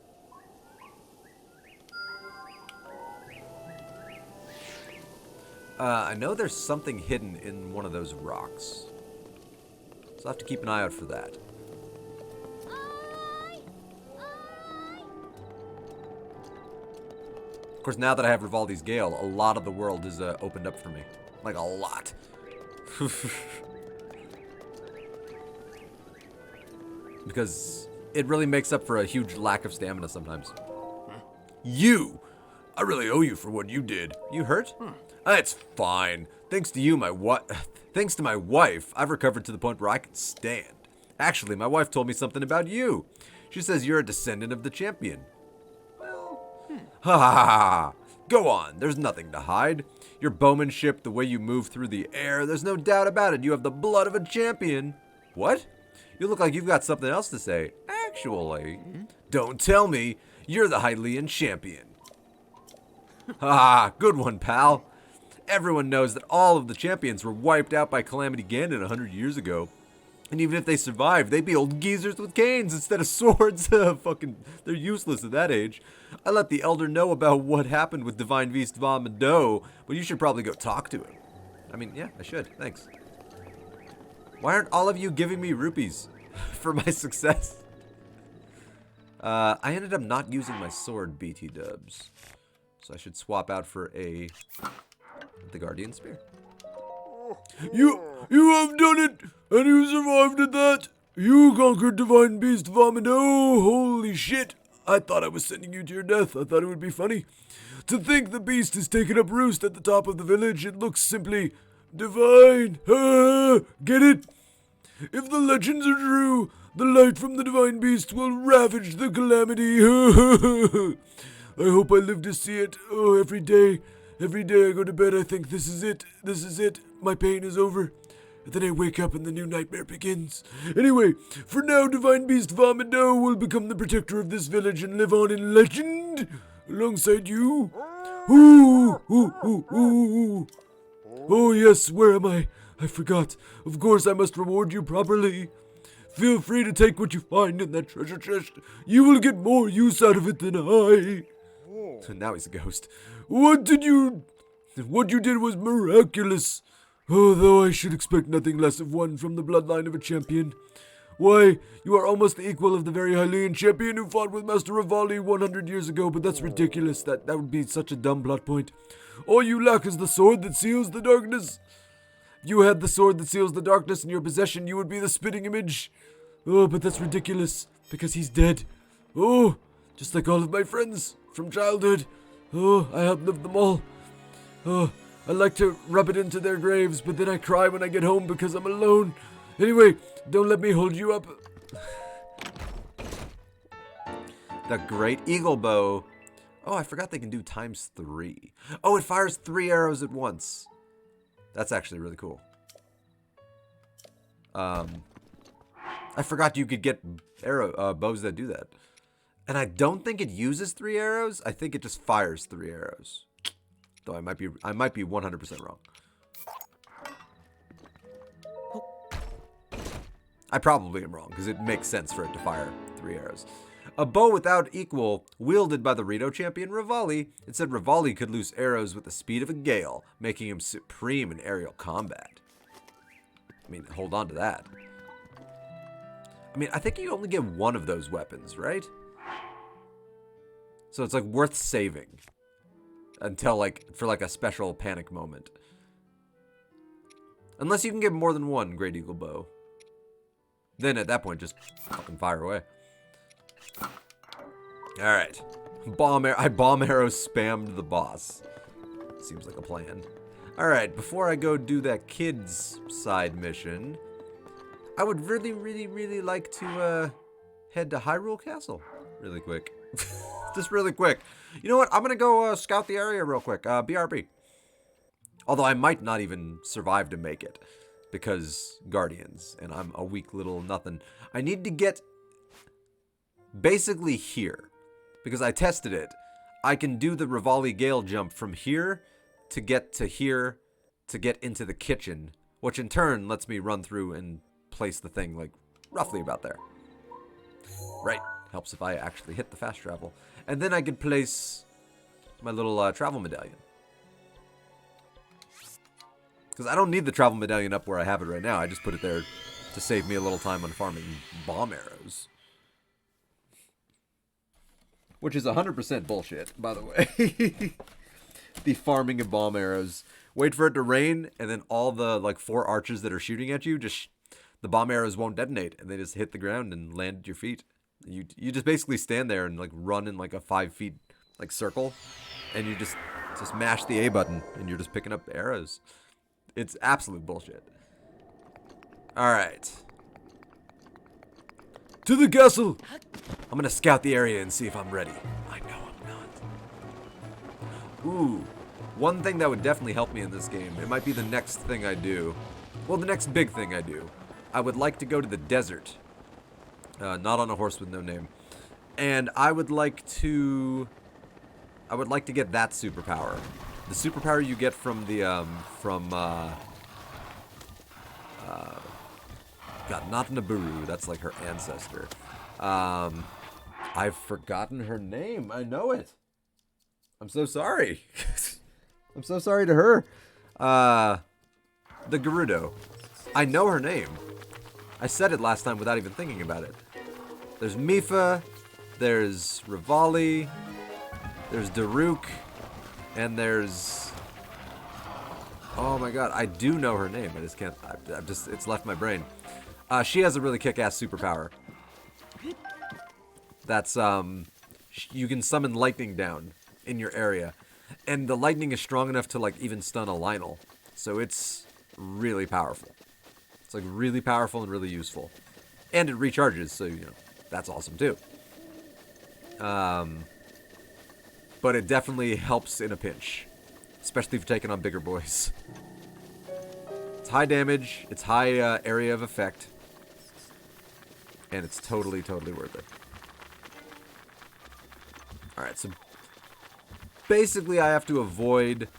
I know there's something hidden in one of those rocks. So I'll have to keep an eye out for that. Of course, now that I have Revali's Gale, a lot of the world is opened up for me. Like, a lot. Because it really makes up for a huge lack of stamina sometimes. You! I really owe you for what you did. You hurt? It's fine. Thanks to you, thanks to my wife, I've recovered to the point where I can stand. Actually, my wife told me something about you. She says you're a descendant of the champion. Ha ha ha ha. Go on, there's nothing to hide. Your bowmanship, the way you move through the air, there's no doubt about it. You have the blood of a champion. What? You look like you've got something else to say. Actually, don't tell me you're the Hylian champion. Ha, good one, pal. Everyone knows that all of the champions were wiped out by Calamity Ganon 100 years ago. And even if they survived, they'd be old geezers with canes instead of swords. Fucking, they're useless at that age. I let the Elder know about what happened with Divine Beast Vomado, but you should probably go talk to him. I mean, yeah, I should. Thanks. Why aren't all of you giving me rupees for my success? I ended up not using my sword, BT dubs. So I should swap out for the Guardian Spear. You have done it, and you survived at that. You conquered Divine Beast Vomado. Holy shit. I thought I was sending you to your death. I thought it would be funny. To think the beast has taken up roost at the top of the village, it looks simply divine. Get it? If the legends are true, the light from the Divine Beast will ravage the calamity. I hope I live to see it. Oh, every day I go to bed, I think this is it. This is it. My pain is over. And then I wake up and the new nightmare begins. Anyway, for now, Divine Beast Vomido will become the protector of this village and live on in legend alongside you. Ooh, ooh, ooh, ooh. Oh yes, where am I? I forgot. Of course I must reward you properly. Feel free to take what you find in that treasure chest. You will get more use out of it than I. Now he's a ghost. What you did was miraculous. Although I should expect nothing less of one from the bloodline of a champion. Why, you are almost the equal of the very Hylian champion who fought with Master Revali 100 years ago, but that's ridiculous. That would be such a dumb plot point. All you lack is the sword that seals the darkness. If you had the sword that seals the darkness in your possession, you would be the spitting image. Oh, but that's ridiculous, because he's dead. Oh, just like all of my friends from childhood. Oh, I outlived them all. Oh, I like to rub it into their graves, but then I cry when I get home because I'm alone. Anyway, don't let me hold you up. The Great Eagle Bow. Oh, I forgot they can do ×3. Oh, it fires 3 arrows at once. That's actually really cool. I forgot you could get bows that do that. And I don't think it uses 3 arrows. I think it just fires 3 arrows. Though I might be 100% wrong. I probably am wrong, because it makes sense for it to fire 3 arrows. A bow without equal, wielded by the Rito champion Revali. It said Revali could loose arrows with the speed of a Gale, making him supreme in aerial combat. I mean, hold on to that. I mean, I think you only get one of those weapons, right? So it's like worth saving. Until for a special panic moment. Unless you can get more than one Great Eagle Bow. Then at that point, just fucking fire away. Alright. I bomb arrow spammed the boss. Seems like a plan. Alright, before I go do that kid's side mission, I would really, really, really like to head to Hyrule Castle. Really quick. Just really quick. You know what? I'm going to go scout the area real quick. BRB. Although I might not even survive to make it. Because Guardians. And I'm a weak little nothing. I need to get basically here. Because I tested it. I can do the Revali Gale jump from here to get to here to get into the kitchen. Which in turn lets me run through and place the thing roughly about there. Right. Helps if I actually hit the fast travel. And then I could place my little travel medallion. Because I don't need the travel medallion up where I have it right now. I just put it there to save me a little time on farming bomb arrows. Which is 100% bullshit, by the way. The farming of bomb arrows. Wait for it to rain, and then all the 4 archers that are shooting at you, the bomb arrows won't detonate, and they just hit the ground and land at your feet. You just basically stand there and run in a 5 feet circle, and you just mash the A button and you're just picking up arrows. It's absolute bullshit. All right, To the castle. I'm gonna scout the area and see if I'm ready. I know I'm not. Ooh, one thing that would definitely help me in this game. It might be the next thing I do. Well, the next big thing I do. I would like to go to the desert. Not on a horse with no name. And I would like to get that superpower. The superpower you get from the, God, not Naburu. That's her ancestor. I've forgotten her name. I know it. I'm so sorry. I'm so sorry to her. The Gerudo. I know her name. I said it last time without even thinking about it. There's Mipha, there's Revali, there's Daruk, and there's... Oh my god, I do know her name. I just can't... it's left my brain. She has a really kick-ass superpower. That's, you can summon lightning down in your area. And the lightning is strong enough to, even stun a Lionel. So it's really powerful. It's, really powerful and really useful. And it recharges, so, that's awesome, too. But it definitely helps in a pinch. Especially if you're taking on bigger boys. It's high damage, it's high area of effect, and it's totally, totally worth it. Alright, so basically I have to avoid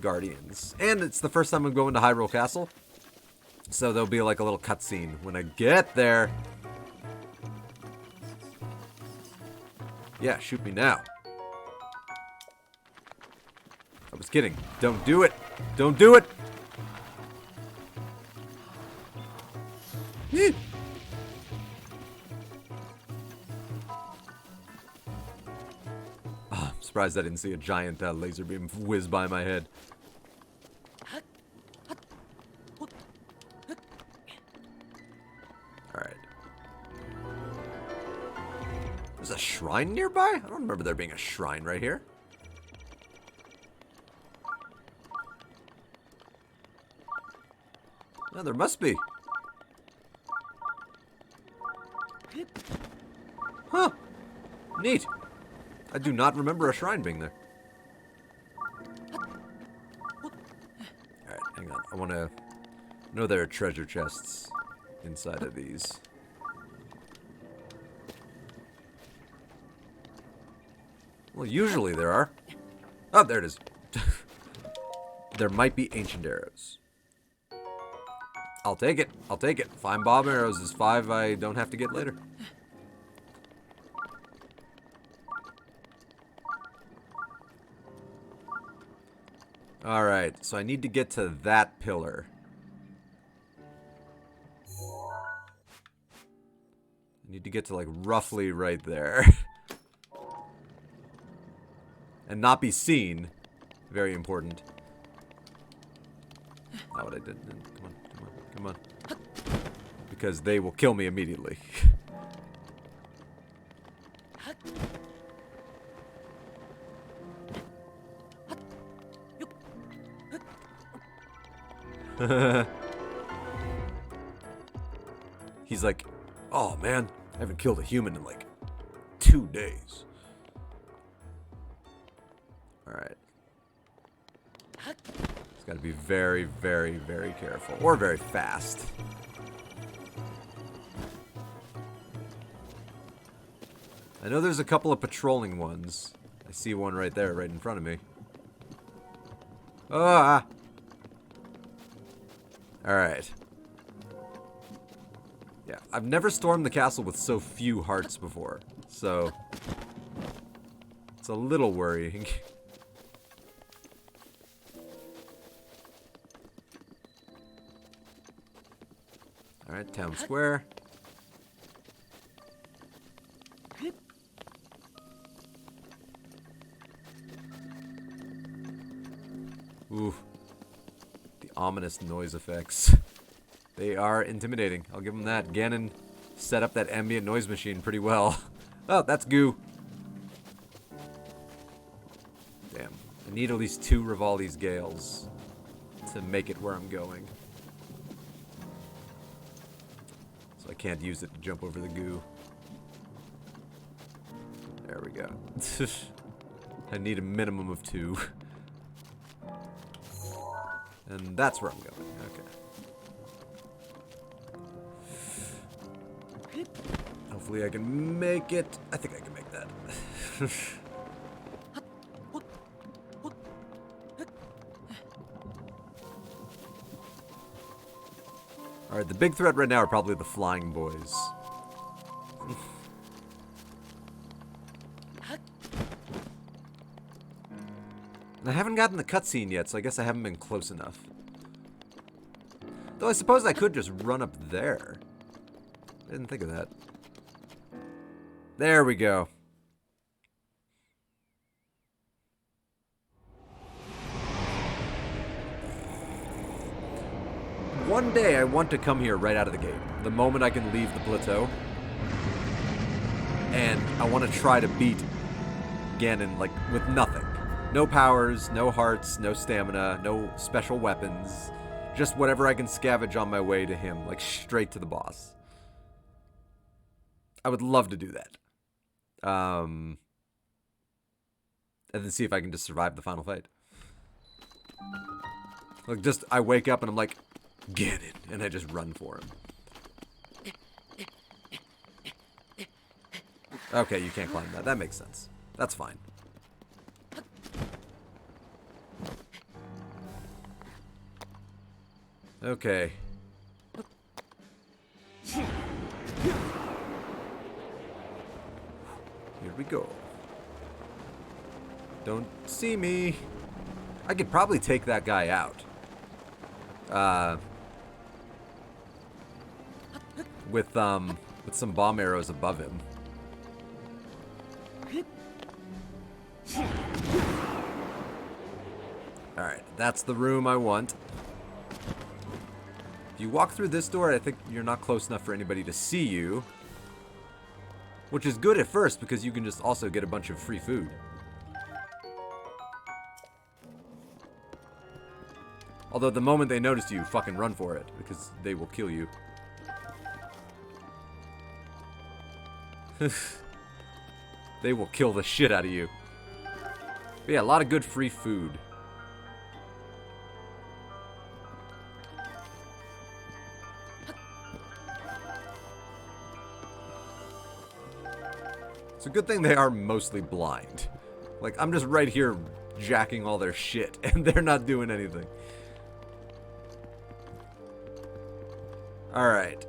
guardians. And it's the first time I'm going to Hyrule Castle, so there'll be like a little cutscene when I get there. Yeah, shoot me now. I was kidding. Don't do it. Don't do it. Oh, I'm surprised I didn't see a giant laser beam whiz by my head. Alright. There's a shrine nearby? I don't remember there being a shrine right here. No, there must be. Huh. Neat. I do not remember a shrine being there. Alright, hang on. I want to know there are treasure chests inside of these. Well, usually there are. Oh, there it is. There might be ancient arrows. I'll take it. I'll take it. 5 bomb arrows is 5 I don't have to get later. Alright, so I need to get to that pillar. I need to get to like roughly right there. And not be seen. Very important. Not what I did. Come on, come on, come on. Because they will kill me immediately. He's like, oh man, I haven't killed a human in like 2 days. Alright. It's got to be very, very, very careful. Or very fast. I know there's a couple of patrolling ones. I see one right there, right in front of me. Ah! Alright. Yeah, I've never stormed the castle with so few hearts before. So, it's a little worrying. Alright, town square. Ooh. The ominous noise effects. They are intimidating. I'll give them that. Ganon set up that ambient noise machine pretty well. Oh, that's goo. Damn. I need at least 2 Revali's Gales to make it where I'm going. So I can't use it to jump over the goo. There we go. I need a minimum of 2. And that's where I'm going. Okay. Hopefully I can make it. I think I can make that. Alright, the big threat right now are probably the flying boys. And I haven't gotten the cutscene yet, so I guess I haven't been close enough. Though I suppose I could just run up there. I didn't think of that. There we go. One day I want to come here right out of the gate. The moment I can leave the plateau. And I want to try to beat Ganon, like, with nothing. No powers, no hearts, no stamina, no special weapons. Just whatever I can scavenge on my way to him, like straight to the boss. I would love to do that. And then see if I can just survive the final fight. Like, just, I wake up and I'm like, get it, and I just run for him. Okay, you can't climb that. That makes sense. That's fine. Okay. Here we go. Don't see me. I could probably take that guy out. With some bomb arrows above him. Alright, that's the room I want. If you walk through this door, I think you're not close enough for anybody to see you. Which is good at first, because you can just also get a bunch of free food. Although the moment they notice you, fucking run for it, because they will kill you. They will kill the shit out of you. But yeah, a lot of good free food. It's a good thing they are mostly blind. Like, I'm just right here jacking all their shit, and they're not doing anything. Alright.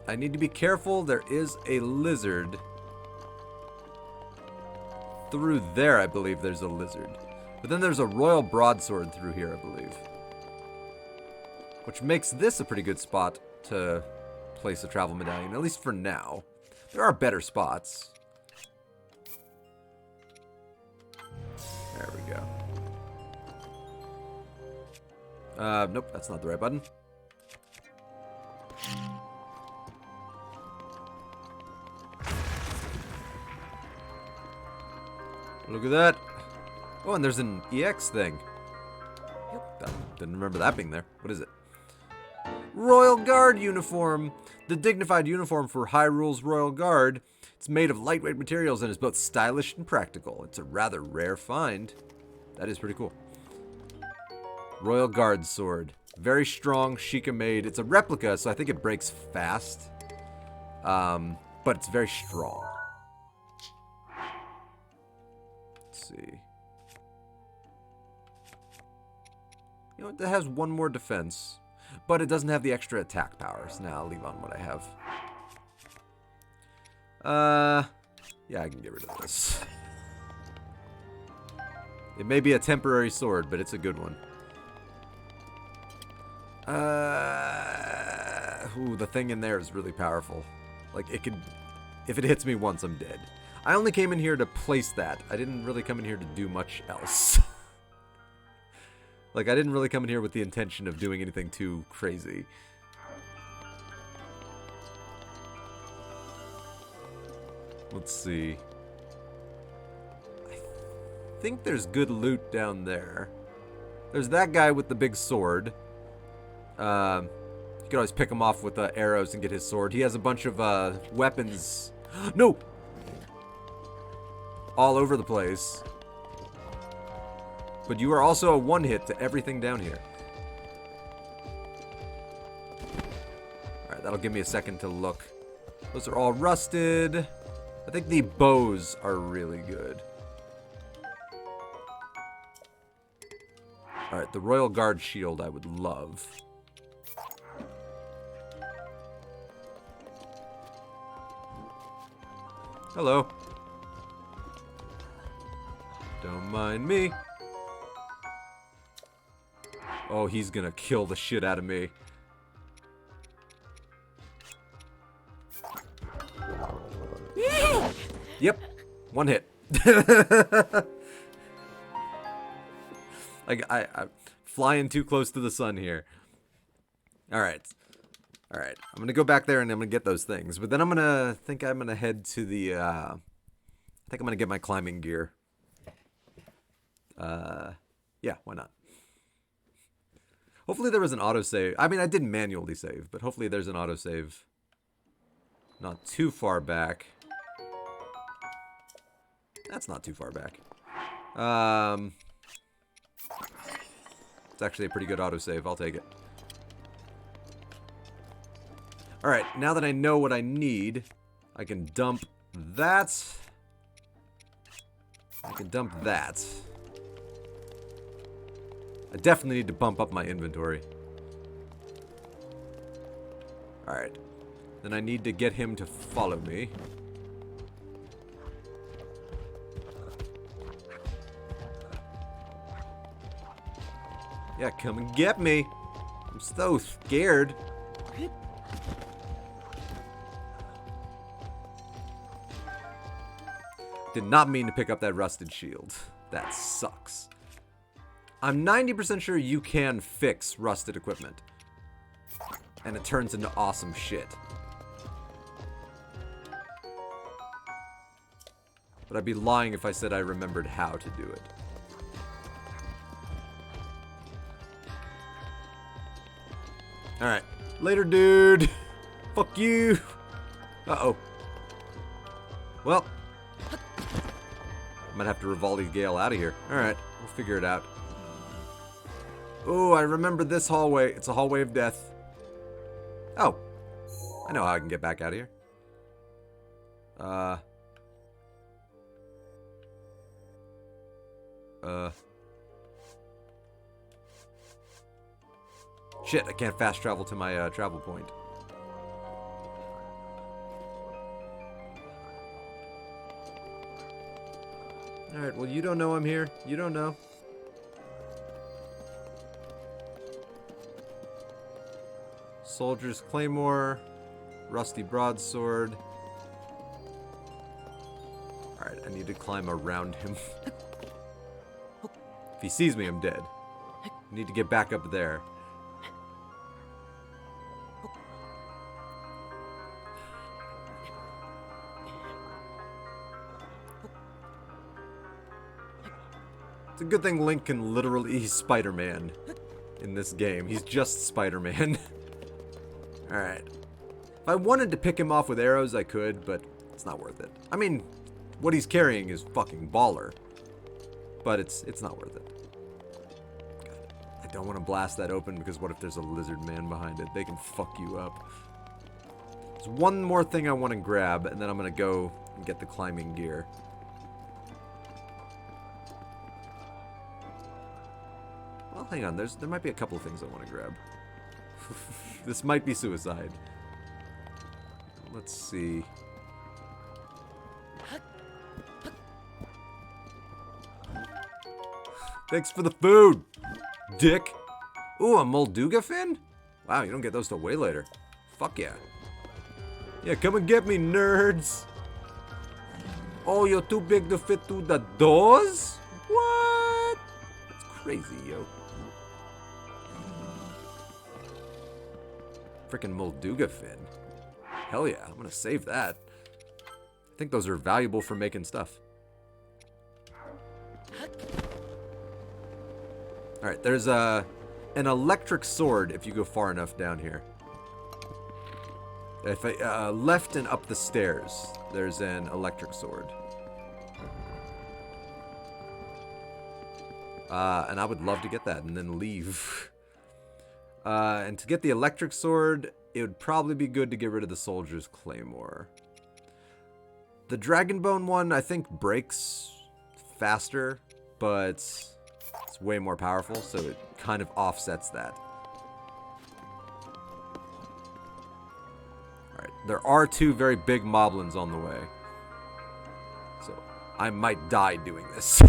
I need to be careful. There is a lizard. Through there, I believe there's a lizard. But then there's a royal broadsword through here, I believe. Which makes this a pretty good spot to place a travel medallion, at least for now. There are better spots. There we go. Nope, that's not the right button. Look at that. Oh, and there's an EX thing. Didn't remember that being there. What is it? Royal Guard uniform. The dignified uniform for Hyrule's Royal Guard. It's made of lightweight materials and is both stylish and practical. It's a rather rare find. That is pretty cool. Royal Guard sword. Very strong, Sheikah made. It's a replica, so I think it breaks fast. But it's very strong. Let's see. You know what? That has one more defense. But it doesn't have the extra attack powers. So now I'll leave on what I have. Yeah, I can get rid of this. It may be a temporary sword, but it's a good one. Ooh, the thing in there is really powerful. Like, it could... If it hits me once, I'm dead. I only came in here to place that. I didn't really come in here to do much else. Like, I didn't really come in here with the intention of doing anything too crazy. Let's see. I think there's good loot down there. There's that guy with the big sword. You can always pick him off with arrows and get his sword. He has a bunch of weapons. No! All over the place. But you are also a one-hit to everything down here. Alright, that'll give me a second to look. Those are all rusted. I think the bows are really good. Alright, the Royal Guard shield I would love. Hello. Don't mind me. Oh, he's gonna kill the shit out of me. Yep. One hit. Like, I'm flying too close to the sun here. Alright. Alright. I'm gonna go back there and I'm gonna get those things. But then I'm gonna head to the, I think I'm gonna get my climbing gear. Yeah, why not? Hopefully there was an autosave. I mean, I didn't manually save, but hopefully there's an autosave not too far back. That's not too far back. It's actually a pretty good autosave. I'll take it. Alright, now that I know what I need, I can dump that. I can dump that. I definitely need to bump up my inventory. Alright. Then I need to get him to follow me. Yeah, come and get me. I'm so scared. Did not mean to pick up that rusted shield. That sucks. I'm 90% sure you can fix rusted equipment. And it turns into awesome shit. But I'd be lying if I said I remembered how to do it. Alright. Later, dude. Fuck you. Uh-oh. Well. I might have to Revali Gale out of here. Alright. We'll figure it out. Oh, I remember this hallway. It's a hallway of death. Oh. I know how I can get back out of here. Shit, I can't fast travel to my travel point. Alright, well, you don't know I'm here. You don't know. Soldier's Claymore. Rusty Broadsword. Alright, I need to climb around him. If he sees me, I'm dead. I need to get back up there. It's a good thing Link can literally... He's Spider-Man in this game. He's just Spider-Man. Alright. If I wanted to pick him off with arrows, I could, but it's not worth it. I mean, what he's carrying is fucking baller. But it's not worth it. God, I don't want to blast that open because what if there's a lizard man behind it? They can fuck you up. There's one more thing I want to grab, and then I'm going to go and get the climbing gear. Well, hang on. There might be a couple of things I want to grab. This might be suicide. Let's see. Thanks for the food, dick. Ooh, a Molduga fin? Wow, you don't get those till way later. Fuck yeah. Yeah, come and get me, nerds. Oh, you're too big to fit through the doors? What? That's crazy, yo. Freaking Molduga fin. Hell yeah, I'm gonna save that. I think those are valuable for making stuff. Alright, there's an electric sword if you go far enough down here. If I, left and up the stairs, there's an electric sword. And I would love to get that and then leave. And to get the electric sword, it would probably be good to get rid of the soldier's claymore. The Dragonbone one, I think, breaks faster, but it's way more powerful, so it kind of offsets that. Alright, there are two very big moblins on the way. So, I might die doing this.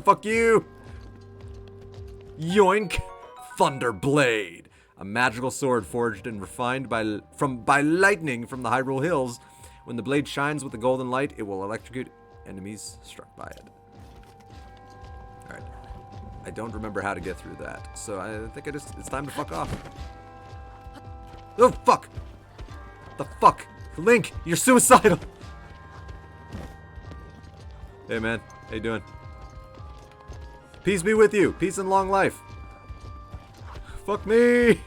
Fuck you! Yoink! Thunderblade! A magical sword forged and refined by lightning from the Hyrule Hills. When the blade shines with the golden light, it will electrocute enemies struck by it. Alright. I don't remember how to get through that, so I think it's time to fuck off. Oh, fuck! The fuck? Link, you're suicidal! Hey, man. How you doing? Peace be with you. Peace and long life. Fuck me!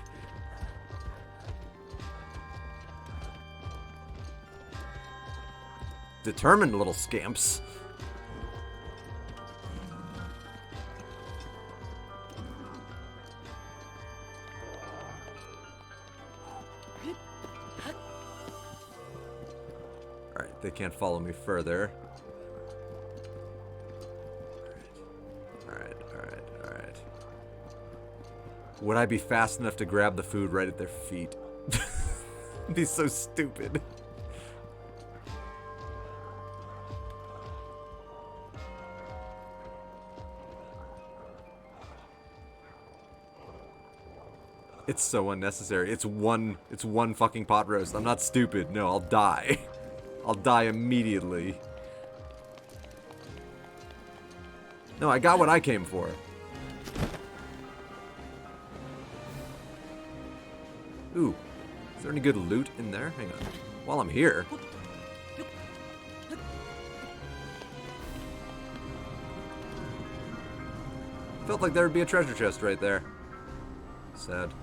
Determined little scamps. Alright, they can't follow me further. Alright. Would I be fast enough to grab the food right at their feet? It'd be so stupid. It's so unnecessary. It's one fucking pot roast. I'm not stupid. No, I'll die. I'll die immediately. No, I got what I came for. Ooh. Is there any good loot in there? Hang on. While I'm here. Felt like there would be a treasure chest right there. Sad.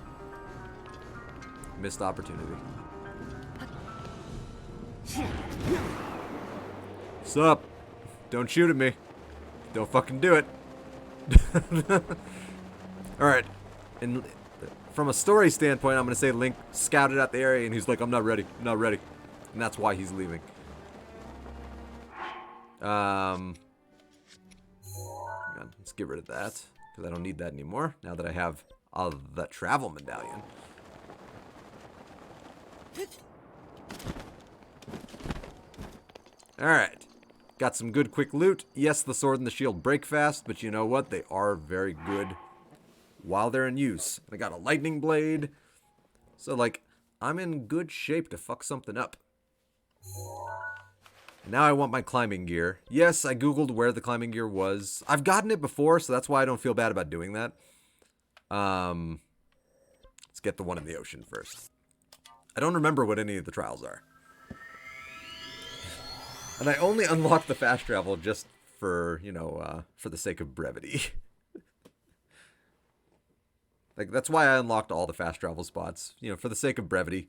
Missed opportunity. Sup? Don't shoot at me. Don't fucking do it. Alright. And from a story standpoint, I'm going to say Link scouted out the area and he's like, I'm not ready. I'm not ready. And that's why he's leaving. Hang on, let's get rid of that. Because I don't need that anymore. Now that I have the travel medallion. Alright. Got some good quick loot. Yes, the sword and the shield break fast, but you know what? They are very good while they're in use. I got a lightning blade. So, like, I'm in good shape to fuck something up. And now I want my climbing gear. Yes, I googled where the climbing gear was. I've gotten it before, so that's why I don't feel bad about doing that. Let's get the one in the ocean first. I don't remember what any of the trials are. And I only unlocked the fast travel just for, you know, for the sake of brevity. Like, that's why I unlocked all the fast travel spots, you know, for the sake of brevity.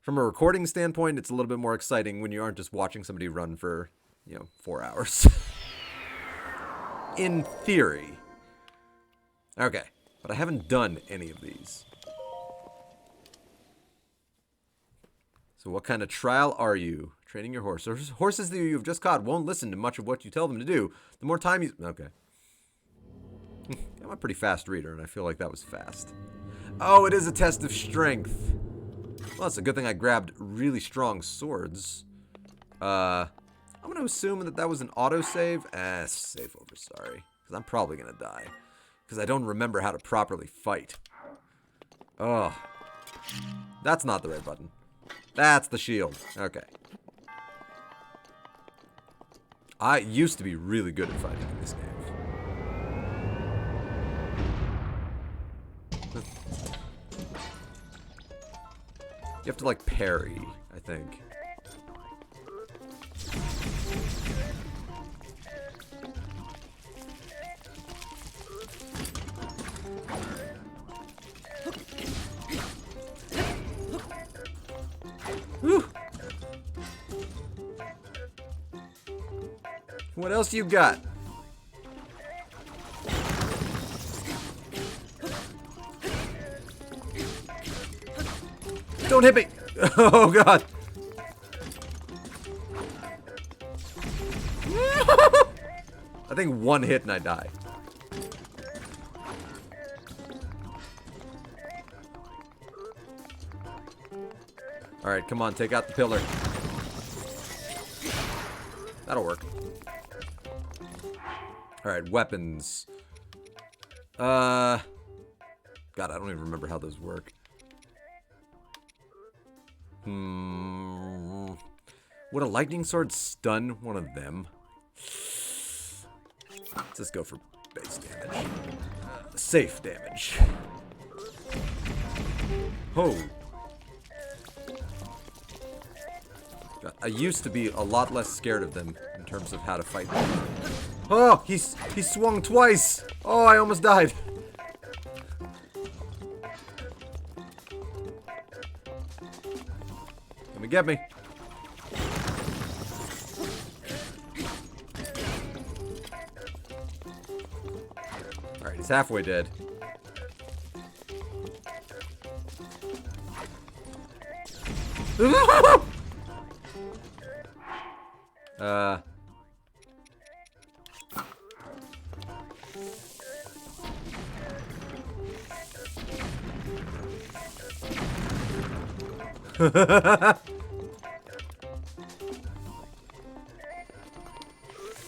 From a recording standpoint, it's a little bit more exciting when you aren't just watching somebody run for, you know, 4 hours. In theory. Okay, but I haven't done any of these. So what kind of trial are you? Training your horse. Horses that you've just caught won't listen to much of what you tell them to do. The more time you... Okay. I'm a pretty fast reader, and I feel like that was fast. Oh, it is a test of strength. Well, it's a good thing I grabbed really strong swords. I'm going to assume that that was an autosave. Save over, sorry. Because I'm probably going to die. Because I don't remember how to properly fight. Oh. That's not the right button. That's the shield. Okay. I used to be really good at fighting in this game. You have to, like, parry, I think. Whew. What else you got? Don't hit me! Oh god! I think one hit and I die. Alright, come on, take out the pillar. That'll work. Alright, weapons. God, I don't even remember how those work. Would a lightning sword stun one of them? Let's just go for base damage. Safe damage. Oh. God, I used to be a lot less scared of them in terms of how to fight them. Oh, he swung twice. Oh, I almost died. get me. Alright, he's halfway dead.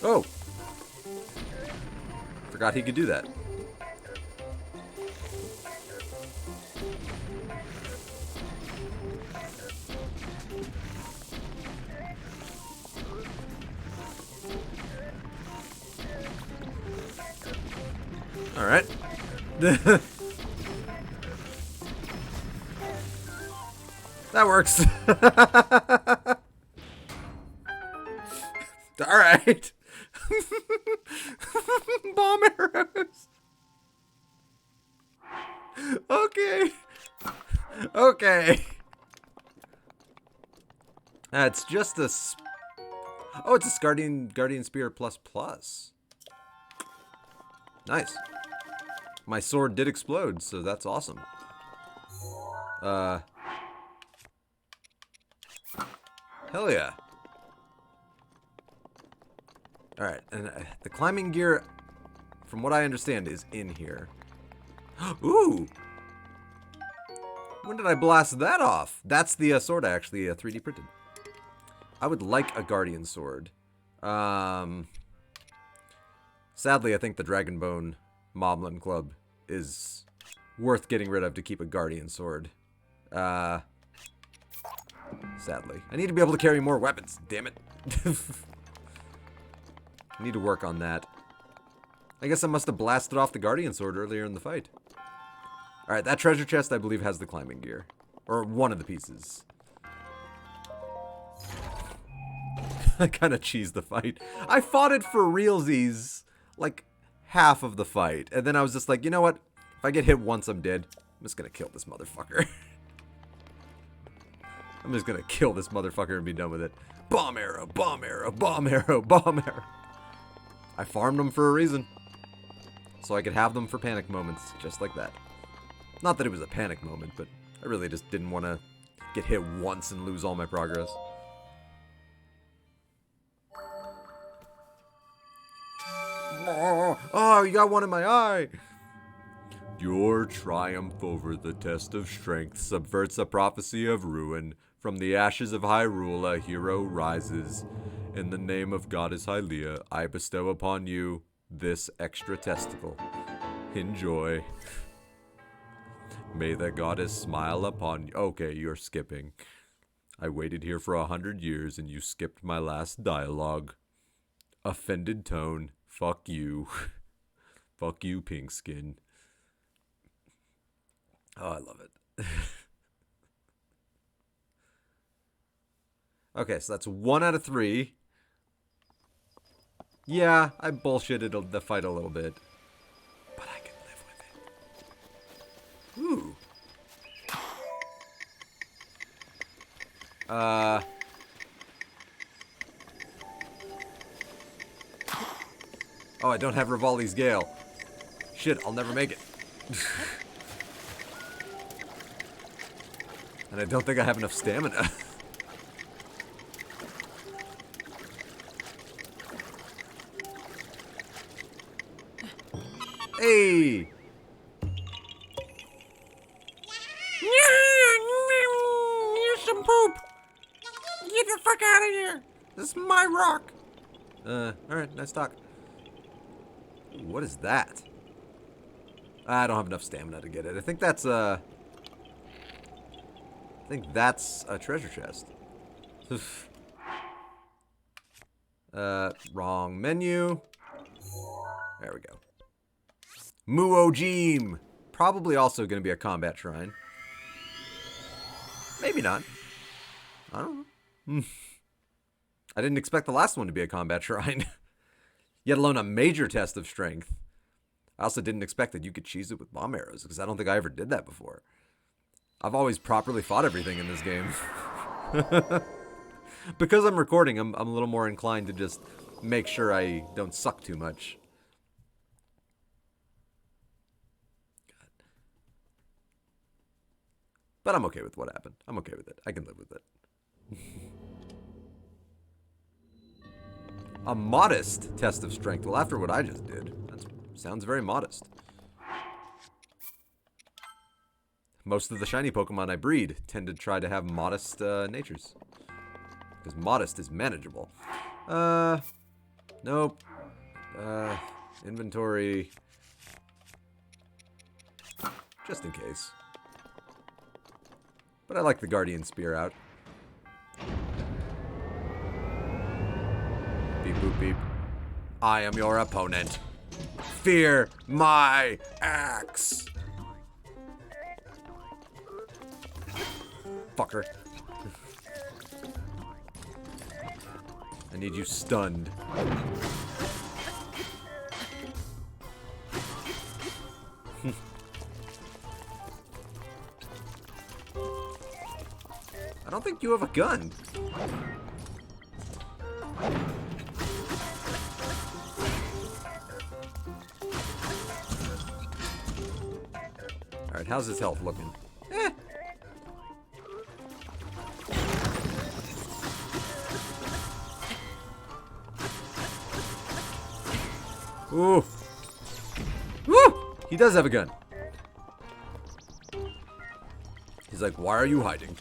Oh! Forgot he could do that. Alright. That works. Alright. Bomb arrows. Okay. Okay. It's just a... Oh, it's a Guardian Spear plus plus. Nice. My sword did explode, so that's awesome. Hell yeah. Alright, and the climbing gear, from what I understand, is in here. Ooh! When did I blast that off? That's the sword I actually 3D printed. I would like a Guardian sword. Sadly, I think the Dragonbone Moblin Club is worth getting rid of to keep a Guardian sword. Sadly. I need to be able to carry more weapons, damn it. I need to work on that. I guess I must have blasted off the Guardian sword earlier in the fight. Alright, that treasure chest I believe has the climbing gear. Or one of the pieces. I kind of cheesed the fight. I fought it for realsies, like, half of the fight. And then I was just like, you know what? If I get hit once, I'm dead. I'm just gonna kill this motherfucker. I'm just gonna kill this motherfucker and be done with it. Bomb arrow, bomb arrow, bomb arrow, bomb arrow. I farmed them for a reason. So I could have them for panic moments, just like that. Not that it was a panic moment, but I really just didn't want to get hit once and lose all my progress. Oh, you got one in my eye! Your triumph over the test of strength subverts a prophecy of ruin. From the ashes of Hyrule, a hero rises. In the name of Goddess Hylia, I bestow upon you this extra testicle. Enjoy. May the goddess smile upon you. Okay, you're skipping. I waited here for 100 years and you skipped my last dialogue. Offended tone. Fuck you. Fuck you, pink skin. Oh, I love it. Okay, so that's 1 out of 3. Yeah, I bullshitted the fight a little bit. But I can live with it. Ooh. Oh, I don't have Revali's Gale. Shit, I'll never make it. And I don't think I have enough stamina. Hey! Here's some poop. Get the fuck out of here. This is my rock. Alright, nice talk. Ooh, what is that? I don't have enough stamina to get it. I think that's a treasure chest. Wrong menu. There we go. Muojim. Probably also going to be a combat shrine. Maybe not. I don't know. I didn't expect the last one to be a combat shrine. Yet alone a major test of strength. I also didn't expect that you could cheese it with bomb arrows, because I don't think I ever did that before. I've always properly fought everything in this game. Because I'm recording, I'm a little more inclined to just make sure I don't suck too much. But I'm okay with what happened. I'm okay with it. I can live with it. A modest test of strength. Well, after what I just did, that sounds very modest. Most of the shiny Pokemon I breed tend to try to have modest natures. Because modest is manageable. Nope. Inventory. Just in case. But I like the Guardian Spear out. Beep boop beep. I am your opponent. Fear my axe. Fucker. I need you stunned. I don't think you have a gun. Alright, how's his health looking? Ooh. Woo! He does have a gun. He's like, why are you hiding?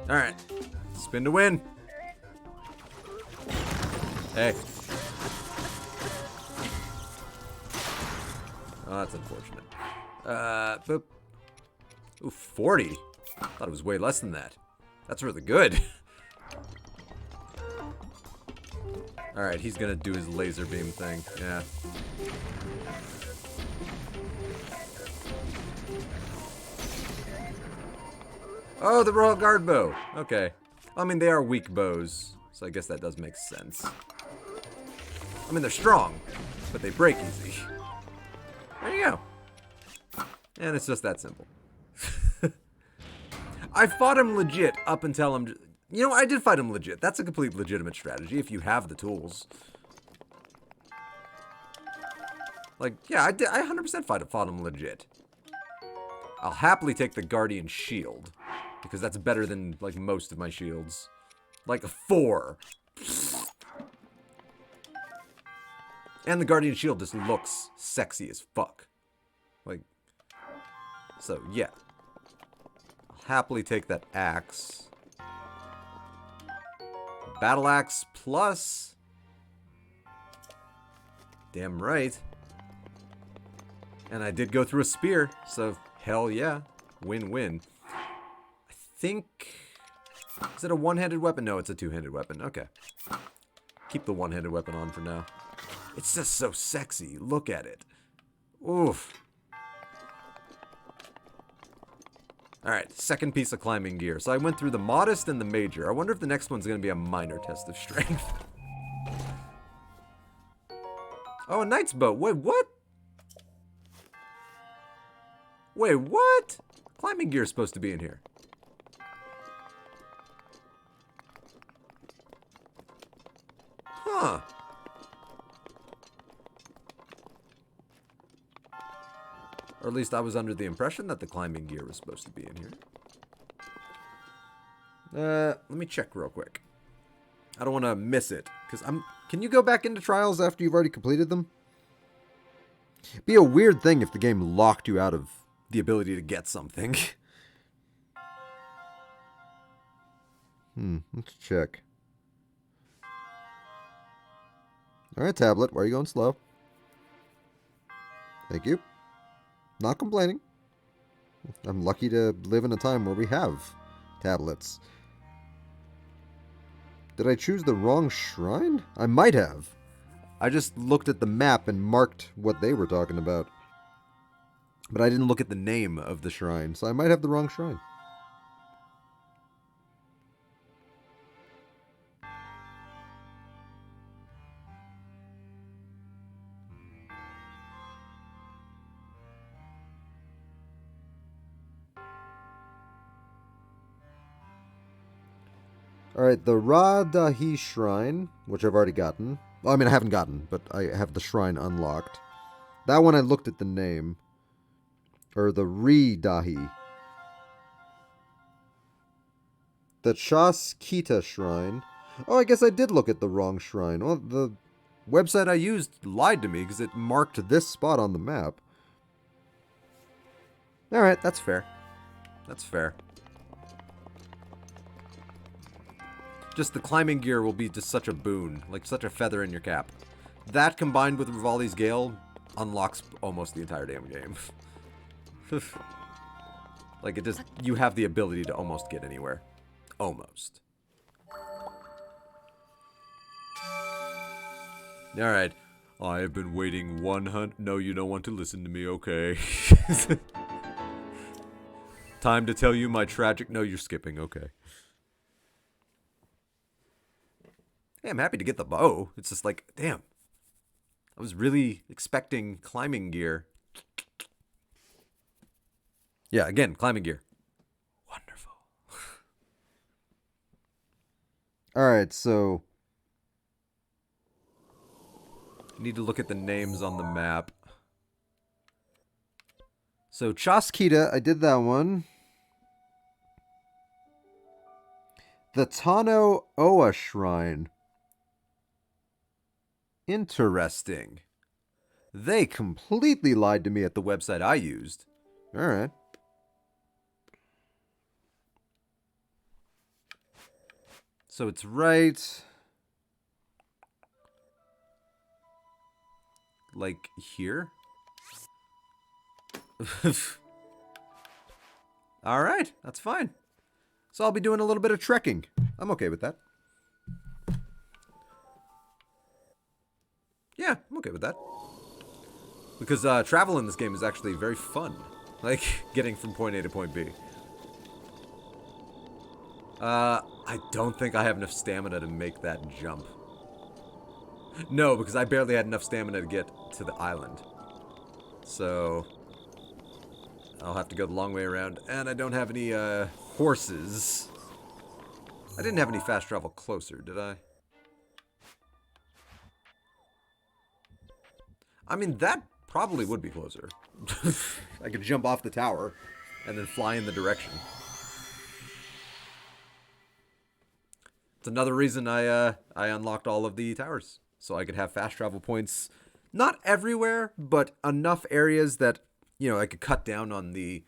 Alright. Spin to win. Hey. Oh, that's unfortunate. Boop. Ooh, 40. Thought it was way less than that. That's really good. Alright, he's gonna do his laser beam thing. Yeah. Oh, the Royal Guard bow. Okay. I mean, they are weak bows, so I guess that does make sense. I mean, they're strong, but they break easy. There you go. And it's just that simple. I fought him legit up until I'm... You know, I did fight him legit. That's a complete legitimate strategy if you have the tools. Like, yeah, I 100% fought him legit. I'll happily take the Guardian Shield, because that's better than, like, most of my shields. Like, a 4. And the Guardian Shield just looks sexy as fuck. Like, so, yeah. I'll happily take that axe. Battle axe plus. Damn right. And I did go through a spear, so hell yeah. Win-win. I think... Is it a one-handed weapon? No, it's a two-handed weapon. Okay. Keep the one-handed weapon on for now. It's just so sexy. Look at it. Oof. Alright, second piece of climbing gear. So I went through the modest and the major. I wonder if the next one's going to be a minor test of strength. Oh, a knight's bow. Wait, what? Wait, what? Climbing gear is supposed to be in here. Huh. Or at least I was under the impression that the climbing gear was supposed to be in here. Let me check real quick. I don't want to miss it. Because Can you go back into trials after you've already completed them? It'd be a weird thing if the game locked you out of the ability to get something. Let's check. Alright, tablet. Why are you going slow? Thank you. Not complaining. I'm lucky to live in a time where we have tablets. Did I choose the wrong shrine? I might have. I just looked at the map and marked what they were talking about. But I didn't look at the name of the shrine, so I might have the wrong shrine. Alright, the Ra Dahi Shrine, which I've already gotten. Well, I mean, I haven't gotten, but I have the shrine unlocked. That one I looked at the name. Or the Re Dahi. The Chaskita Shrine. Oh, I guess I did look at the wrong shrine. Well, the website I used lied to me because it marked this spot on the map. Alright, that's fair. That's fair. Just the climbing gear will be just such a boon. Like, such a feather in your cap. That combined with Revali's Gale unlocks almost the entire damn game. Like, it just... You have the ability to almost get anywhere. Almost. Alright. I have been waiting 100... No, you don't want to listen to me, okay. Time to tell you my tragic... No, you're skipping, okay. Hey, I'm happy to get the bow. It's just like, damn. I was really expecting climbing gear. Yeah, again, climbing gear. Wonderful. Alright, so... Need to look at the names on the map. So, Chaskita, I did that one. The Tano Oa Shrine. Interesting. They completely lied to me at the website I used. Alright. So it's right... like here? Alright, that's fine. So I'll be doing a little bit of trekking. I'm okay with that. Yeah, I'm okay with that. Because travel in this game is actually very fun. Like, getting from point A to point B. I don't think I have enough stamina to make that jump. No, because I barely had enough stamina to get to the island. So... I'll have to go the long way around. And I don't have any, horses. I didn't have any fast travel closer, did I? I mean, that probably would be closer. I could jump off the tower and then fly in the direction. It's another reason I unlocked all of the towers. So I could have fast travel points. Not everywhere, but enough areas that, you know, I could cut down on the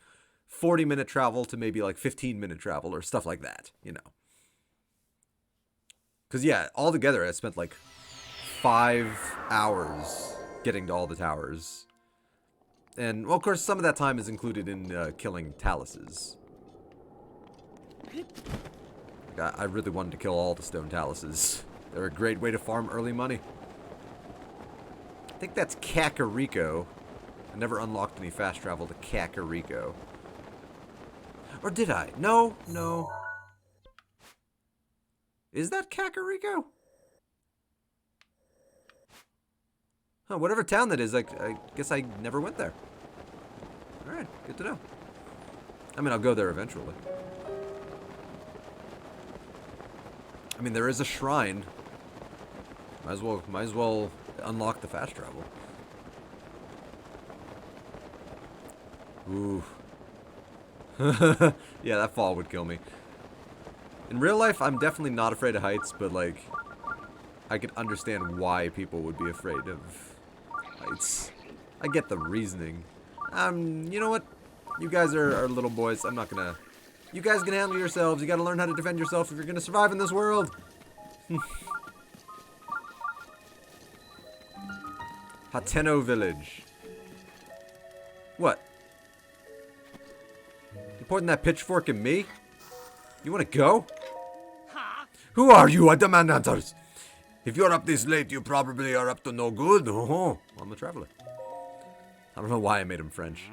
40-minute travel to maybe like 15-minute travel or stuff like that, you know. Because, yeah, altogether I spent like 5 hours getting to all the towers. And, well, of course, some of that time is included in killing taluses. I really wanted to kill all the stone taluses. They're a great way to farm early money. I think that's Kakariko. I never unlocked any fast travel to Kakariko. Or did I? No, no. Is that Kakariko? Huh, whatever town that is, I guess I never went there. Alright, good to know. I mean, I'll go there eventually. I mean, there is a shrine. Might as well unlock the fast travel. Ooh. Yeah, that fall would kill me. In real life, I'm definitely not afraid of heights, but, like, I could understand why people would be afraid of heights. I get the reasoning. You know what? You guys are little boys. I'm not gonna... You guys can handle yourselves. You gotta learn how to defend yourself if you're gonna survive in this world. Hateno Village. What? You pointing that pitchfork at me? You wanna go? Who are you? I demand answers. If you're up this late, you probably are up to no good. Oh, I'm a traveler. I don't know why I made him French.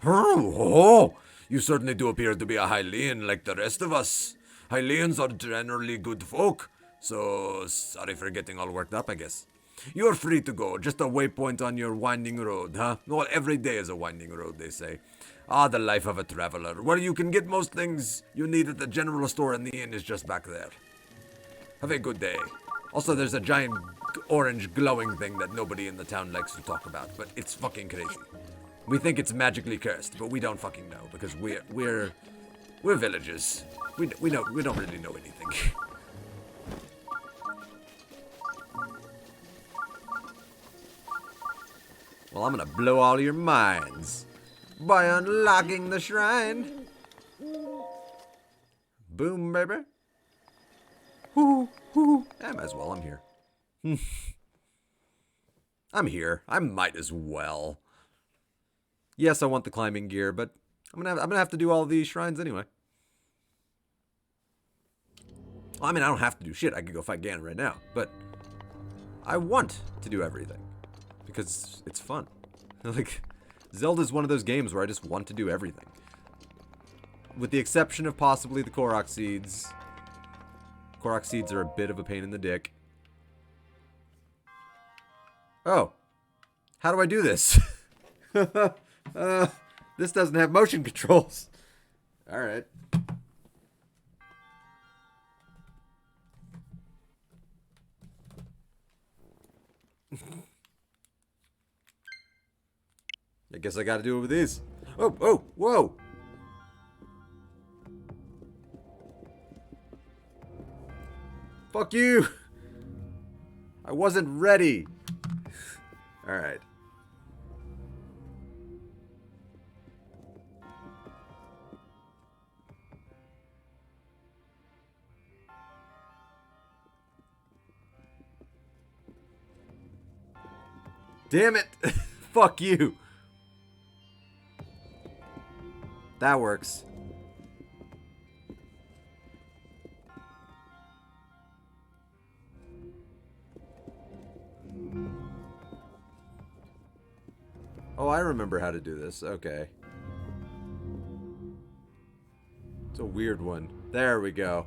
Oh, you certainly do appear to be a Hylian like the rest of us. Hylians are generally good folk. So, sorry for getting all worked up, I guess. You're free to go. Just a waypoint on your winding road, huh? Well, every day is a winding road, they say. Ah, the life of a traveler. Where you can get most things you need at the general store and the inn is just back there. Have a good day. Also, there's a giant orange glowing thing that nobody in the town likes to talk about, but it's fucking crazy. We think it's magically cursed, but we don't fucking know because we're villagers. We don't really know anything. Well, I'm gonna blow all your minds by unlocking the shrine. Boom, baby. Hoo, hoo. I might as well. I'm here. I'm here. I might as well. Yes, I want the climbing gear, but I'm gonna have to do all these shrines anyway. Well, I mean, I don't have to do shit. I could go fight Ganon right now, but I want to do everything because it's fun. Like, Zelda's one of those games where I just want to do everything. With the exception of possibly the Korok seeds. Korok seeds are a bit of a pain in the dick. Oh. How do I do this? This doesn't have motion controls. Alright. I guess I gotta do it with these. Oh, oh, whoa! Fuck you! I wasn't ready. Alright. Damn it! Fuck you! That works. Oh, I remember how to do this. Okay. It's a weird one. There we go.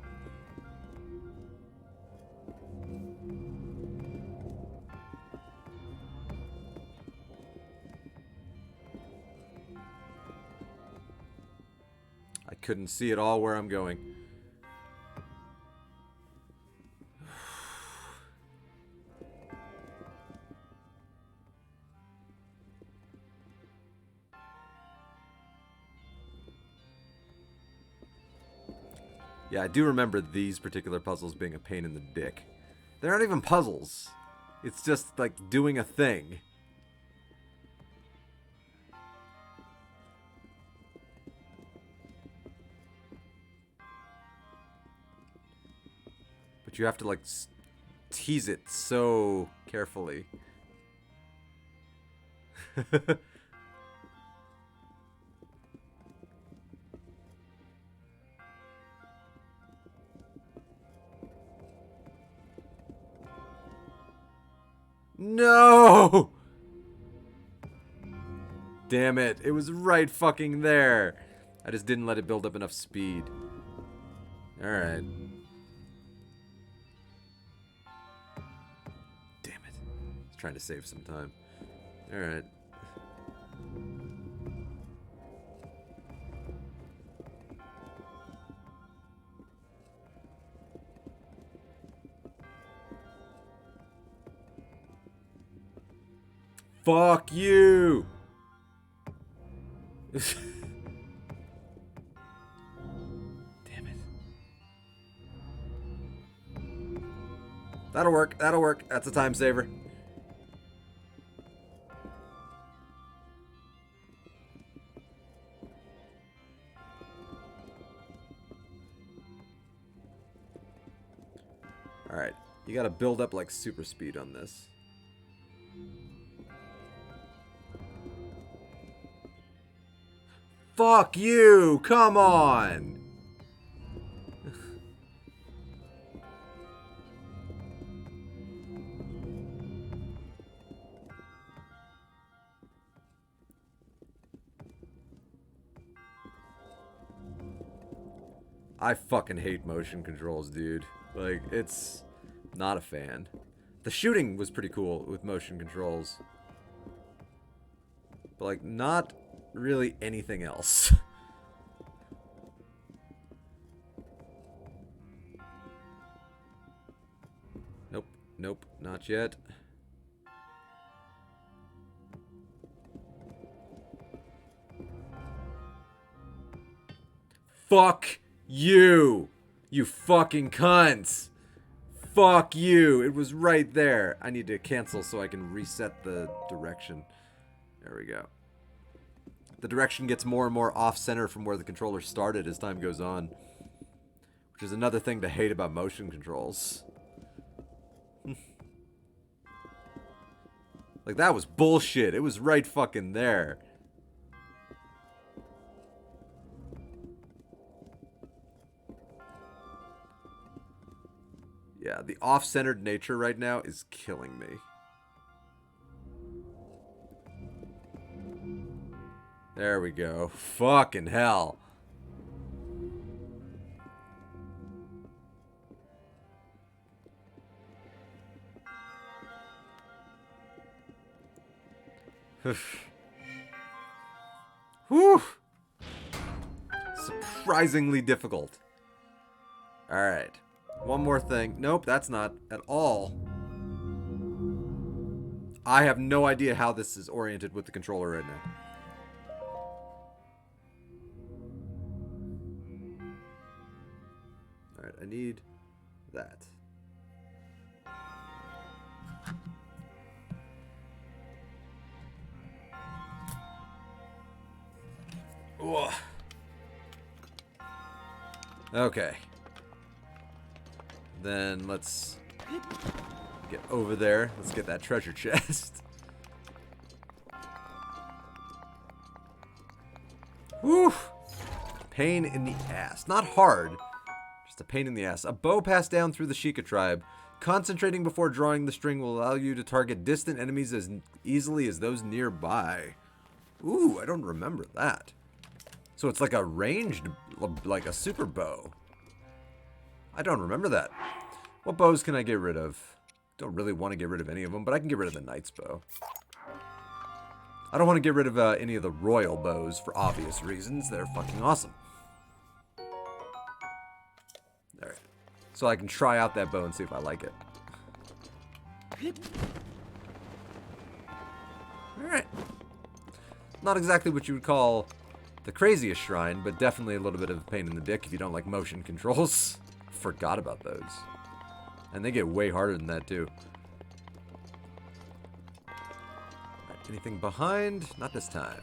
I couldn't see at all where I'm going. Yeah, I do remember these particular puzzles being a pain in the dick. They're not even puzzles. It's just like doing a thing. But you have to like tease it so carefully. No! Damn it. It was right fucking there. I just didn't let it build up enough speed. Alright. Damn it. I was trying to save some time. Alright. Fuck you! Damn it. That'll work, that'll work. That's a time saver. Alright, you gotta build up like super speed on this. Fuck you! Come on! I fucking hate motion controls, dude. Like, it's not a fan. The shooting was pretty cool with motion controls. But, like, not really anything else. not yet. Fuck you! You fucking cunts! Fuck you! It was right there. I need to cancel so I can reset the direction. There we go. The direction gets more and more off-center from where the controller started as time goes on. Which is another thing to hate about motion controls. Like, that was bullshit. It was right fucking there. Yeah, the off-centered nature right now is killing me. There we go. Fucking hell. Whew. Surprisingly difficult. Alright. One more thing. Nope, that's not at all. I have no idea how this is oriented with the controller right now. Alright, I need that. Ugh. Okay. Then let's get over there. Let's get that treasure chest. Whew. Pain in the ass. Not hard. Just a pain in the ass. A bow passed down through the Sheikah tribe. Concentrating before drawing the string will allow you to target distant enemies as easily as those nearby. Ooh, I don't remember that. So it's like a ranged, like a super bow. I don't remember that. What bows can I get rid of? Don't really want to get rid of any of them, but I can get rid of the knight's bow. I don't want to get rid of any of the royal bows for obvious reasons. They're fucking awesome. Alright. So I can try out that bow and see if I like it. Alright. Not exactly what you would call the craziest shrine, but definitely a little bit of a pain in the dick if you don't like motion controls. Forgot about those. And they get way harder than that, too. Right, anything behind? Not this time.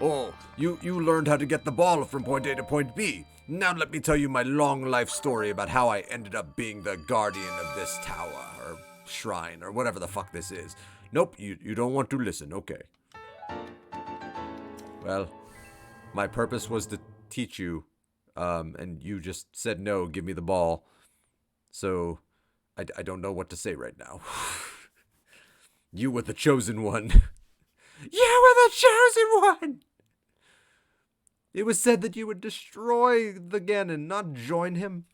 Oh, you learned how to get the ball from point A to point B. Now let me tell you my long life story about how I ended up being the guardian of this tower, or shrine, or whatever the fuck this is. Nope, you don't want to listen, okay. Well, my purpose was to teach you, and you just said no, give me the ball. So, I don't know what to say right now. You were the chosen one. You were the chosen one! It was said that you would destroy the Ganon, not join him.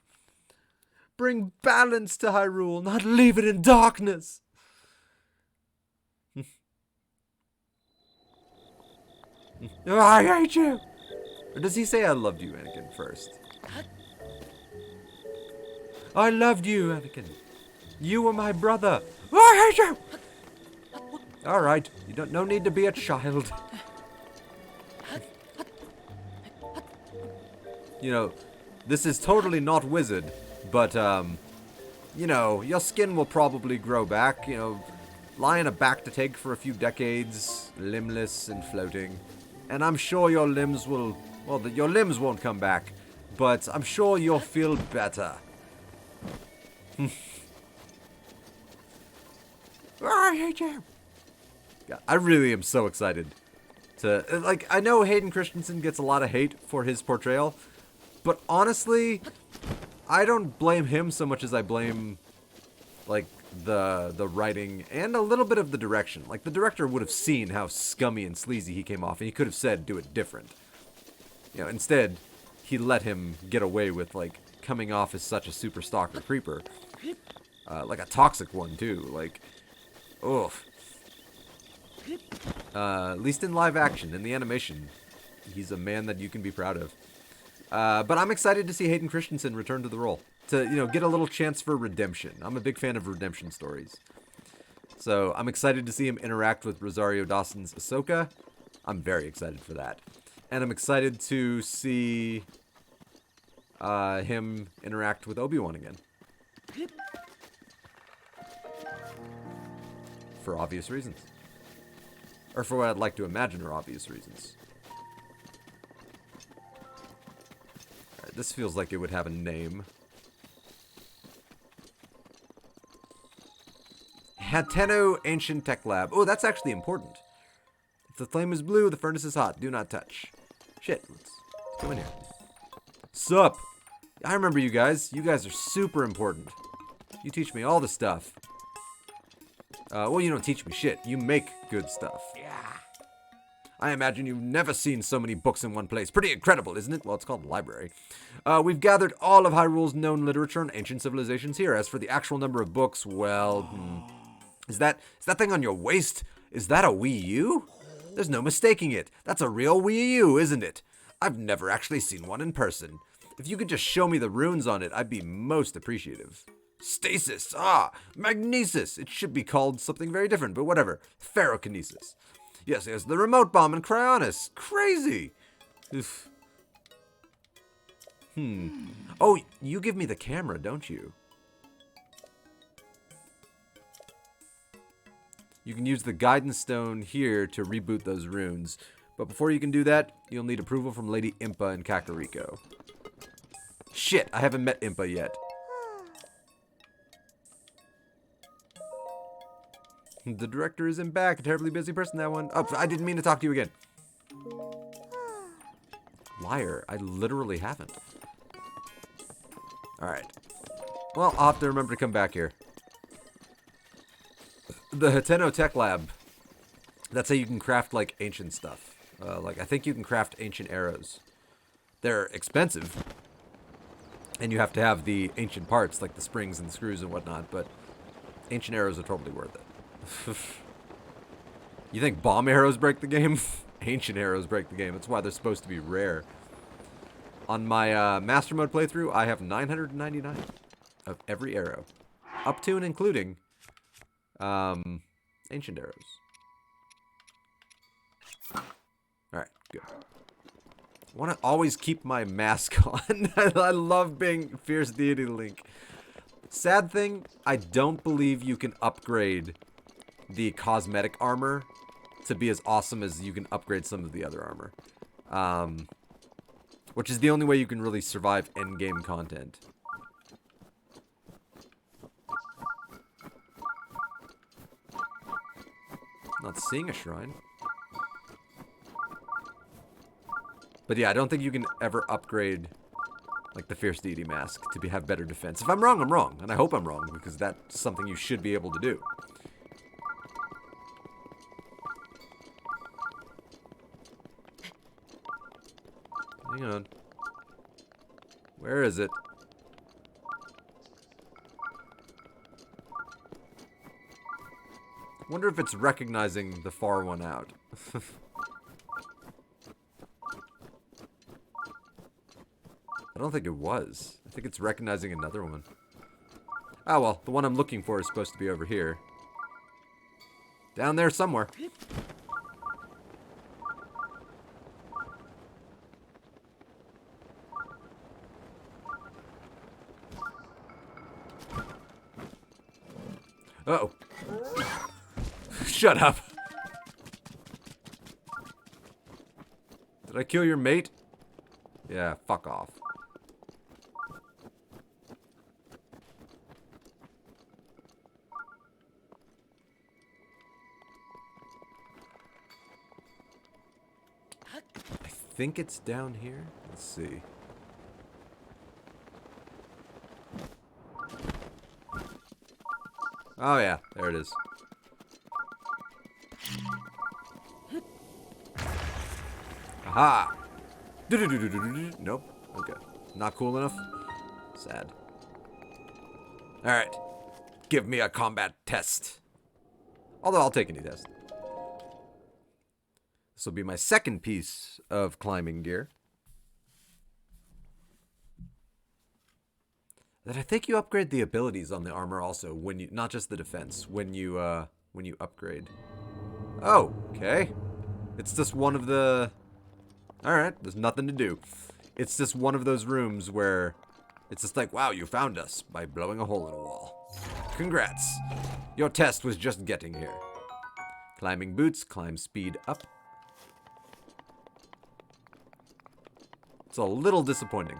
Bring balance to Hyrule, not leave it in darkness. Oh, I hate you! Or does he say I loved you, Anakin, first? I loved you, Anakin. You were my brother. Oh, I hate you! Alright, no need to be a child. You know, this is totally not wizard, but, you know, your skin will probably grow back, you know, lie in a back to take for a few decades, limbless and floating. And I'm sure your limbs will, well, your limbs won't come back, but I'm sure you'll feel better. I hate you. God, I really am so excited to, like, I know Hayden Christensen gets a lot of hate for his portrayal, but honestly, I don't blame him so much as I blame, like, the writing and a little bit of the direction. Like, the director would have seen how scummy and sleazy he came off, and he could have said, do it different. You know, instead, he let him get away with, like, coming off as such a super stalker creeper. Like a toxic one, too. Like, oof. At least in live action, in the animation, he's a man that you can be proud of. But I'm excited to see Hayden Christensen return to the role. to, you know, get a little chance for redemption. I'm a big fan of redemption stories. So I'm excited to see him interact with Rosario Dawson's Ahsoka. I'm very excited for that. And I'm excited to see him interact with Obi-Wan again. For obvious reasons. Or for what I'd like to imagine are obvious reasons. Alright, this feels like it would have a name. Hateno Ancient Tech Lab. Oh, that's actually important. If the flame is blue, the furnace is hot. Do not touch. Shit, let's go in here. Sup? I remember you guys. You guys are super important. You teach me all the stuff. Well, you don't teach me shit. You make good stuff. Yeah. I imagine you've never seen so many books in one place. Pretty incredible, isn't it? Well, it's called a library. We've gathered all of Hyrule's known literature and ancient civilizations here. As for the actual number of books, well... Is that thing on your waist? Is that a Wii U? There's no mistaking it. That's a real Wii U, isn't it? I've never actually seen one in person. If you could just show me the runes on it, I'd be most appreciative. Stasis. Magnesis. It should be called something very different, but whatever. Ferrokinesis. Yes, the remote bomb and Cryonis. Crazy. Oof. Oh, you give me the camera, don't you? You can use the guidance stone here to reboot those runes. But before you can do that, you'll need approval from Lady Impa and Kakariko. Shit, I haven't met Impa yet. The director isn't back. A terribly busy person, that one. Oh, I didn't mean to talk to you again. Liar. I literally haven't. Alright. Well, I'll have to remember to come back here. The Hateno Tech Lab. That's how you can craft, like, ancient stuff. Like, I think you can craft ancient arrows. They're expensive. And you have to have the ancient parts, like the springs and the screws and whatnot, but ancient arrows are totally worth it. You think bomb arrows break the game? Ancient arrows break the game. That's why they're supposed to be rare. On my Master Mode playthrough, I have 999 of every arrow. Up to and including ancient arrows. Alright, good. I want to always keep my mask on. I love being Fierce Deity Link. Sad thing, I don't believe you can upgrade the cosmetic armor to be as awesome as you can upgrade some of the other armor. Which is the only way you can really survive endgame content. Not seeing a shrine. But yeah, I don't think you can ever upgrade, like, the Fierce Deity Mask to have better defense. If I'm wrong, I'm wrong. And I hope I'm wrong, because that's something you should be able to do. Hang on. Where is it? Wonder if it's recognizing the far one out. I don't think it was. I think it's recognizing another one. Ah, well, the one I'm looking for is supposed to be over here. Down there somewhere. Uh-oh. Shut up. Did I kill your mate? Yeah, fuck off. I think it's down here. Let's see. Oh yeah, there it is. Aha! Nope. Okay. Not cool enough? Sad. Alright. Give me a combat test. Although I'll take any test. This will be my second piece of climbing gear. That I think you upgrade the abilities on the armor also when you, not just the defense, when you upgrade. Oh, okay. It's just one of the... Alright, there's nothing to do. It's just one of those rooms where it's just like, wow, you found us by blowing a hole in a wall. Congrats. Your test was just getting here. Climbing boots, climb speed up. It's a little disappointing.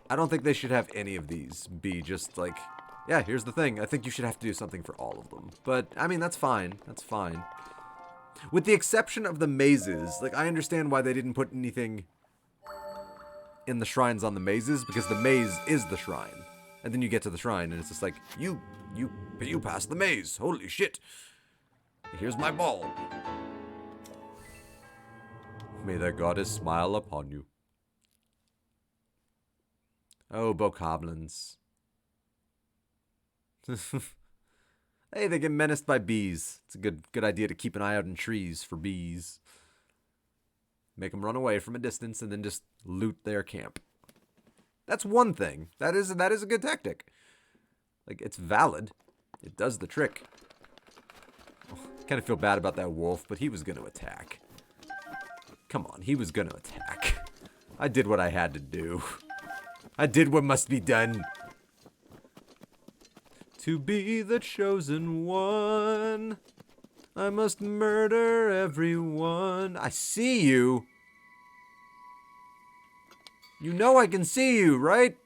I don't think they should have any of these be just like, yeah, here's the thing. I think you should have to do something for all of them. But, I mean, that's fine. That's fine. With the exception of the mazes, like, I understand why they didn't put anything in the shrines on the mazes, because the maze is the shrine. And then you get to the shrine, and it's just like, you passed the maze. Holy shit. Here's my ball. May the goddess smile upon you. Oh, bokoblins. Hey, they get menaced by bees. It's a good idea to keep an eye out in trees for bees. Make them run away from a distance and then just loot their camp. That's one thing. That is a good tactic. Like, it's valid. It does the trick. Oh, I kind of feel bad about that wolf, but he was going to attack. Come on, he was going to attack. I did what I had to do. I did what must be done. To be the chosen one, I must murder everyone. I see you. You know I can see you, right?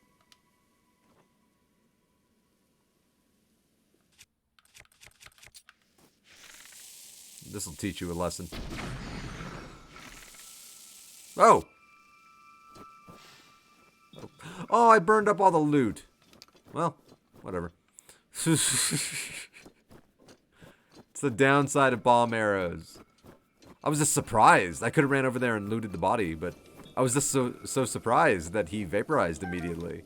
This'll teach you a lesson. Oh! Oh, I burned up all the loot. Well, whatever. It's the downside of bomb arrows. I was just surprised. I could have ran over there and looted the body, but I was just so surprised that he vaporized immediately.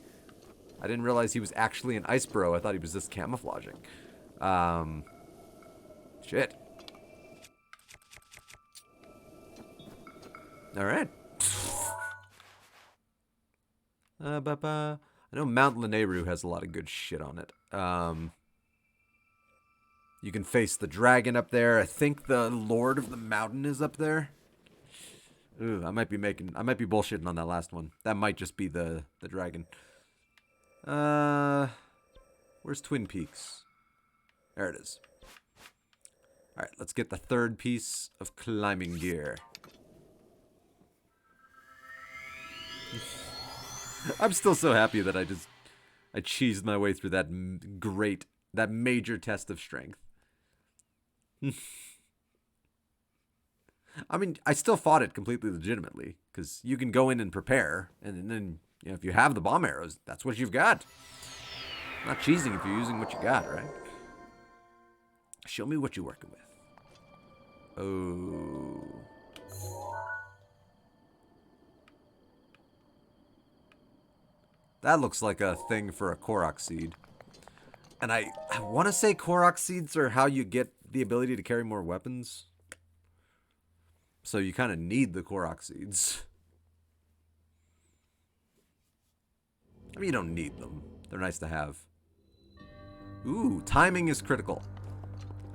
I didn't realize he was actually an ice bro. I thought he was just camouflaging. Shit. Alright. I know Mount Lanayru has a lot of good shit on it. You can face the dragon up there. I think the Lord of the Mountain is up there. Ooh, I might be bullshitting on that last one. That might just be the dragon. Where's Twin Peaks? There it is. Alright, let's get the third piece of climbing gear. I'm still so happy that I cheesed my way through that major test of strength. I mean, I still fought it completely legitimately, because you can go in and prepare, and then, you know, if you have the bomb arrows, that's what you've got. Not cheesing if you're using what you got, right? Show me what you're working with. Oh. That looks like a thing for a Korok seed. And I want to say Korok seeds are how you get the ability to carry more weapons. So you kind of need the Korok seeds. I mean, you don't need them. They're nice to have. Ooh, timing is critical.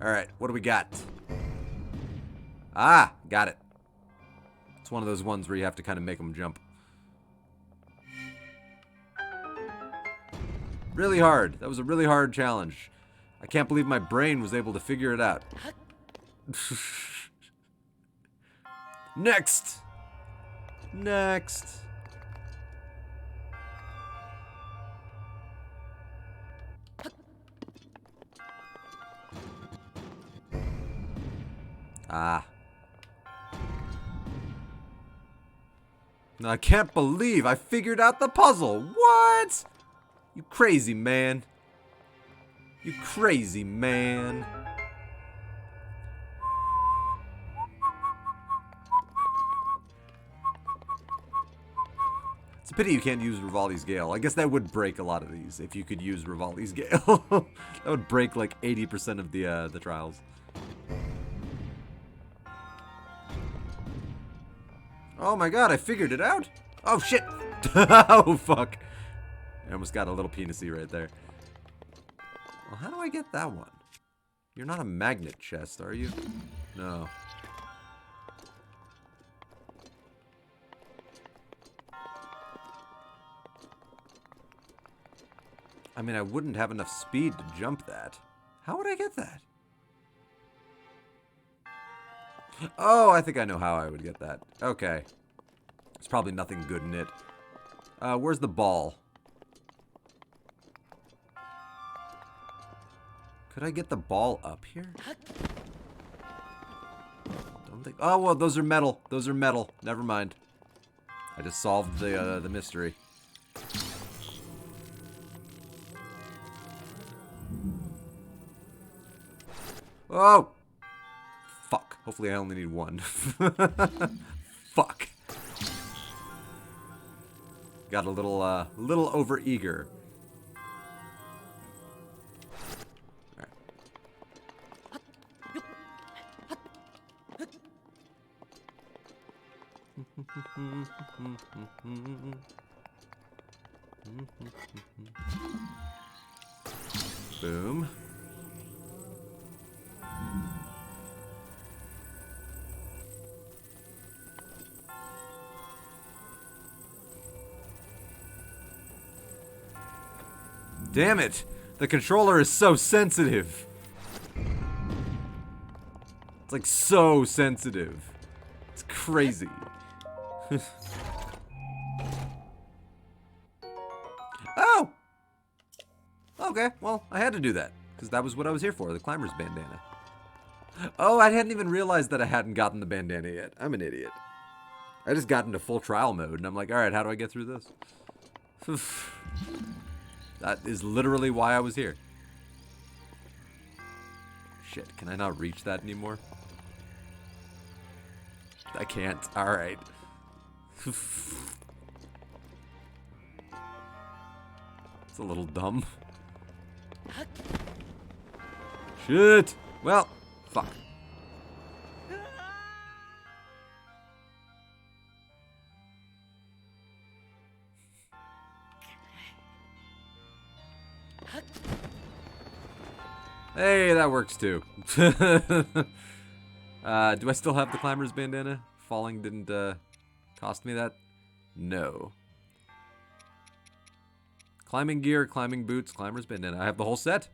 Alright, what do we got? Ah, got it. It's one of those ones where you have to kind of make them jump. Really hard. That was a really hard challenge. I can't believe my brain was able to figure it out. Next! Next! Ah. I can't believe I figured out the puzzle. What? You crazy man. You crazy man. It's a pity you can't use Revali's Gale. I guess that would break a lot of these if you could use Revali's Gale. That would break like 80% of the trials. Oh my god, I figured it out. Oh shit. Oh fuck. I almost got a little penisy right there. Well, how do I get that one? You're not a magnet chest, are you? No. I mean, I wouldn't have enough speed to jump that. How would I get that? Oh, I think I know how I would get that. Okay. There's probably nothing good in it. Where's the ball? Could I get the ball up here? Don't think. Oh, well, those are metal. Those are metal. Never mind. I just solved the mystery. Oh! Fuck. Hopefully I only need one. Fuck. Got a little over eager. Boom. Damn it! The controller is so sensitive. It's like so sensitive. It's crazy. Oh! Okay, well, I had to do that. Because that was what I was here for, the climber's bandana. Oh, I hadn't even realized that I hadn't gotten the bandana yet. I'm an idiot. I just got into full trial mode, and I'm like, alright, how do I get through this? That is literally why I was here. Shit, can I not reach that anymore? I can't. Alright. It's a little dumb. Shit! Well, fuck. Hey, that works too. Do I still have the climber's bandana? Falling didn't cost me that? No. Climbing gear, climbing boots, climber's bandana. I have the whole set.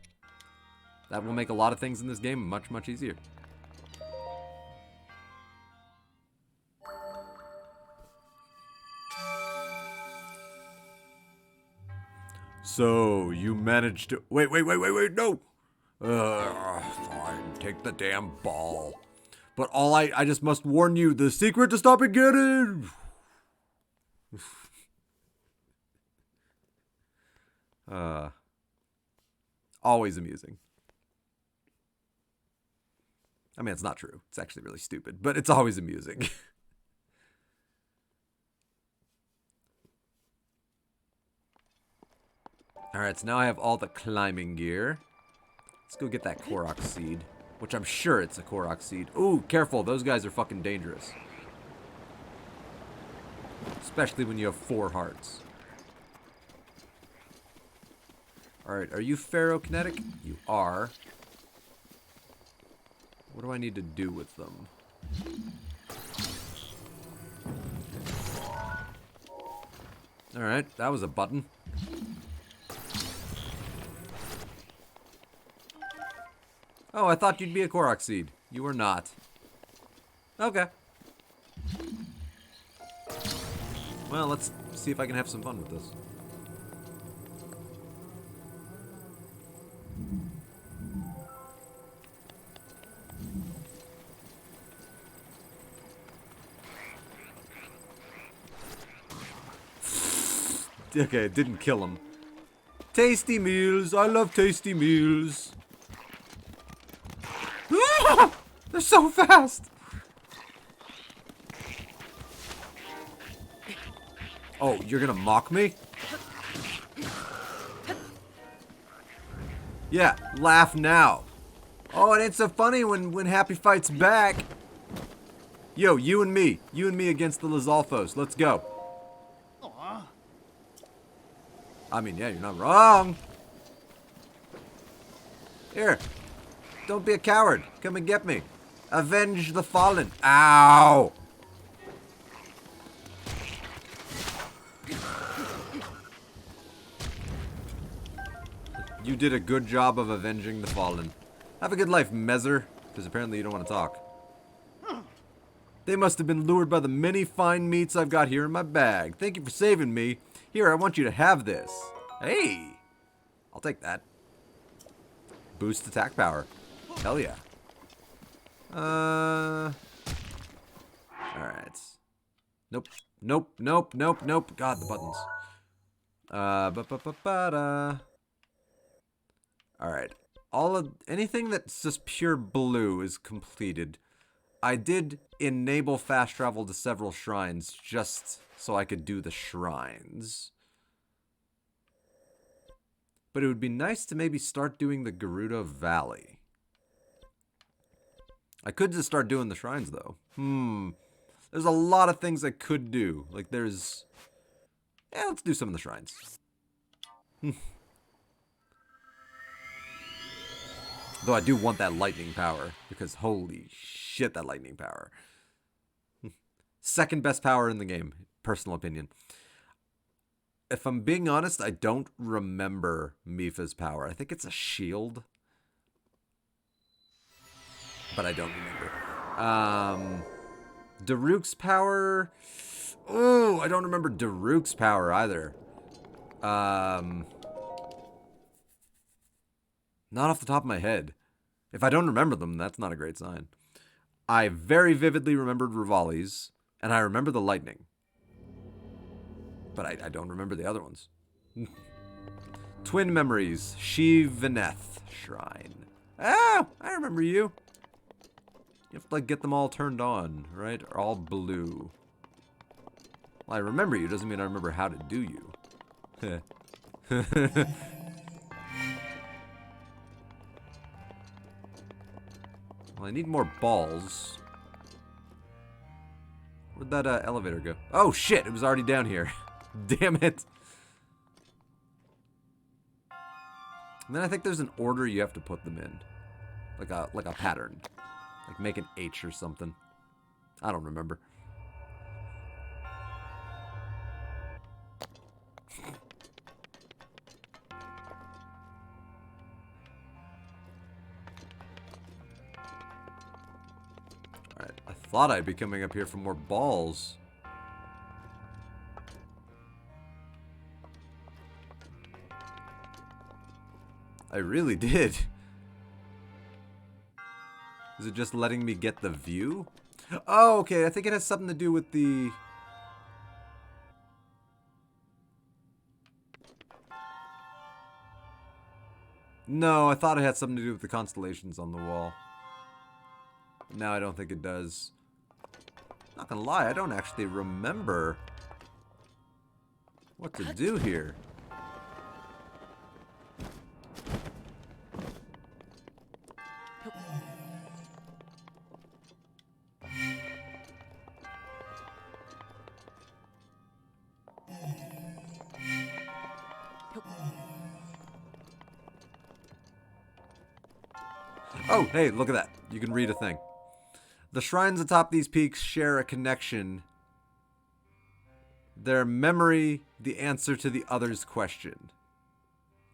That will make a lot of things in this game much, much easier. So, you managed to... Wait, no! Fine, take the damn ball. But I just must warn you, the secret to stopping Ganon! Always amusing. I mean, it's not true. It's actually really stupid, but it's always amusing. Alright, so now I have all the climbing gear. Let's go get that Korok seed, which I'm sure it's a Korok seed. Ooh, careful, those guys are fucking dangerous. Especially when you have 4 hearts. Alright, are you ferrokinetic? You are. What do I need to do with them? Alright, that was a button. Oh, I thought you'd be a Korok seed. You were not. Okay. Well, let's see if I can have some fun with this. Okay, it didn't kill him. Tasty meals. I love tasty meals. They're so fast! Oh, you're gonna mock me? Yeah, laugh now. Oh, it ain't so funny when Happy fights back. Yo, you and me against the Lizalfos. Let's go. I mean, yeah, you're not wrong. Here. Don't be a coward. Come and get me. Avenge the fallen. Ow! You did a good job of avenging the fallen. Have a good life, Mezzer. Because apparently you don't want to talk. They must have been lured by the many fine meats I've got here in my bag. Thank you for saving me. Here, I want you to have this. Hey! I'll take that. Boost attack power. Hell yeah. Alright. Nope. Nope. Nope. Nope. Nope. God, the buttons. Alright. Anything that's just pure blue is completed. I did enable fast travel to several shrines just so I could do the shrines. But it would be nice to maybe start doing the Gerudo Valley. I could just start doing the shrines, though. There's a lot of things I could do. Like, there's... Yeah, let's do some of the shrines. Though I do want that lightning power. Because holy shit, that lightning power. Second best power in the game. Personal opinion. If I'm being honest, I don't remember Mipha's power. I think it's a shield. But I don't remember. Daruk's power... Oh, I don't remember Daruk's power either. Not off the top of my head. If I don't remember them, that's not a great sign. I very vividly remembered Revali's, and I remember the lightning. But I don't remember the other ones. Twin memories. Shivaneth Shrine. Oh, I remember you. You have to, like, get them all turned on, right? Or all blue. Well, I remember you. Doesn't mean I remember how to do you. Well, I need more balls. Where'd that elevator go? Oh, shit. It was already down here. Damn it. And then I think there's an order you have to put them in. Like a pattern. Like make an H or something. I don't remember. Alright, I thought I'd be coming up here for more balls. I really did. Is it just letting me get the view? Oh, okay. I think it has something to do with the... No, I thought it had something to do with the constellations on the wall. No, I don't think it does. Not gonna lie, I don't actually remember what to do here. Oh, hey, look at that. You can read a thing. The shrines atop these peaks share a connection. Their memory, the answer to the other's question.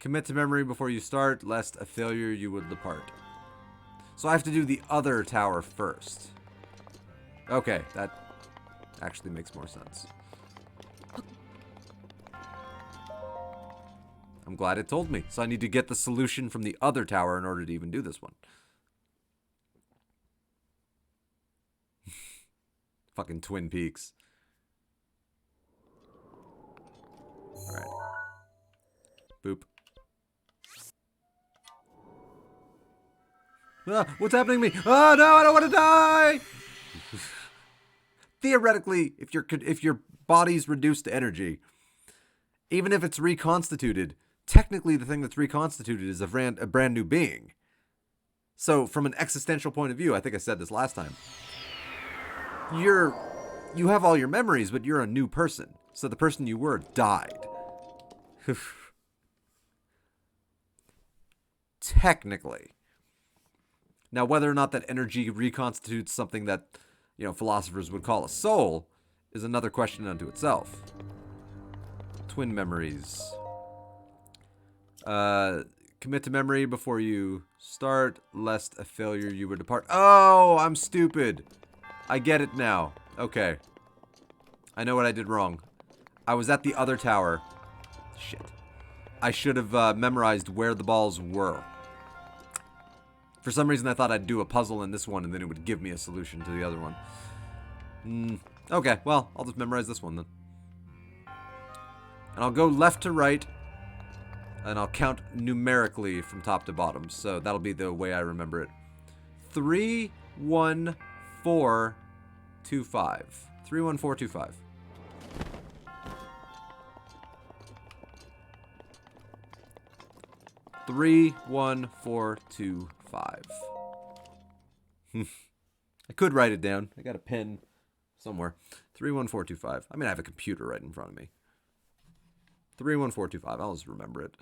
Commit to memory before you start, lest a failure you would depart. So I have to do the other tower first. Okay, that actually makes more sense. I'm glad it told me. So I need to get the solution from the other tower in order to even do this one. Fucking Twin Peaks. Alright. Boop. Ah, what's happening to me? Oh no, I don't want to die! Theoretically, if your body's reduced to energy, even if it's reconstituted, technically the thing that's reconstituted is a brand new being. So from an existential point of view, I think I said this last time, you have all your memories, but you're a new person. So the person you were died. Technically. Now, whether or not that energy reconstitutes something that, philosophers would call a soul is another question unto itself. Twin memories. Commit to memory before you start, lest a failure you would depart. Oh, I'm stupid. I get it now. Okay. I know what I did wrong. I was at the other tower. Shit. I should have memorized where the balls were. For some reason, I thought I'd do a puzzle in this one, and then it would give me a solution to the other one. Okay, well, I'll just memorize this one then. And I'll go left to right, and I'll count numerically from top to bottom. So that'll be the way I remember it. 3, 1, 4, 2, 5. 3, 1, 4, 2, 5. Three, 1, 4, 2, 5. I could write it down. I got a pen somewhere. 3, 1, 4, 2, 5. I mean, I have a computer right in front of me. 3, 1, 4, 2, 5. I'll just remember it.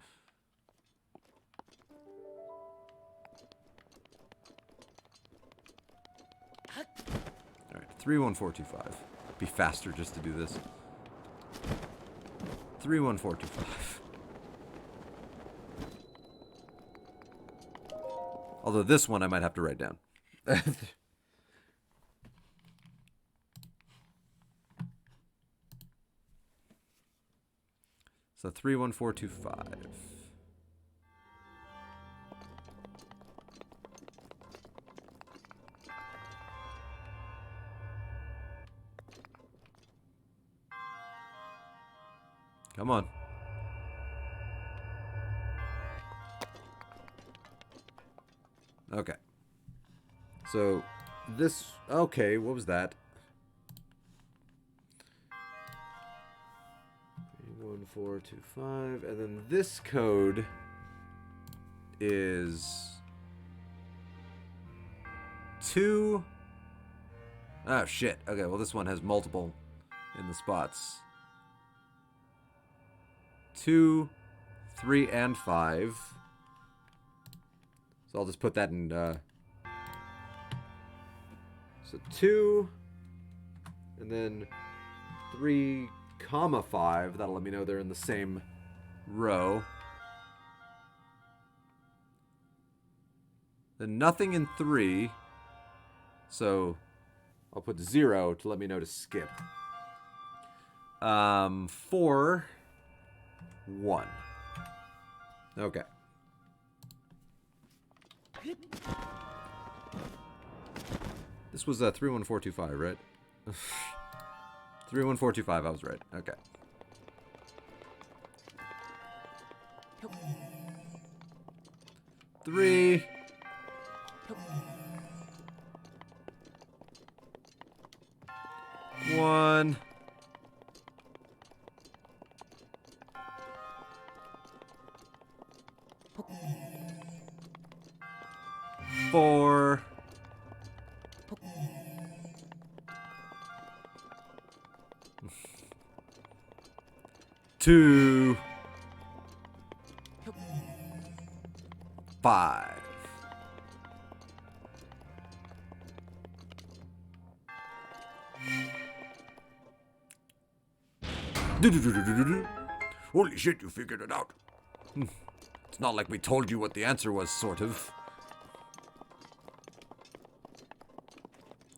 Alright, 3, 1, 4, 2, 5. Be faster just to do this. 3, 1, 4, 2, 5. Although this one I might have to write down. So 3, 1, 4, 2, 5. Come on. Okay. So, this... Okay, what was that? 3, 1, 4, 2, 5. And then this code is... 2... Oh, shit. Okay, well, this one has multiple in the spots. 2, 3, and 5. So I'll just put that in, so 2, and then 3, comma 5. That'll let me know they're in the same row. Then nothing in 3, so I'll put 0 to let me know to skip. 4, 1. Okay. This was 31425, right? 31425, I was right. Okay. Three. One. Four. 2, 5. Holy shit, you figured it out. It's not like we told you what the answer was, sort of.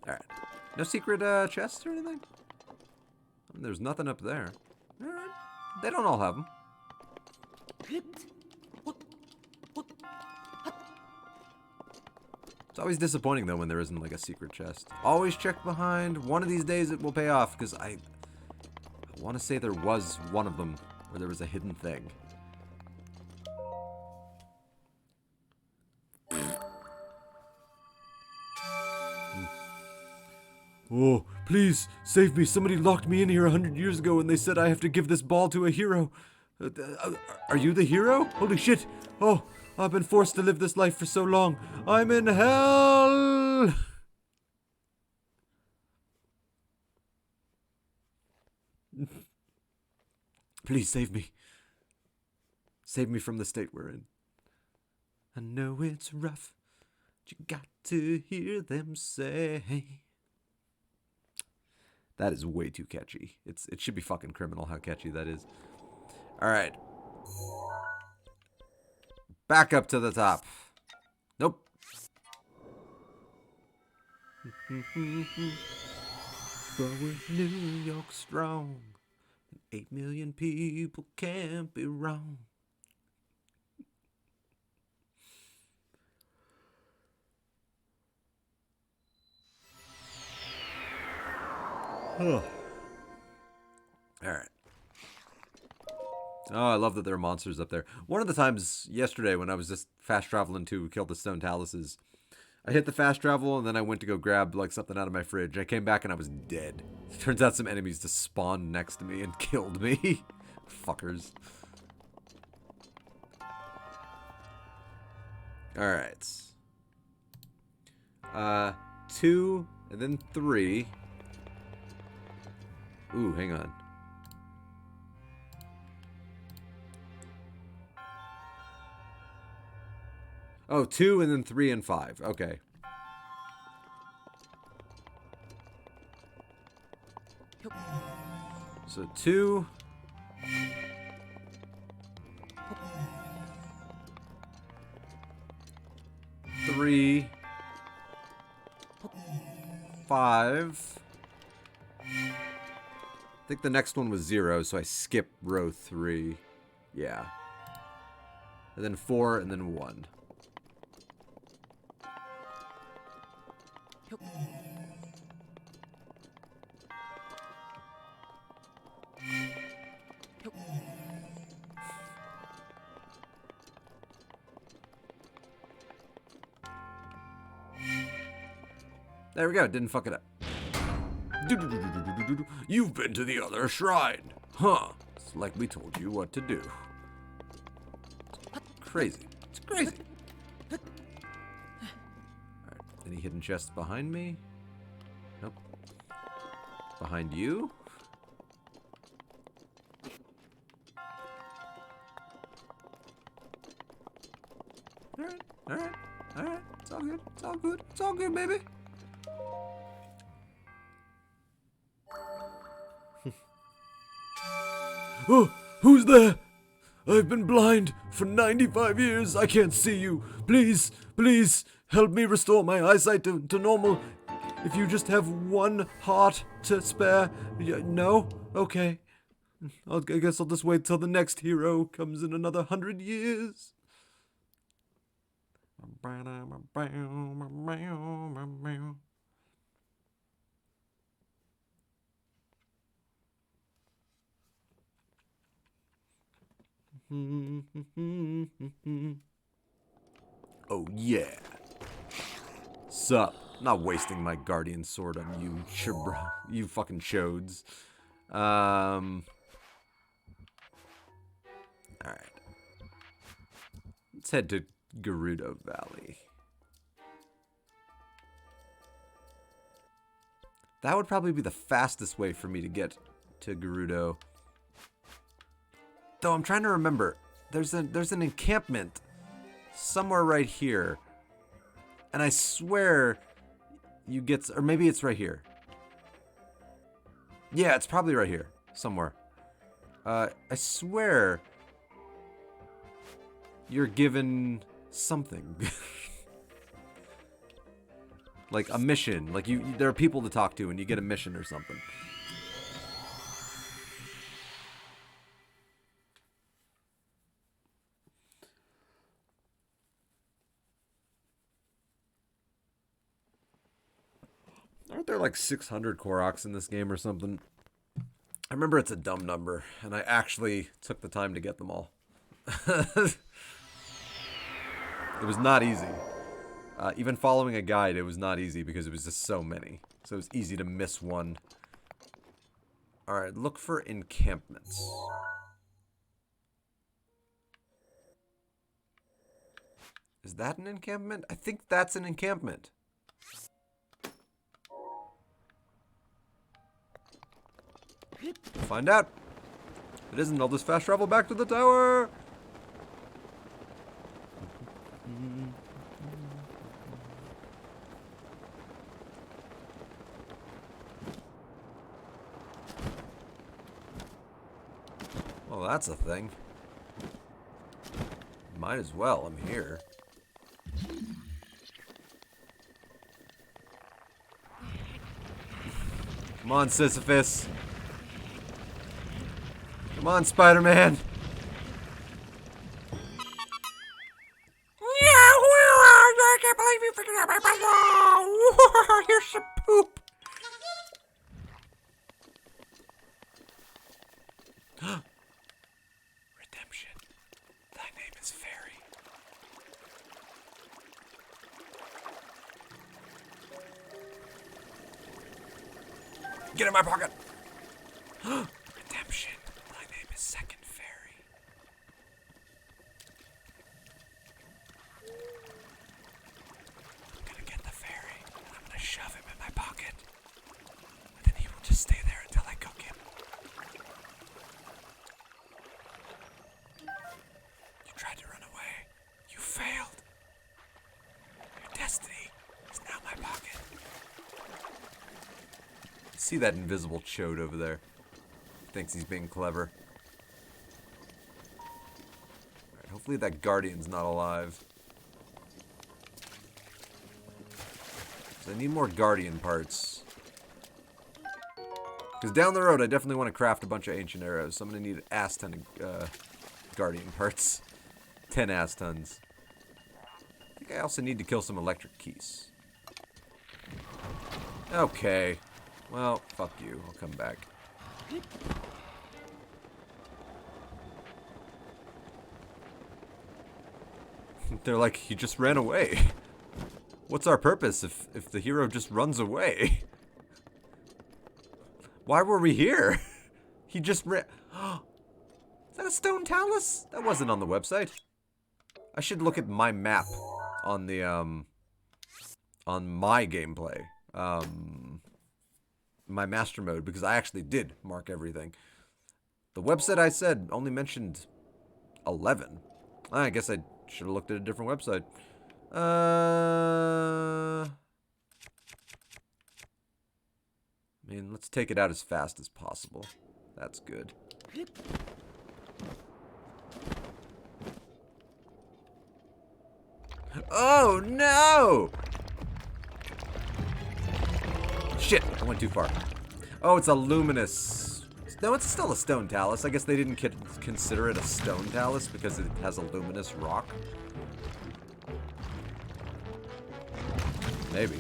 Alright. No secret chests or anything? I mean, there's nothing up there. Alright. They don't all have them. It's always disappointing, though, when there isn't, like, a secret chest. Always check behind. One of these days it will pay off, because I want to say there was one of them where there was a hidden thing. Oh, please, save me. Somebody locked me in here 100 years ago and they said I have to give this ball to a hero. Are you the hero? Holy shit. Oh, I've been forced to live this life for so long. I'm in hell! Please save me. Save me from the state we're in. I know it's rough, but you got to hear them say. That is way too catchy. It should be fucking criminal how catchy that is. Alright. Back up to the top. Nope. But with New York strong, 8 million people can't be wrong. Alright. Oh, I love that there are monsters up there. One of the times yesterday when I was just fast traveling to kill the stone taluses, I hit the fast travel and then I went to go grab like something out of my fridge. I came back and I was dead. Turns out some enemies just spawned next to me and killed me. Fuckers. Alright. 2 and then 3. Ooh, hang on. Oh, 2 and then 3 and 5. Okay. So 2. 3. 5. I think the next one was 0, so I skip row 3. Yeah. And then 4, and then 1. There we go, didn't fuck it up. You've been to the other shrine. Huh. It's like we told you what to do. Crazy. It's crazy. Alright. Any hidden chests behind me? Nope. Behind you? Alright, alright, alright. It's all good. It's all good. It's all good, baby. Oh, who's there? I've been blind for 95 years. I can't see you. Please, please, help me restore my eyesight to normal. If you just have one heart to spare. No? Okay. I guess I'll just wait till the next hero comes in another 100 years. Oh yeah. Sup? Not wasting my guardian sword on you, you fucking chodes. Alright. Let's head to Gerudo Valley. That would probably be the fastest way for me to get to Gerudo. Though I'm trying to remember, there's an encampment somewhere right here, and I swear you get, or maybe it's right here. Yeah, it's probably right here somewhere. I swear you're given something. Like a mission. Like there are people to talk to and you get a mission or something. Aren't there like 600 Koroks in this game or something? I remember it's a dumb number, and I actually took the time to get them all. It was not easy. Even following a guide, it was not easy because it was just so many. So it was easy to miss one. Alright, look for encampments. Is that an encampment? I think that's an encampment. Find out. If it isn't, I'll just fast travel back to the tower. Well, that's a thing. Might as well. I'm here. Come on, Sisyphus. Come on, Spider-Man. I can't believe you figured out my puzzle! Here's some poop! Redemption. Thy name is Fairy. Get in my pocket! Redemption. Thy name is Second Fairy. I'm gonna get the fairy, and I'm gonna shove him in my pocket. And then he will just stay there until I cook him. You tried to run away. You failed. Your destiny is now my pocket. See that invisible chode over there? Thinks he's being clever. Alright, hopefully that guardian's not alive. So I need more guardian parts. Because down the road, I definitely want to craft a bunch of ancient arrows. So I'm going to need an ass ton of guardian parts. 10 ass tons. I think I also need to kill some electric keys. Okay. Well, fuck you. I'll come back. They're like, he just ran away. What's our purpose if the hero just runs away? Why were we here? He just ran. Is that a stone talus? That wasn't on the website. I should look at my map on the on my gameplay. My master mode, because I actually did mark everything. The website I said only mentioned 11. I guess I should have looked at a different website. I mean, let's take it out as fast as possible. That's good. Oh no! Shit, I went too far. Oh, it's a luminous. No, it's still a stone talus. I guess they didn't consider it a stone talus because it has a luminous rock. Maybe.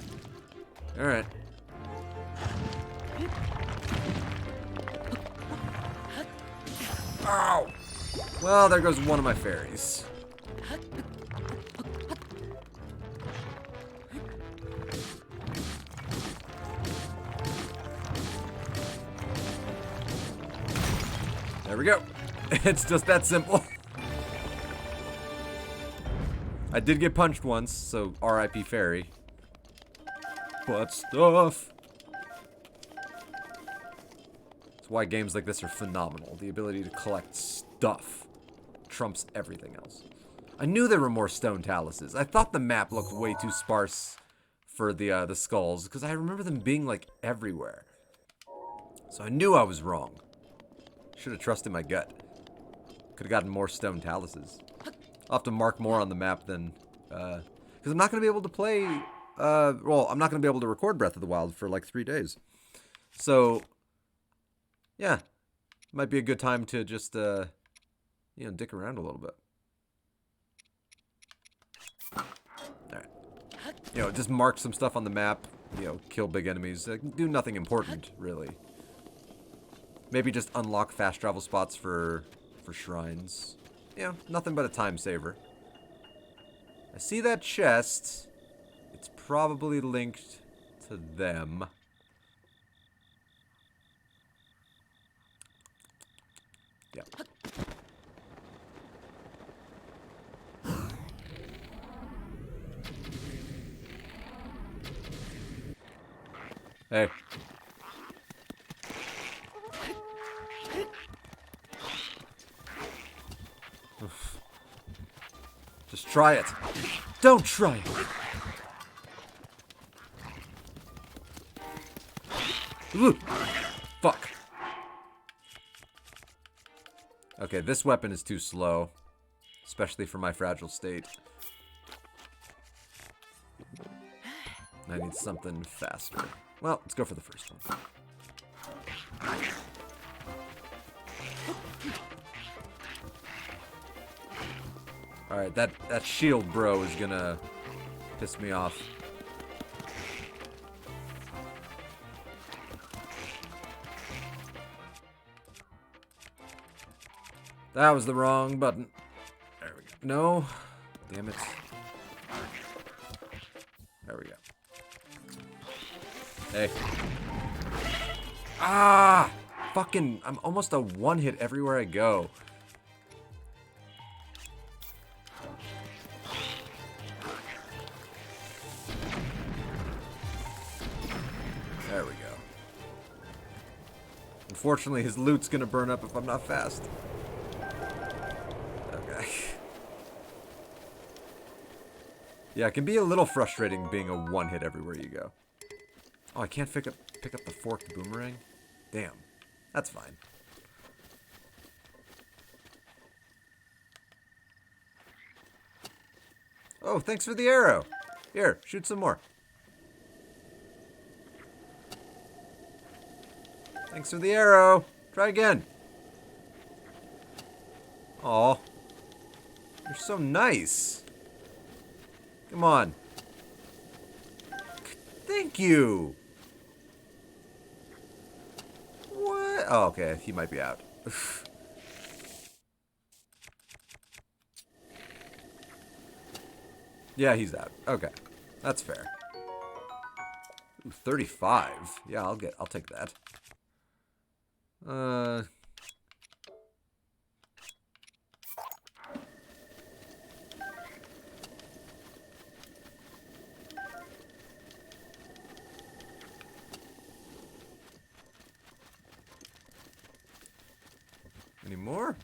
Alright. Ow! Well, there goes one of my fairies. There we go. It's just that simple. I did get punched once, so R.I.P. Fairy. But stuff. That's why games like this are phenomenal. The ability to collect stuff trumps everything else. I knew there were more stone taluses. I thought the map looked way too sparse for the skulls, because I remember them being like everywhere. So I knew I was wrong. Should have trusted my gut. Could have gotten more stone taluses. I'll have to mark more on the map than... because I'm not going to be able to play... well, I'm not going to be able to record Breath of the Wild for like 3 days. So, yeah. Might be a good time to just, you know, dick around a little bit. Alright. You know, just mark some stuff on the map. You know, kill big enemies. Do nothing important, really. Maybe just unlock fast travel spots for shrines. You know, nothing but a time saver. I see that chest. It's probably linked to them. Yeah. Hey. Just try it. Don't try it. Ooh. Fuck. Okay, this weapon is too slow. Especially for my fragile state. I need something faster. Well, let's go for the first one. Alright, that shield bro is gonna piss me off. That was the wrong button. There we go. No. Damn it. There we go. Hey. Ah! Fucking, I'm almost a one-hit everywhere I go. There we go. Unfortunately, his loot's gonna burn up if I'm not fast. Okay. Yeah, it can be a little frustrating being a one-hit everywhere you go. Oh, I can't pick up the forked boomerang? Damn. That's fine. Oh, thanks for the arrow. Here, shoot some more. Thanks for the arrow. Try again. Aw. You're so nice. Come on. Thank you. What? Oh, okay. He might be out. Yeah, he's out. Okay. That's fair. Ooh, 35. Yeah, I'll take that. Any more?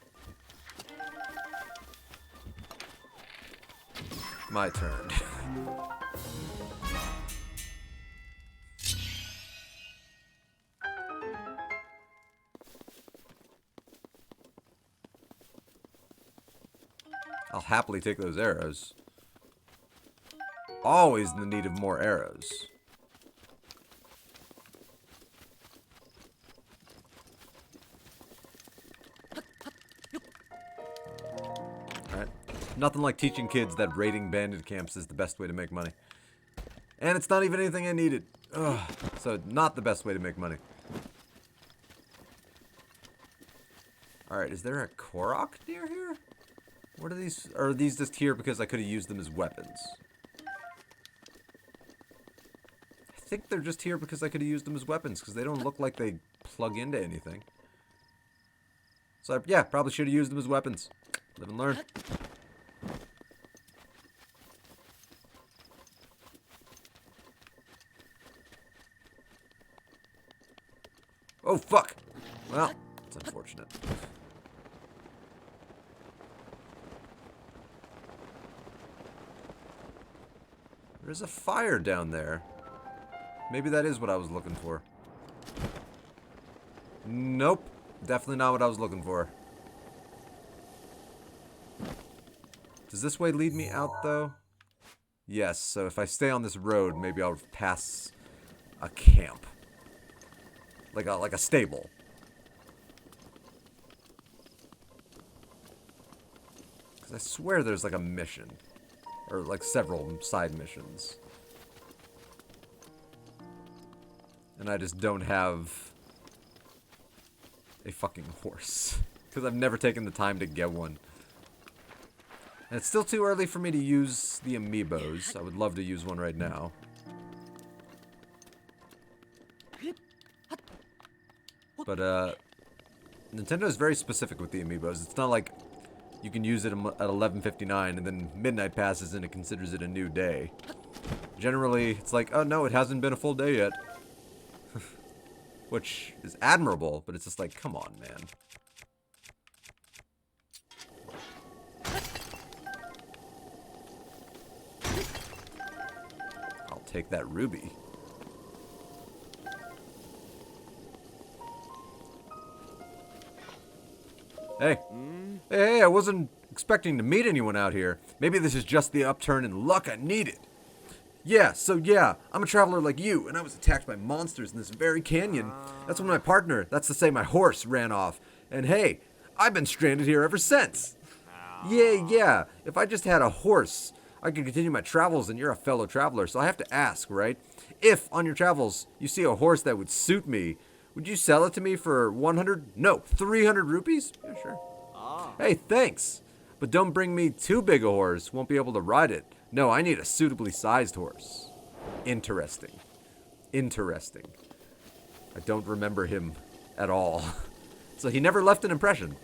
My turn. I'll happily take those arrows. Always in the need of more arrows. Alright. Nothing like teaching kids that raiding bandit camps is the best way to make money. And it's not even anything I needed. Ugh. So, not the best way to make money. Alright, is there a Korok near here? What are these? Or are these just here because I could have used them as weapons? I think they're just here because I could have used them as weapons, because they don't look like they plug into anything. So, yeah, probably should have used them as weapons. Live and learn. Oh, fuck! Well, it's unfortunate. There's a fire down there. Maybe that is what I was looking for. Nope. Definitely not what I was looking for. Does this way lead me out, though? Yes, so if I stay on this road, maybe I'll pass a camp. Like a stable. Because I swear there's like a mission. Or like several side missions. And I just don't have a fucking horse. Because I've never taken the time to get one. And it's still too early for me to use the amiibos. I would love to use one right now. But, Nintendo is very specific with the amiibos. It's not like you can use it at 11:59 and then midnight passes and it considers it a new day. Generally, it's like, oh no, it hasn't been a full day yet. Which is admirable, but it's just like, come on, man. I'll take that ruby. Hey. Hey, I wasn't expecting to meet anyone out here. Maybe this is just the upturn in luck I needed. Yeah, I'm a traveler like you, and I was attacked by monsters in this very canyon. That's when my partner, that's to say my horse, ran off. And hey, I've been stranded here ever since. Yeah, if I just had a horse, I could continue my travels, and you're a fellow traveler, so I have to ask, right? If, on your travels, you see a horse that would suit me, would you sell it to me for 300 rupees? Yeah, sure. Hey, thanks. But don't bring me too big a horse, won't be able to ride it. No, I need a suitably sized horse. Interesting. I don't remember him at all. So he never left an impression.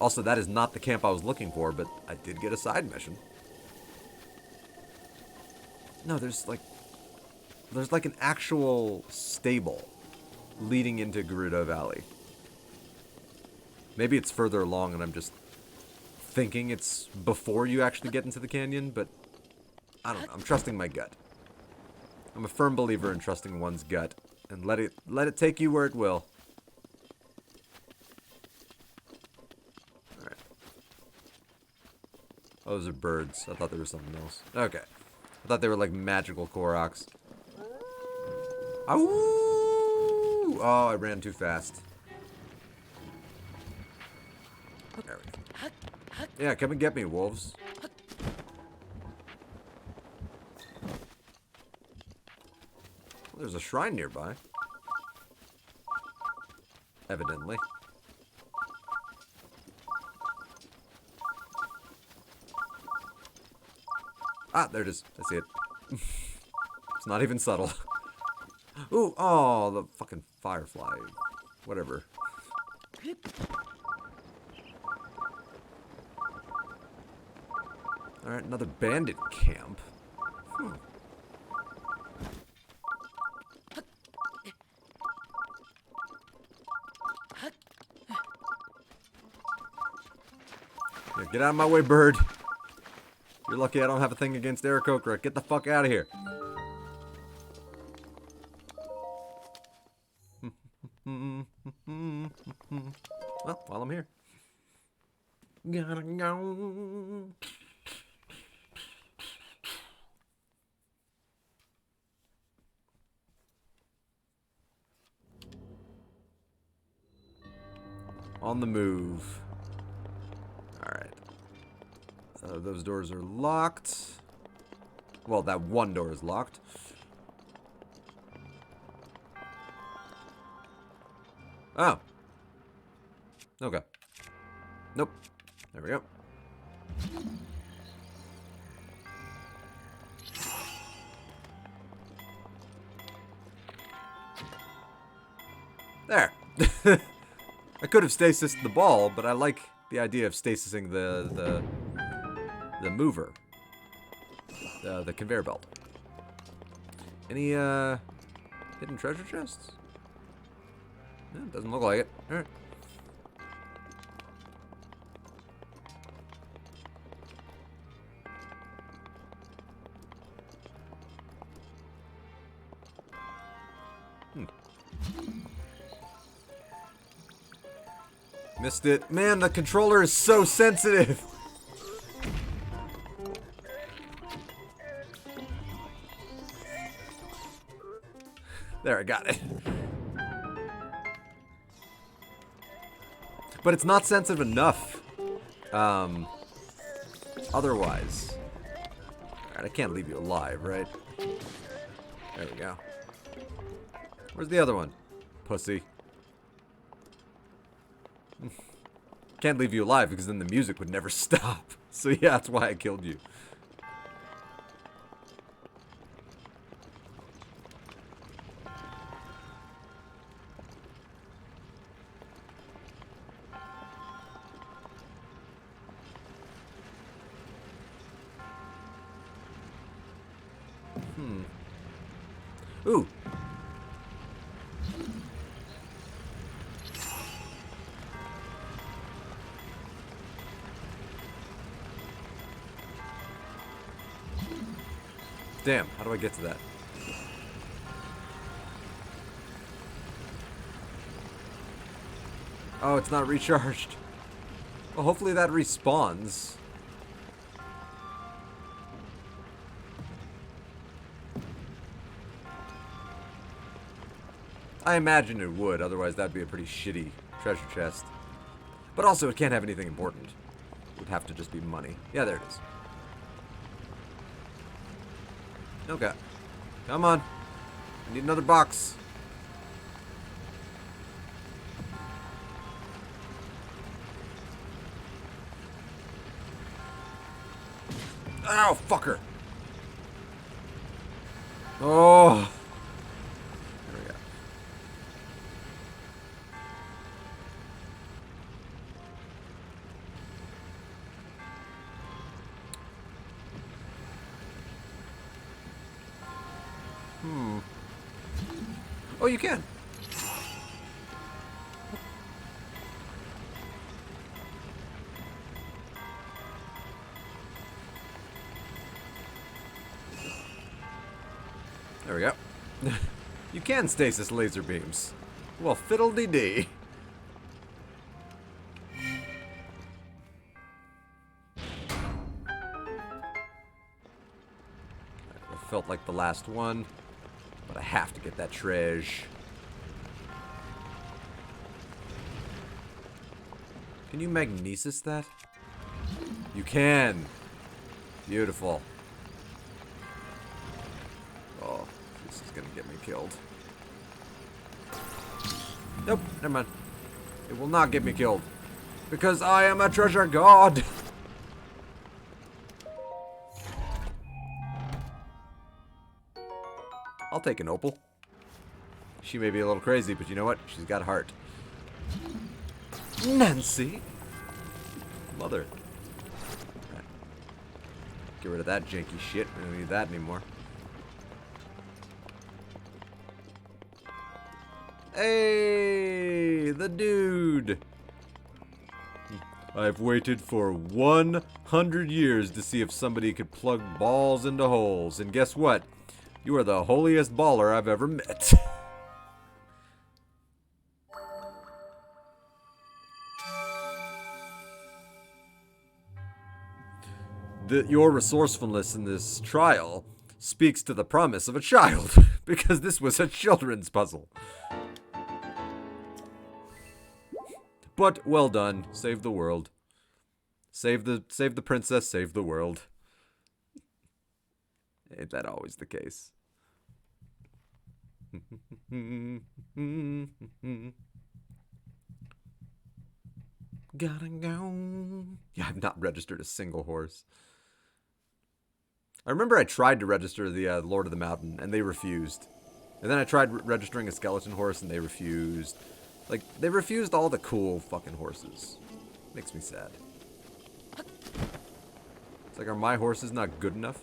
Also, that is not the camp I was looking for, but I did get a side mission. No, there's like an actual stable leading into Gerudo Valley. Maybe it's further along and I'm just thinking it's before you actually get into the canyon, but I don't know. I'm trusting my gut. I'm a firm believer in trusting one's gut and let it take you where it will. All right. Oh, those are birds. I thought there was something else. Okay. I thought they were like magical Koroks. Ow! Oh, I ran too fast. There we go. Yeah, come and get me, wolves. Well, there's a shrine nearby. Evidently. Ah, there it is. I see it. It's not even subtle. Ooh, oh, the fucking firefly. Whatever. Alright, another bandit camp. Yeah, get out of my way, bird. You're lucky I don't have a thing against Aarakocra. Get the fuck out of here. Well, while I'm here. Gotta go. On the move. Alright. Those doors are locked. Well, that one door is locked. Oh. Okay. Nope. There we go. There. I could have stasised the ball, but I like the idea of stasising the mover. The conveyor belt. Any hidden treasure chests? Yeah, doesn't look like it. Alright. Missed it. Man, the controller is so sensitive. There, I got it. But it's not sensitive enough. Otherwise. Alright, I can't leave you alive, right? There we go. Where's the other one? Pussy. Can't leave you alive because then the music would never stop. So yeah, that's why I killed you. Ooh. Damn, how do I get to that? Oh, it's not recharged. Well, hopefully that respawns. I imagine it would, otherwise that'd be a pretty shitty treasure chest. But also, it can't have anything important. It would have to just be money. Yeah, there it is. Okay. Come on. I need another box. Ow, fucker. Oh. There we go. Oh, you can. There we go. You can stasis laser beams. Well, fiddle-dee-dee. It felt like the last one, but I have to get that treasure. Can you magnesis that? You can. Beautiful. Oh, this is gonna get me killed. Nope, never mind. It will not get me killed. Because I am a treasure god. I'll take an opal. She may be a little crazy, but you know what? She's got heart. Nancy! Mother. Right. Get rid of that janky shit. We don't need that anymore. Hey! The dude! I've waited for 100 years to see if somebody could plug balls into holes. And guess what? You are the holiest baller I've ever met. Your resourcefulness in this trial speaks to the promise of a child, because this was a children's puzzle. But well done. Save the world. Save the princess, save the world. Ain't that always the case? Gotta go. Yeah, I've not registered a single horse. I remember I tried to register the Lord of the Mountain, and they refused. And then I tried registering a skeleton horse, and they refused. Like, they refused all the cool fucking horses. Makes me sad. It's like, are my horses not good enough?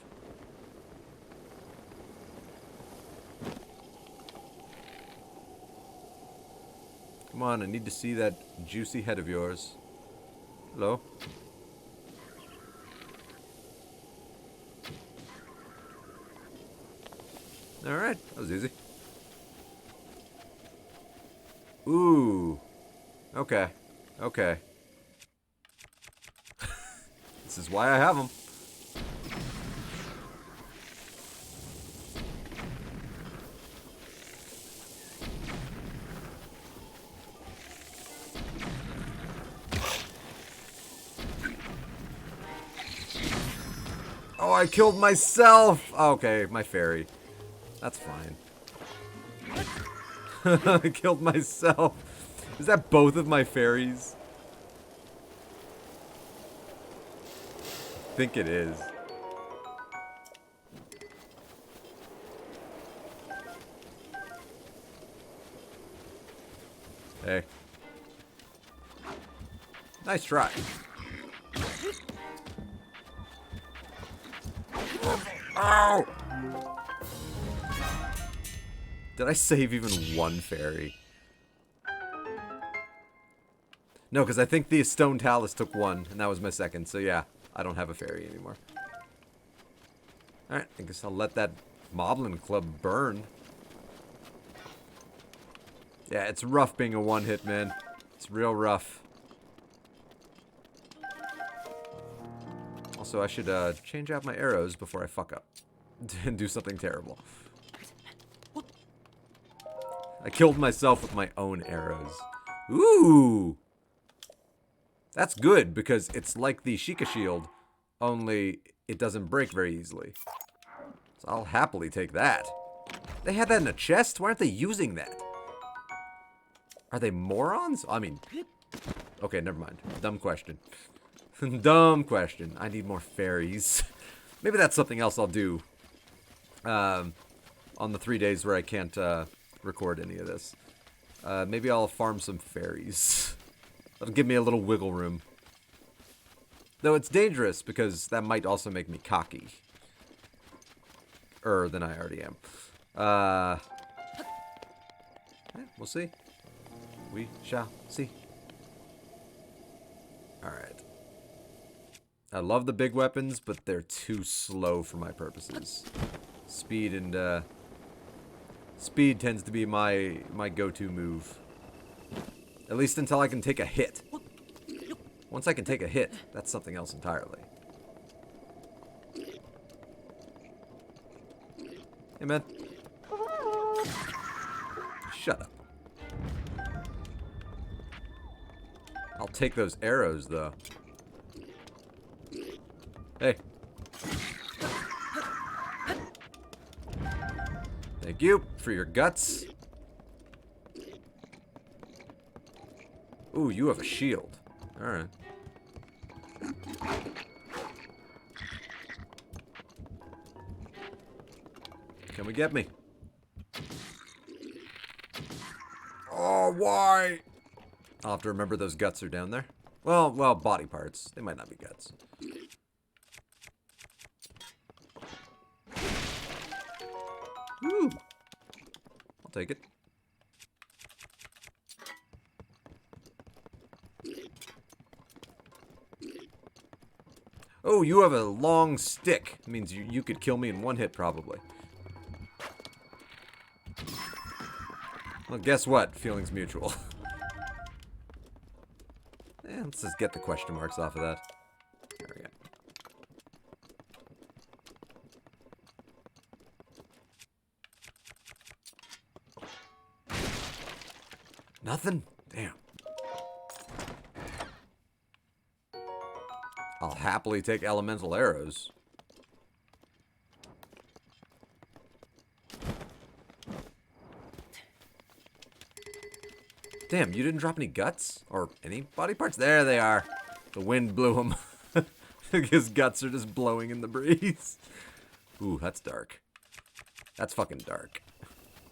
Come on, I need to see that juicy head of yours. Hello? Alright, that was easy. Ooh. Okay. Okay. This is why I have them. Oh, I killed myself! Okay, my fairy. That's fine. I killed myself. Is that both of my fairies? I think it is. Hey. Nice try. Ow! Did I save even one fairy? No, because I think the stone talus took one, and that was my second. So yeah, I don't have a fairy anymore. Alright, I guess I'll let that Moblin Club burn. Yeah, it's rough being a one-hit, man. It's real rough. Also, I should change out my arrows before I fuck up and do something terrible. I killed myself with my own arrows. Ooh! That's good, because it's like the Sheikah shield, only it doesn't break very easily. So I'll happily take that. They had that in a chest? Why aren't they using that? Are they morons? I mean... Okay, never mind. Dumb question. Dumb question. I need more fairies. Maybe that's something else I'll do on the 3 days where I can't record any of this. Maybe I'll farm some fairies. That'll give me a little wiggle room. Though it's dangerous, because that might also make me cocky. Than I already am. We'll see. We shall see. Alright. I love the big weapons, but they're too slow for my purposes. Speed and, speed tends to be my go-to move. At least until I can take a hit. Once I can take a hit, that's something else entirely. Hey, man. Shut up. I'll take those arrows, though. Hey. Thank you for your guts. Ooh, you have a shield. Alright. Can we get me? Oh, why? I'll have to remember those guts are down there. Well, body parts. They might not be guts. Woo! I'll take it. Oh, you have a long stick. It means you could kill me in one hit, probably. Well, guess what? Feelings mutual. Let's just get the question marks off of that. There we go. Nothing? Damn. I'll happily take elemental arrows. Damn, you didn't drop any guts? Or any body parts? There they are. The wind blew them. His guts are just blowing in the breeze. Ooh, that's dark. That's fucking dark.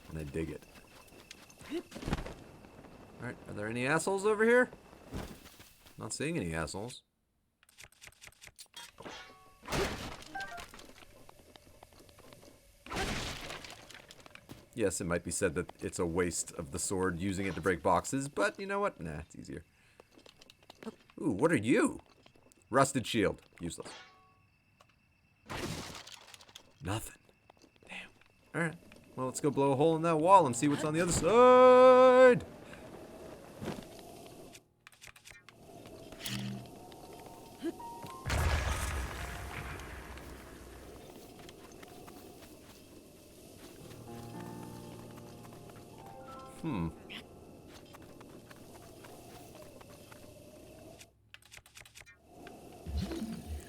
And I dig it. Alright, are there any assholes over here? Not seeing any assholes. Yes, it might be said that it's a waste of the sword using it to break boxes, but you know what? Nah, it's easier. Ooh, what are you? Rusted shield. Useless. Nothing. Damn. Alright. Well, let's go blow a hole in that wall and see what's on the other side.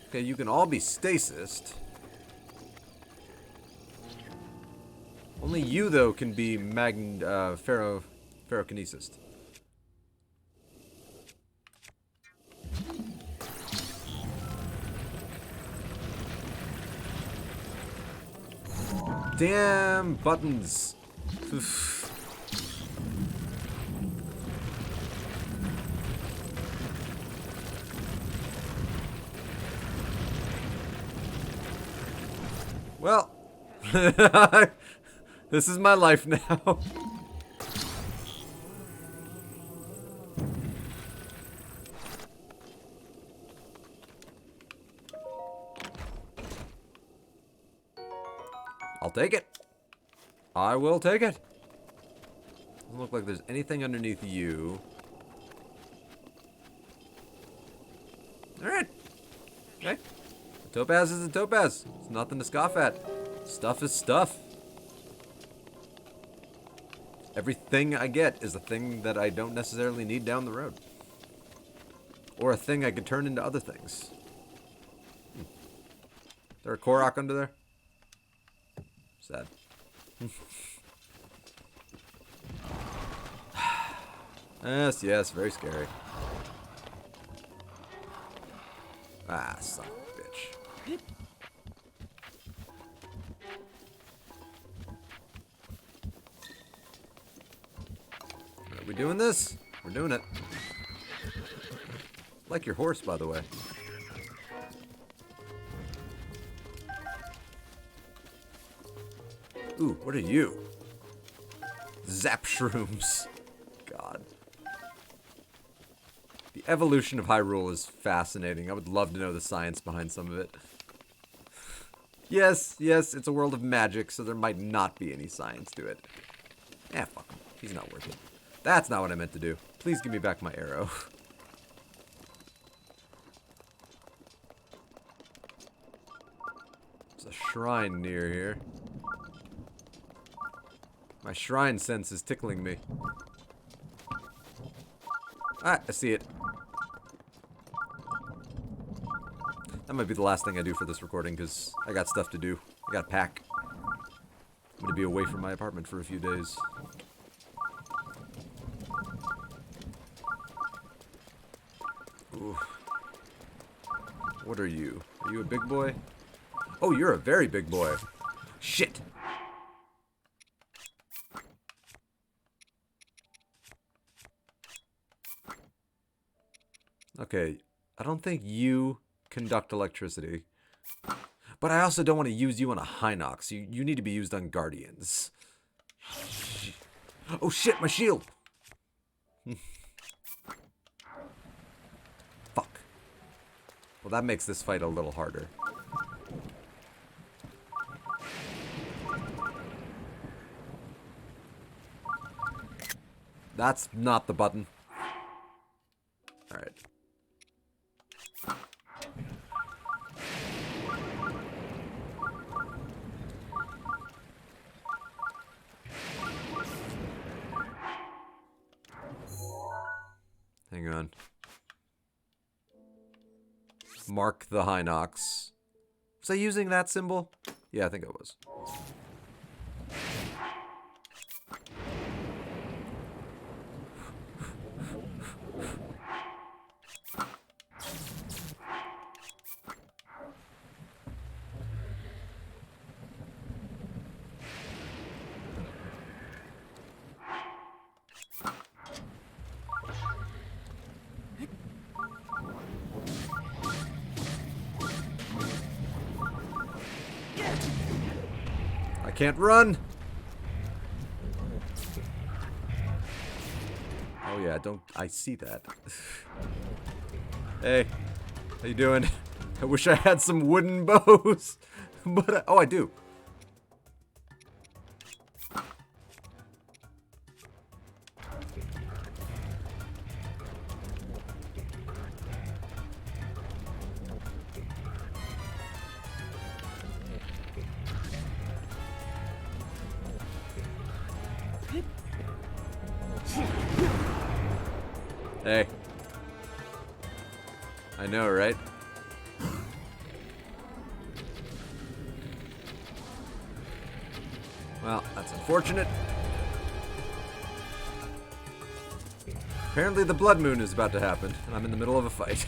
Okay, you can all be stasised. Only you, though, can be ferrokinesis. Damn buttons. Well, this is my life now. I'll take it. I will take it. Doesn't look like there's anything underneath you. Okay. A topaz is a topaz. It's nothing to scoff at. Stuff is stuff. Everything I get is a thing that I don't necessarily need down the road. Or a thing I could turn into other things. Is there a Korok under there? Sad. Yes, very scary. Ah, son of a bitch. Are we doing this? We're doing it. Like your horse, by the way. Ooh, what are you? Zap shrooms. God. The evolution of Hyrule is fascinating. I would love to know the science behind some of it. Yes, it's a world of magic, so there might not be any science to it. Fuck him. He's not worth it. That's not what I meant to do. Please give me back my arrow. There's a shrine near here. My shrine sense is tickling me. Ah, I see it. That might be the last thing I do for this recording, because I got stuff to do. I gotta pack. I'm gonna be away from my apartment for a few days. Ooh. What are you? Are you a big boy? Oh, you're a very big boy. Shit! Okay, I don't think you conduct electricity. But I also don't want to use you on a Hinox. You need to be used on Guardians. Oh shit, my shield! Fuck. Well, that makes this fight a little harder. That's not the button. Alright. Hang on. Mark the Hinox. Was I using that symbol? Yeah, I think I was. I can't run. Oh yeah, I see that. Hey, how you doing? I wish I had some wooden bows, but oh, I do. Hey. I know, right? Well, that's unfortunate. Apparently the blood moon is about to happen, and I'm in the middle of a fight.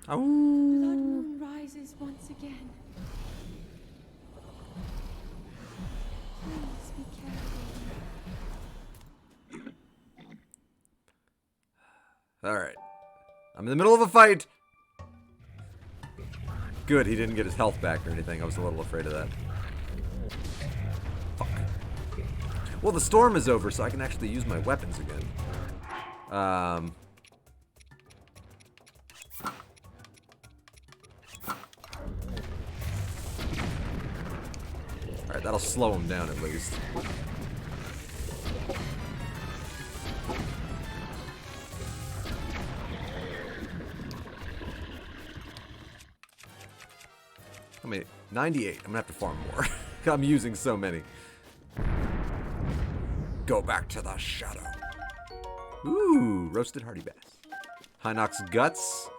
Blood moon rises once again. Please be careful. Alright. I'm in the middle of a fight! Good, he didn't get his health back or anything. I was a little afraid of that. Fuck. Well, the storm is over, so I can actually use my weapons again. Alright, that'll slow him down at least. 98. I'm gonna have to farm more. I'm using so many. Go back to the shadow. Ooh, roasted hardy bass. Hinox guts.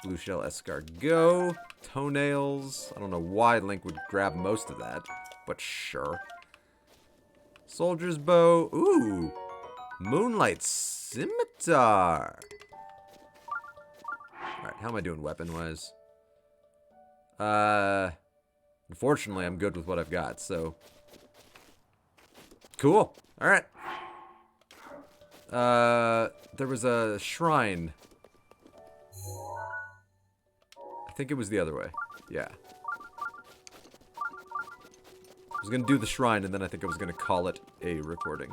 Blue shell escargot. Toenails. I don't know why Link would grab most of that, but sure. Soldier's bow. Ooh. Moonlight scimitar. Alright, how am I doing weapon-wise? Unfortunately, I'm good with what I've got, so... Cool. Alright. There was a shrine. I think it was the other way. Yeah. I was gonna do the shrine, and then I think I was gonna call it a recording.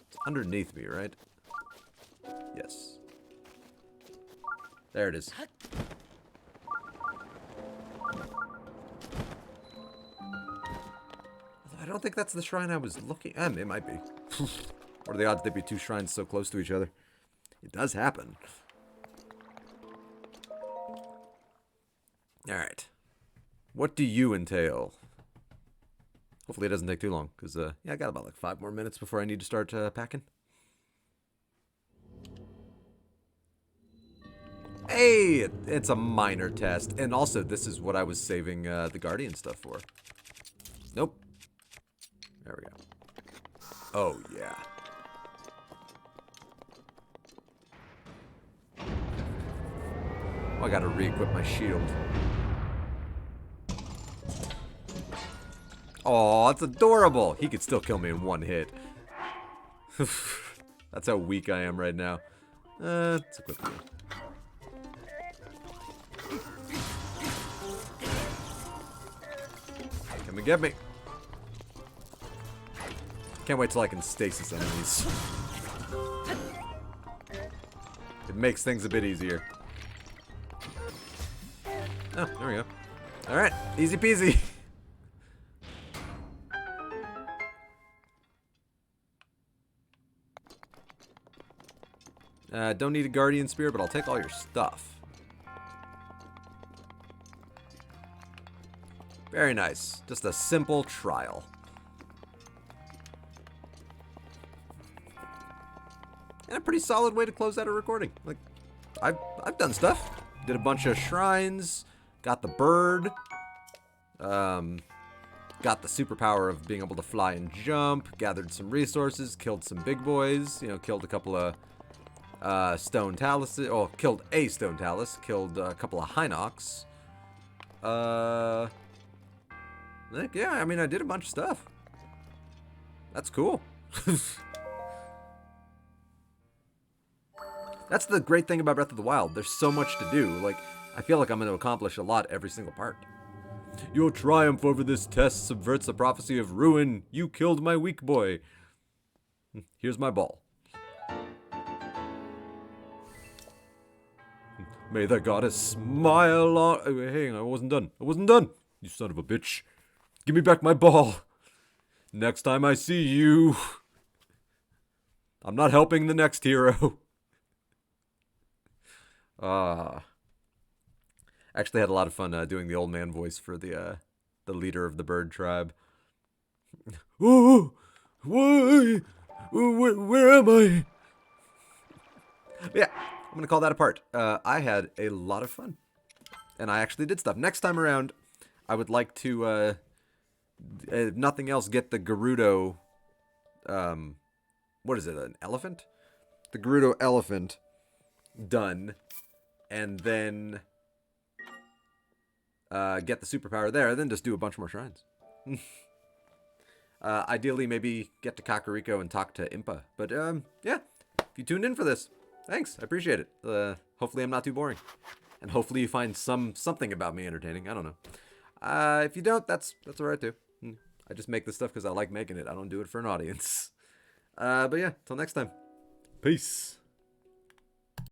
It's underneath me, right? Yes. There it is. I don't think that's the shrine I was looking at. It might be. What are the odds there'd be two shrines so close to each other? It does happen. Alright. What do you entail? Hopefully it doesn't take too long, because, yeah, I got about, like, 5 more minutes before I need to start, packing. Hey! It's a minor test. And also, this is what I was saving, the Guardian stuff for. Nope. There we go. Oh, yeah. Oh, I gotta re-equip my shield. Oh, it's adorable. He could still kill me in one hit. That's how weak I am right now. Let's equip me. Come and get me. Can't wait till I can stasis enemies. It makes things a bit easier. Oh, there we go. Alright, easy peasy. Don't need a Guardian Spear, but I'll take all your stuff. Very nice. Just a simple trial. And a pretty solid way to close out a recording. Like, I've done stuff. Did a bunch of shrines. Got the bird. Got the superpower of being able to fly and jump. Gathered some resources. Killed some big boys. You know, killed a couple of stone talus. Oh, killed a stone talus. Killed a couple of Hinox. Yeah, I mean, I did a bunch of stuff. That's cool. That's the great thing about Breath of the Wild. There's so much to do. Like, I feel like I'm going to accomplish a lot every single part. Your triumph over this test subverts the prophecy of ruin. You killed my weak boy. Here's my ball. May the goddess smile on... Hey, I wasn't done. I wasn't done. You son of a bitch. Give me back my ball. Next time I see you... I'm not helping the next hero. Actually had a lot of fun doing the old man voice for the leader of the bird tribe. Oh, why? Where am I? Yeah, I'm gonna call that a part. I had a lot of fun, and I actually did stuff. Next time around, I would like to, if nothing else, get the Gerudo. What is it? An elephant? The Gerudo elephant done. And then get the superpower there, and then just do a bunch more shrines. Ideally, maybe get to Kakariko and talk to Impa. But, yeah, if you tuned in for this, thanks. I appreciate it. Hopefully I'm not too boring. And hopefully you find something about me entertaining. I don't know. If you don't, that's alright, too. I just make this stuff because I like making it. I don't do it for an audience. But, yeah, till next time. Peace.